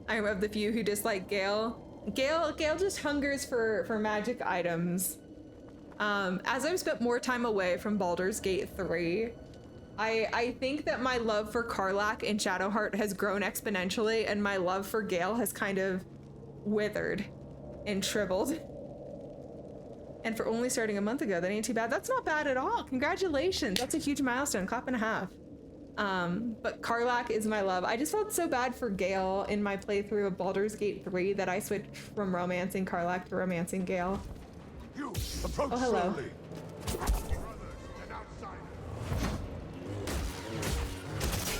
I'm of the few who dislike Gale. Gale just hungers for magic items. As I've spent more time away from Baldur's Gate 3, I think that my love for Karlach in Shadowheart has grown exponentially, and my love for Gale has kind of withered and shriveled. And for only starting a month ago, that ain't too bad. That's not bad at all. Congratulations. That's a huge milestone. Clap and a half. But Karlach is my love. I just felt so bad for Gale in my playthrough of Baldur's Gate 3 that I switched from romancing Karlach to romancing Gale. You approach Oh, hello. slowly.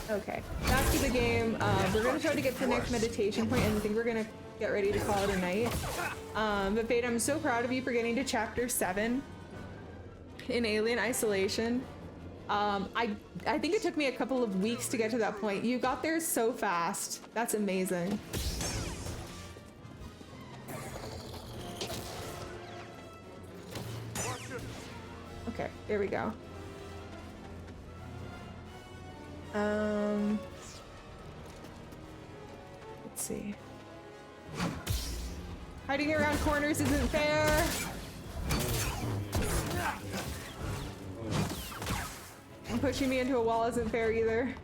Okay, back to the game. We're gonna try to get to the next meditation point, and I think we're gonna get ready to call it a night. But Fade, I'm so proud of you for getting to chapter 7 in Alien Isolation. I think it took me a couple of weeks to get to that point. You got there so fast. That's amazing. Okay, there we go. Let's see. Hiding around corners isn't fair. And pushing me into a wall isn't fair either.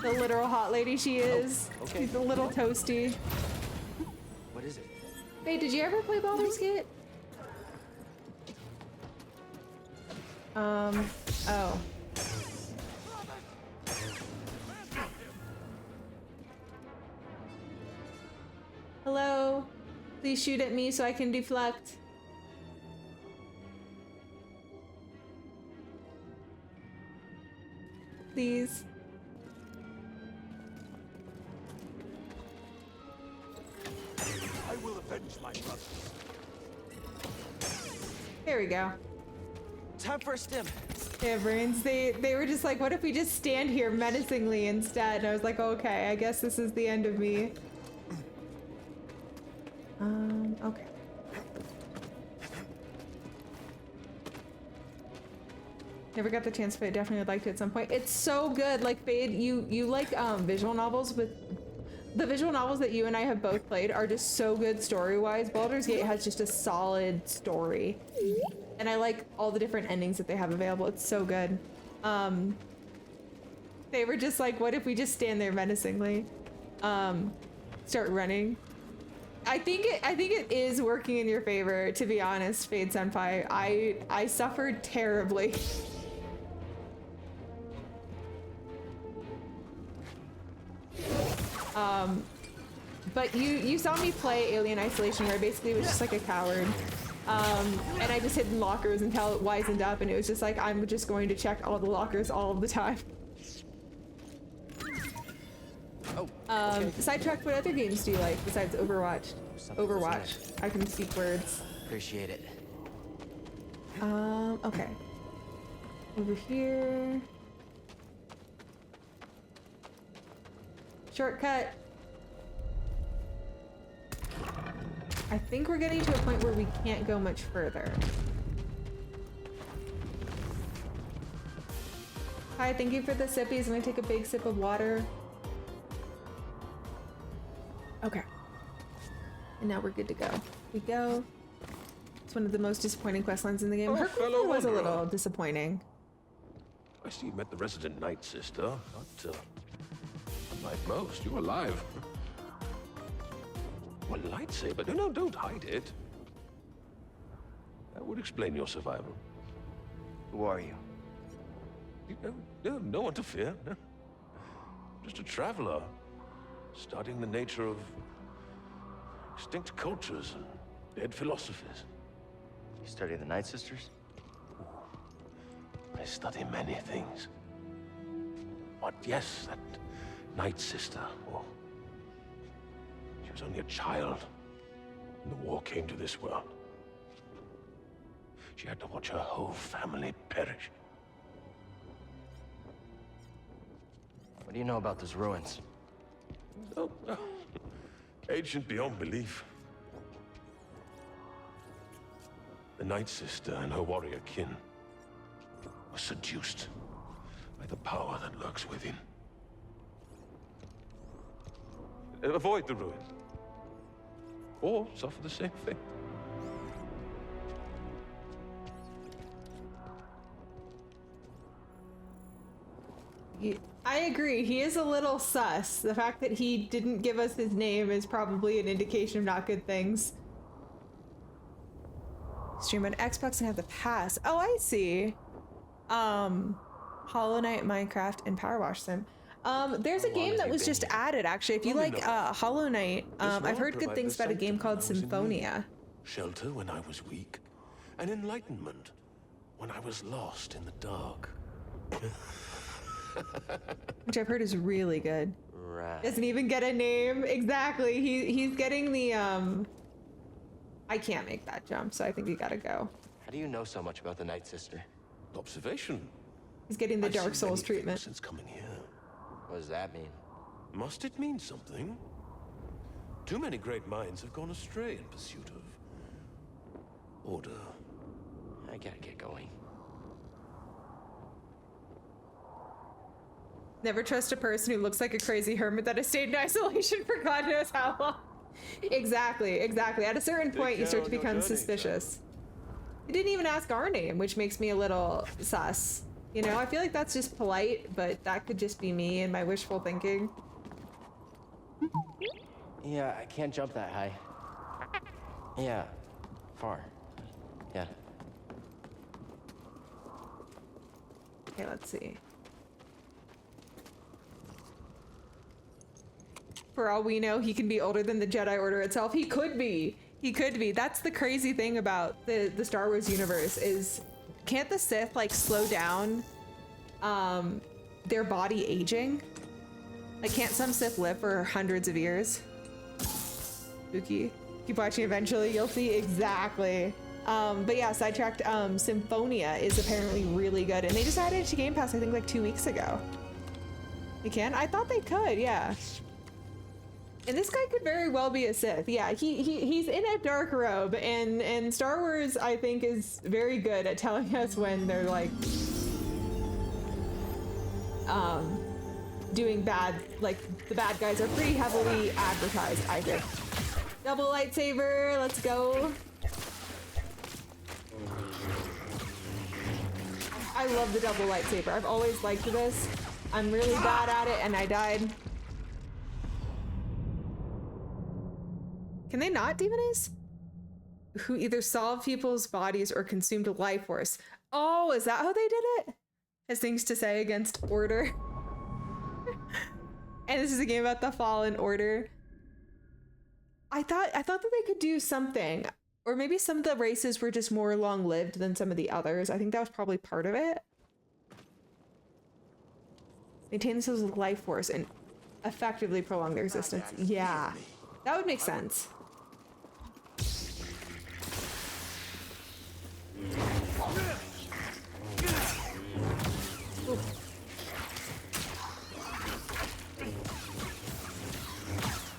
The literal hot lady she is. Oh, okay. She's a little toasty. What is it? Hey, did you ever play Baldur's Gate? Oh. Hello? Please shoot at me so I can deflect. Please. I will avenge my brother. There we go. Time for a stim. Yeah, brains. They were just like, what if we just stand here menacingly instead? And I was like, okay, I guess this is the end of me. Okay. Never got the chance to play it. Definitely would like to at some point. It's so good. Like, Fade, you like visual novels. With the visual novels that you and I have both played are just so good story-wise. Baldur's Gate has just a solid story. And I like all the different endings that they have available. It's so good. They were just like, what if we just stand there menacingly? Start running. I think it is working in your favor, to be honest, Fade Senpai. I suffered terribly. But you saw me play Alien Isolation, where I basically was just like a coward. And I just hid in lockers until it wisened up, and it was just like, I'm just going to check all the lockers all of the time. Sidetrack, what other games do you like besides Overwatch? Overwatch. I can speak words. Appreciate it. Okay. Over here. Shortcut. I think we're getting to a point where we can't go much further. Hi, thank you for the sippies. I'm gonna take a big sip of water. Okay. And now we're good to go. We go. It's one of the most disappointing quest lines in the game. Her fellow was a wanderer. little disappointing. I see you met the resident Night Sister, but unlike most, you're alive. Well, lightsaber? No, don't hide it. That would explain your survival. Who are you? No one to fear. No. Just a traveler, studying the nature of extinct cultures and dead philosophies. You study the Night Sisters? I study many things. But yes, that Night Sister, well, she was only a child when the war came to this world. She had to watch her whole family perish. What do you know about those ruins? Oh, ancient beyond belief. The Night Sister and her warrior kin were seduced by the power that lurks within. Avoid the ruin. Or suffer the same fate. I agree. He is a little sus. The fact that he didn't give us his name is probably an indication of not good things. Stream on Xbox and have the pass. Oh, I see. Hollow Knight, Minecraft, and Power Wash Sim. There's a game that was just added, actually. If you like Hollow Knight, I've heard good things about a game called Symphonia. Shelter when I was weak, and enlightenment when I was lost in the dark. Which I've heard is really good. Right. Doesn't even get a name. Exactly. He's getting the I can't make that jump, so I think we gotta go. How do you know so much about the Night Sister? Observation. He's getting the Dark Souls treatment. Since coming here. What does that mean? Must it mean something? Too many great minds have gone astray in pursuit of order. I gotta get going. Never trust a person who looks like a crazy hermit that has stayed in isolation for God knows how long. Exactly. At a certain point, you start to become suspicious. He didn't even ask our name, which makes me a little sus. You know, I feel like that's just polite, but that could just be me and my wishful thinking. Yeah, I can't jump that high. Yeah, far. Yeah. Okay, let's see. For all we know, he can be older than the Jedi Order itself. He could be. He could be. That's the crazy thing about the Star Wars universe is, can't the Sith like slow down their body aging? Like, can't some Sith live for hundreds of years? Spooky. Keep watching, eventually you'll see. Exactly. But yeah, sidetracked, Symphonia is apparently really good, and they just added it to Game Pass, I think, like 2 weeks ago. They can? I thought they could, yeah. And this guy could very well be a Sith. Yeah, he's in a dark robe, and Star Wars, I think, is very good at telling us when they're like doing bad, like the bad guys are pretty heavily advertised, I think. Double lightsaber, let's go. I love the double lightsaber. I've always liked this. I'm really bad at it, and I died. Can they not demonize? Who either solved people's bodies or consumed a life force. Oh, is that how they did it? Has things to say against order. And this is a game about the Fallen Order. I thought that they could do something. Or maybe some of the races were just more long-lived than some of the others. I think that was probably part of it. Maintain this as a life force and effectively prolong their existence. Yeah, that would make sense. Ooh.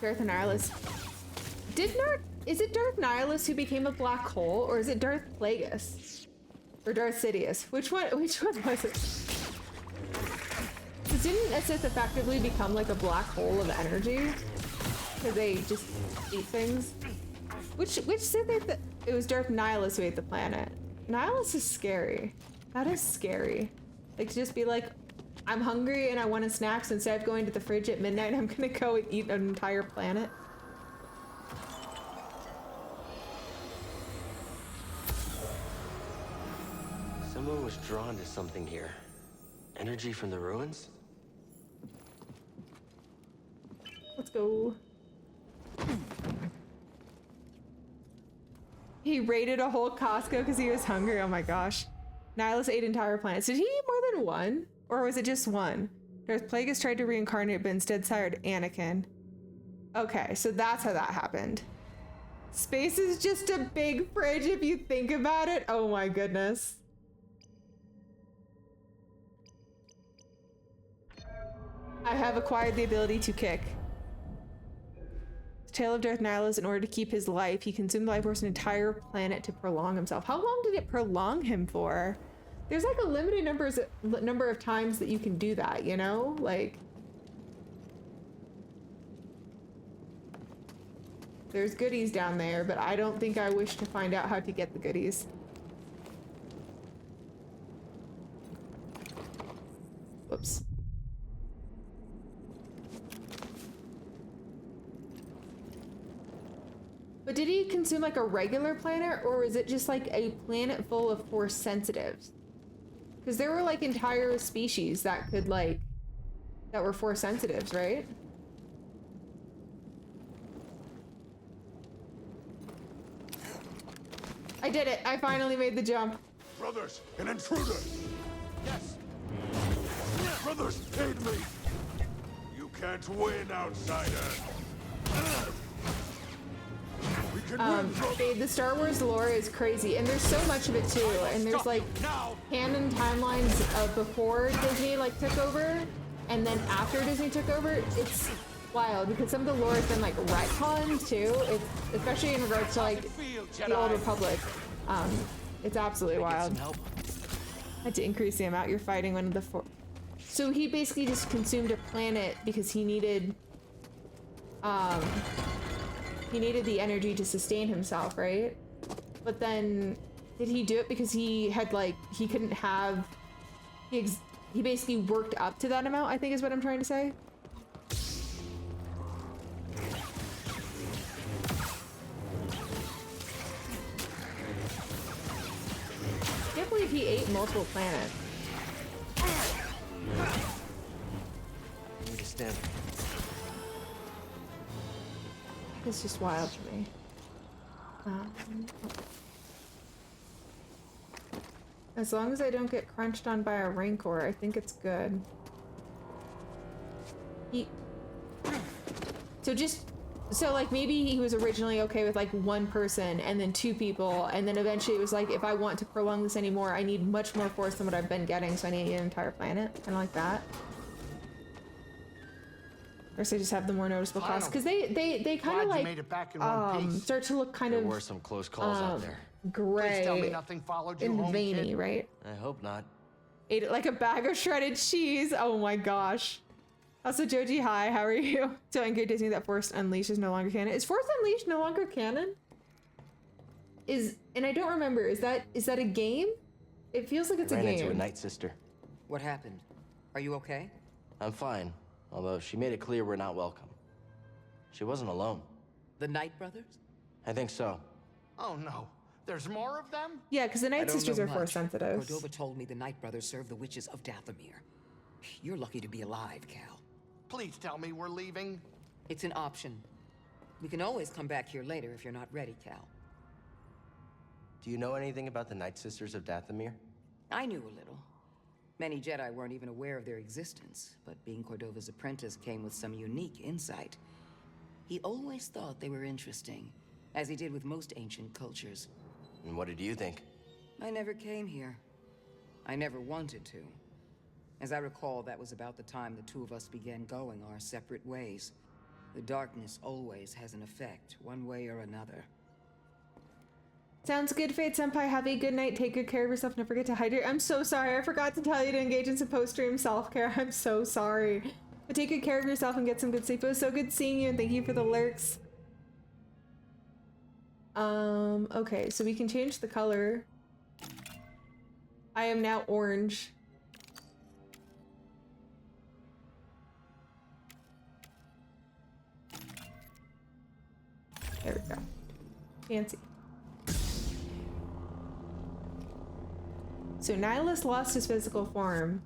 Darth Nihilus. Is it Darth Nihilus who became a black hole, or is it Darth Plagueis? Or Darth Sidious? Which one was it? Because didn't a Sith effectively become like a black hole of energy? Because they just eat things? Which Sith ate the... It was Darth Nihilus who ate the planet. Nihilus is scary. That is scary. Like, to just be like, I'm hungry and I want a snack, so instead of going to the fridge at midnight, I'm gonna go and eat an entire planet. Someone was drawn to something here. Energy from the ruins? Let's go. He raided a whole Costco because he was hungry. Oh my gosh. Nihilus ate entire planets. Did he eat more than one? Or was it just one? Darth Plagueis tried to reincarnate, but instead sired Anakin. Okay, so that's how that happened. Space is just a big fridge if you think about it. Oh my goodness. I have acquired the ability to kick. The tale of Darth Nihilus, in order to keep his life, he consumed the life force an entire planet to prolong himself. How long did it prolong him for? There's like a limited number of times that you can do that, you know? Like... there's goodies down there, but I don't think I wish to find out how to get the goodies. Whoops. But did he consume like a regular planet, or is it just like a planet full of Force sensitives? Because there were like entire species that could like, that were Force sensitives, right? I did it. I finally made the jump. Brothers, an intruder! Yes! Brothers, aid me! You can't win, outsider! We can win, Babe, the Star Wars lore is crazy, and there's so much of it too, and there's like canon timelines of before Disney like took over, and then after Disney took over. It's wild, because some of the lore has been like retconned too, it's, especially in regards to like the Old Republic. It's absolutely wild. Had to increase the amount you're fighting when the so he basically just consumed a planet because he needed the energy to sustain himself, right? But then did he do it because he had like he couldn't have he basically worked up to that amount, I think is what I'm trying to say. I can't believe he ate multiple planets. I need to stand. It's just wild to me. As long as I don't get crunched on by a rancor, I think it's good. So like maybe he was originally okay with like one person and then two people, and then eventually it was like, if I want to prolong this anymore, I need much more force than what I've been getting, so I need an entire planet, kind of like that. Or so just have the more noticeable costs, because they kind of like start to look kind of. There were some close calls out there. Gray. Please tell me nothing followed you and home, veiny, kid. right? I hope not. Ate it like a bag of shredded cheese. Oh my gosh. Also, Joji, hi, how are you? So angry at Disney that Force Unleashed is no longer canon. Is Force Unleashed no longer canon? And I don't remember, is that a game? It feels like it's a game. Ran into a Night Sister. What happened? Are you okay? I'm fine, although she made it clear we're not welcome. She wasn't alone. The Night Brothers? I think so. Oh no, there's more of them? Yeah, because the Night Sisters are Force sensitive. Cordova told me the Night Brothers serve the witches of Dathomir. You're lucky to be alive, Cal. Please tell me we're leaving. It's an option. We can always come back here later if you're not ready, Cal. Do you know anything about the Night Sisters of Dathomir? I knew a little. Many Jedi weren't even aware of their existence, but being Cordova's apprentice came with some unique insight. He always thought they were interesting, as he did with most ancient cultures. And what did you think? I never came here. I never wanted to. As I recall, that was about the time the two of us began going our separate ways. The darkness always has an effect, one way or another. Sounds good, Fate Senpai. Have a good night. Take good care of yourself. Don't forget to hydrate. I'm so sorry. I forgot to tell you to engage in some post-stream self-care. I'm so sorry. But take good care of yourself and get some good sleep. It was so good seeing you, and thank you for the lurks. Okay, so we can change the color. I am now orange. There we go. Fancy. So Nihilus lost his physical form.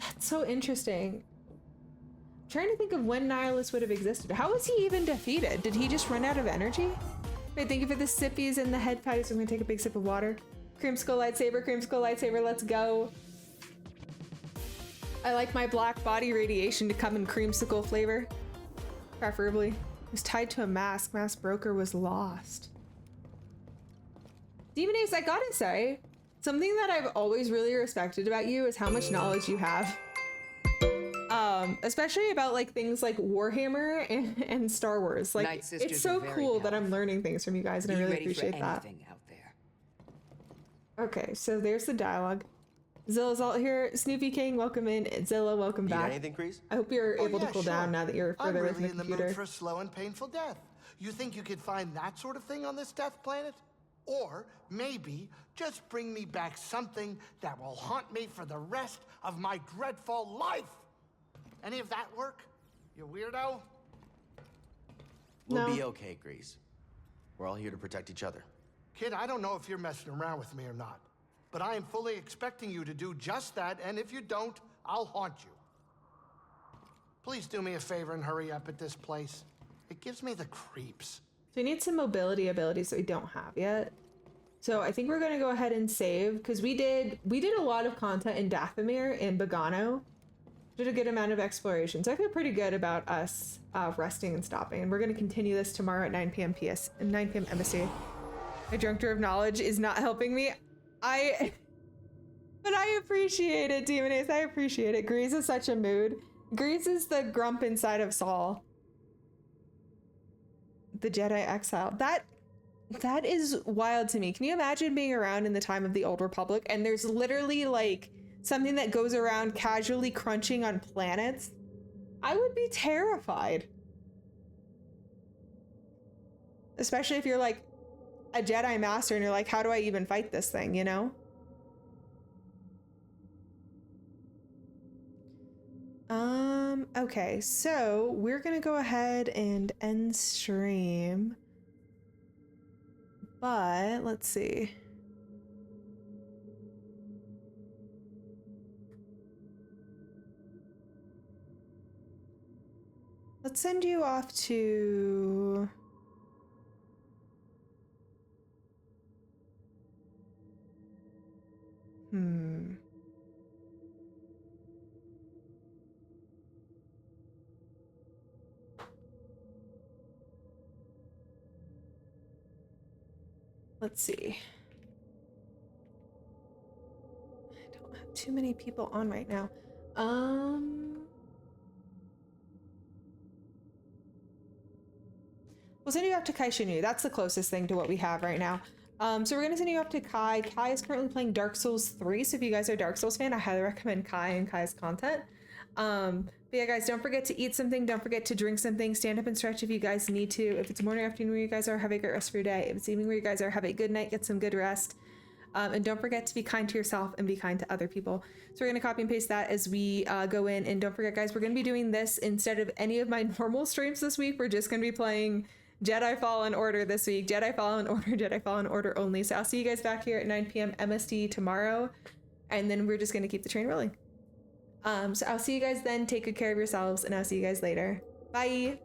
That's so interesting. I'm trying to think of when Nihilus would have existed. How was he even defeated? Did he just run out of energy? Wait, thank you for the sippies and the head patties. I'm gonna take a big sip of water. Creamsicle lightsaber, let's go. I like my black body radiation to come in creamsicle flavor. Preferably. It was tied to a mask. Mask broker was lost. Demon Ace, I gotta say, something that I've always really respected about you is how much knowledge you have. Especially about like things like Warhammer and Star Wars. Like, it's so cool that I'm learning things from you guys, and I really appreciate that. Out there. Okay, so there's the dialogue. Zilla's all here. Snoopy King, welcome in. Zilla, welcome back. Anything, Grease? I hope you're able to cool down now that you're further away from the I'm really in the computer. mood for a slow and painful death. You think you could find that sort of thing on this death planet? Or maybe just bring me back something that will haunt me for the rest of my dreadful life. Any of that work, you weirdo? We'll be okay, Grease. We're all here to protect each other. Kid, I don't know if you're messing around with me or not, but I am fully expecting you to do just that, and if you don't, I'll haunt you. Please do me a favor and hurry up at this place. It gives me the creeps. So we need some mobility abilities that we don't have yet. So I think we're gonna go ahead and save, because we did a lot of content in Dathomir and Bogano. Did a good amount of exploration. So I feel pretty good about us resting and stopping. And we're gonna continue this tomorrow at 9 p.m. MST. My drunkter of knowledge is not helping me. But I appreciate it, Demon Ace. I appreciate it. Grease is such a mood. Grease is the grump inside of Saul. The Jedi exile. That is wild to me. Can you imagine being around in the time of the Old Republic and there's literally like something that goes around casually crunching on planets? I would be terrified. Especially if you're like a Jedi Master and you're like, how do I even fight this thing, you know? Okay, so we're gonna go ahead and end stream. But let's see. Let's send you off to Let's see. I don't have too many people on right now. We'll send you up to Kai Shinu. That's the closest thing to what we have right now. So we're gonna send you up to Kai. Kai is currently playing Dark Souls 3, so if you guys are a Dark Souls fan, I highly recommend Kai and Kai's content. But yeah, guys, don't forget to eat something. Don't forget to drink something. Stand up and stretch if you guys need to. If it's morning or afternoon where you guys are, have a great rest of your day. If it's evening where you guys are, have a good night. Get some good rest. And don't forget to be kind to yourself and be kind to other people. So we're going to copy and paste that as we go in. And don't forget, guys, we're going to be doing this instead of any of my normal streams this week. We're just going to be playing Jedi Fallen Order this week. Jedi Fallen Order only. So I'll see you guys back here at 9 p.m. MST tomorrow. And then we're just going to keep the train rolling. So I'll see you guys then. Take good care of yourselves, and I'll see you guys later. Bye.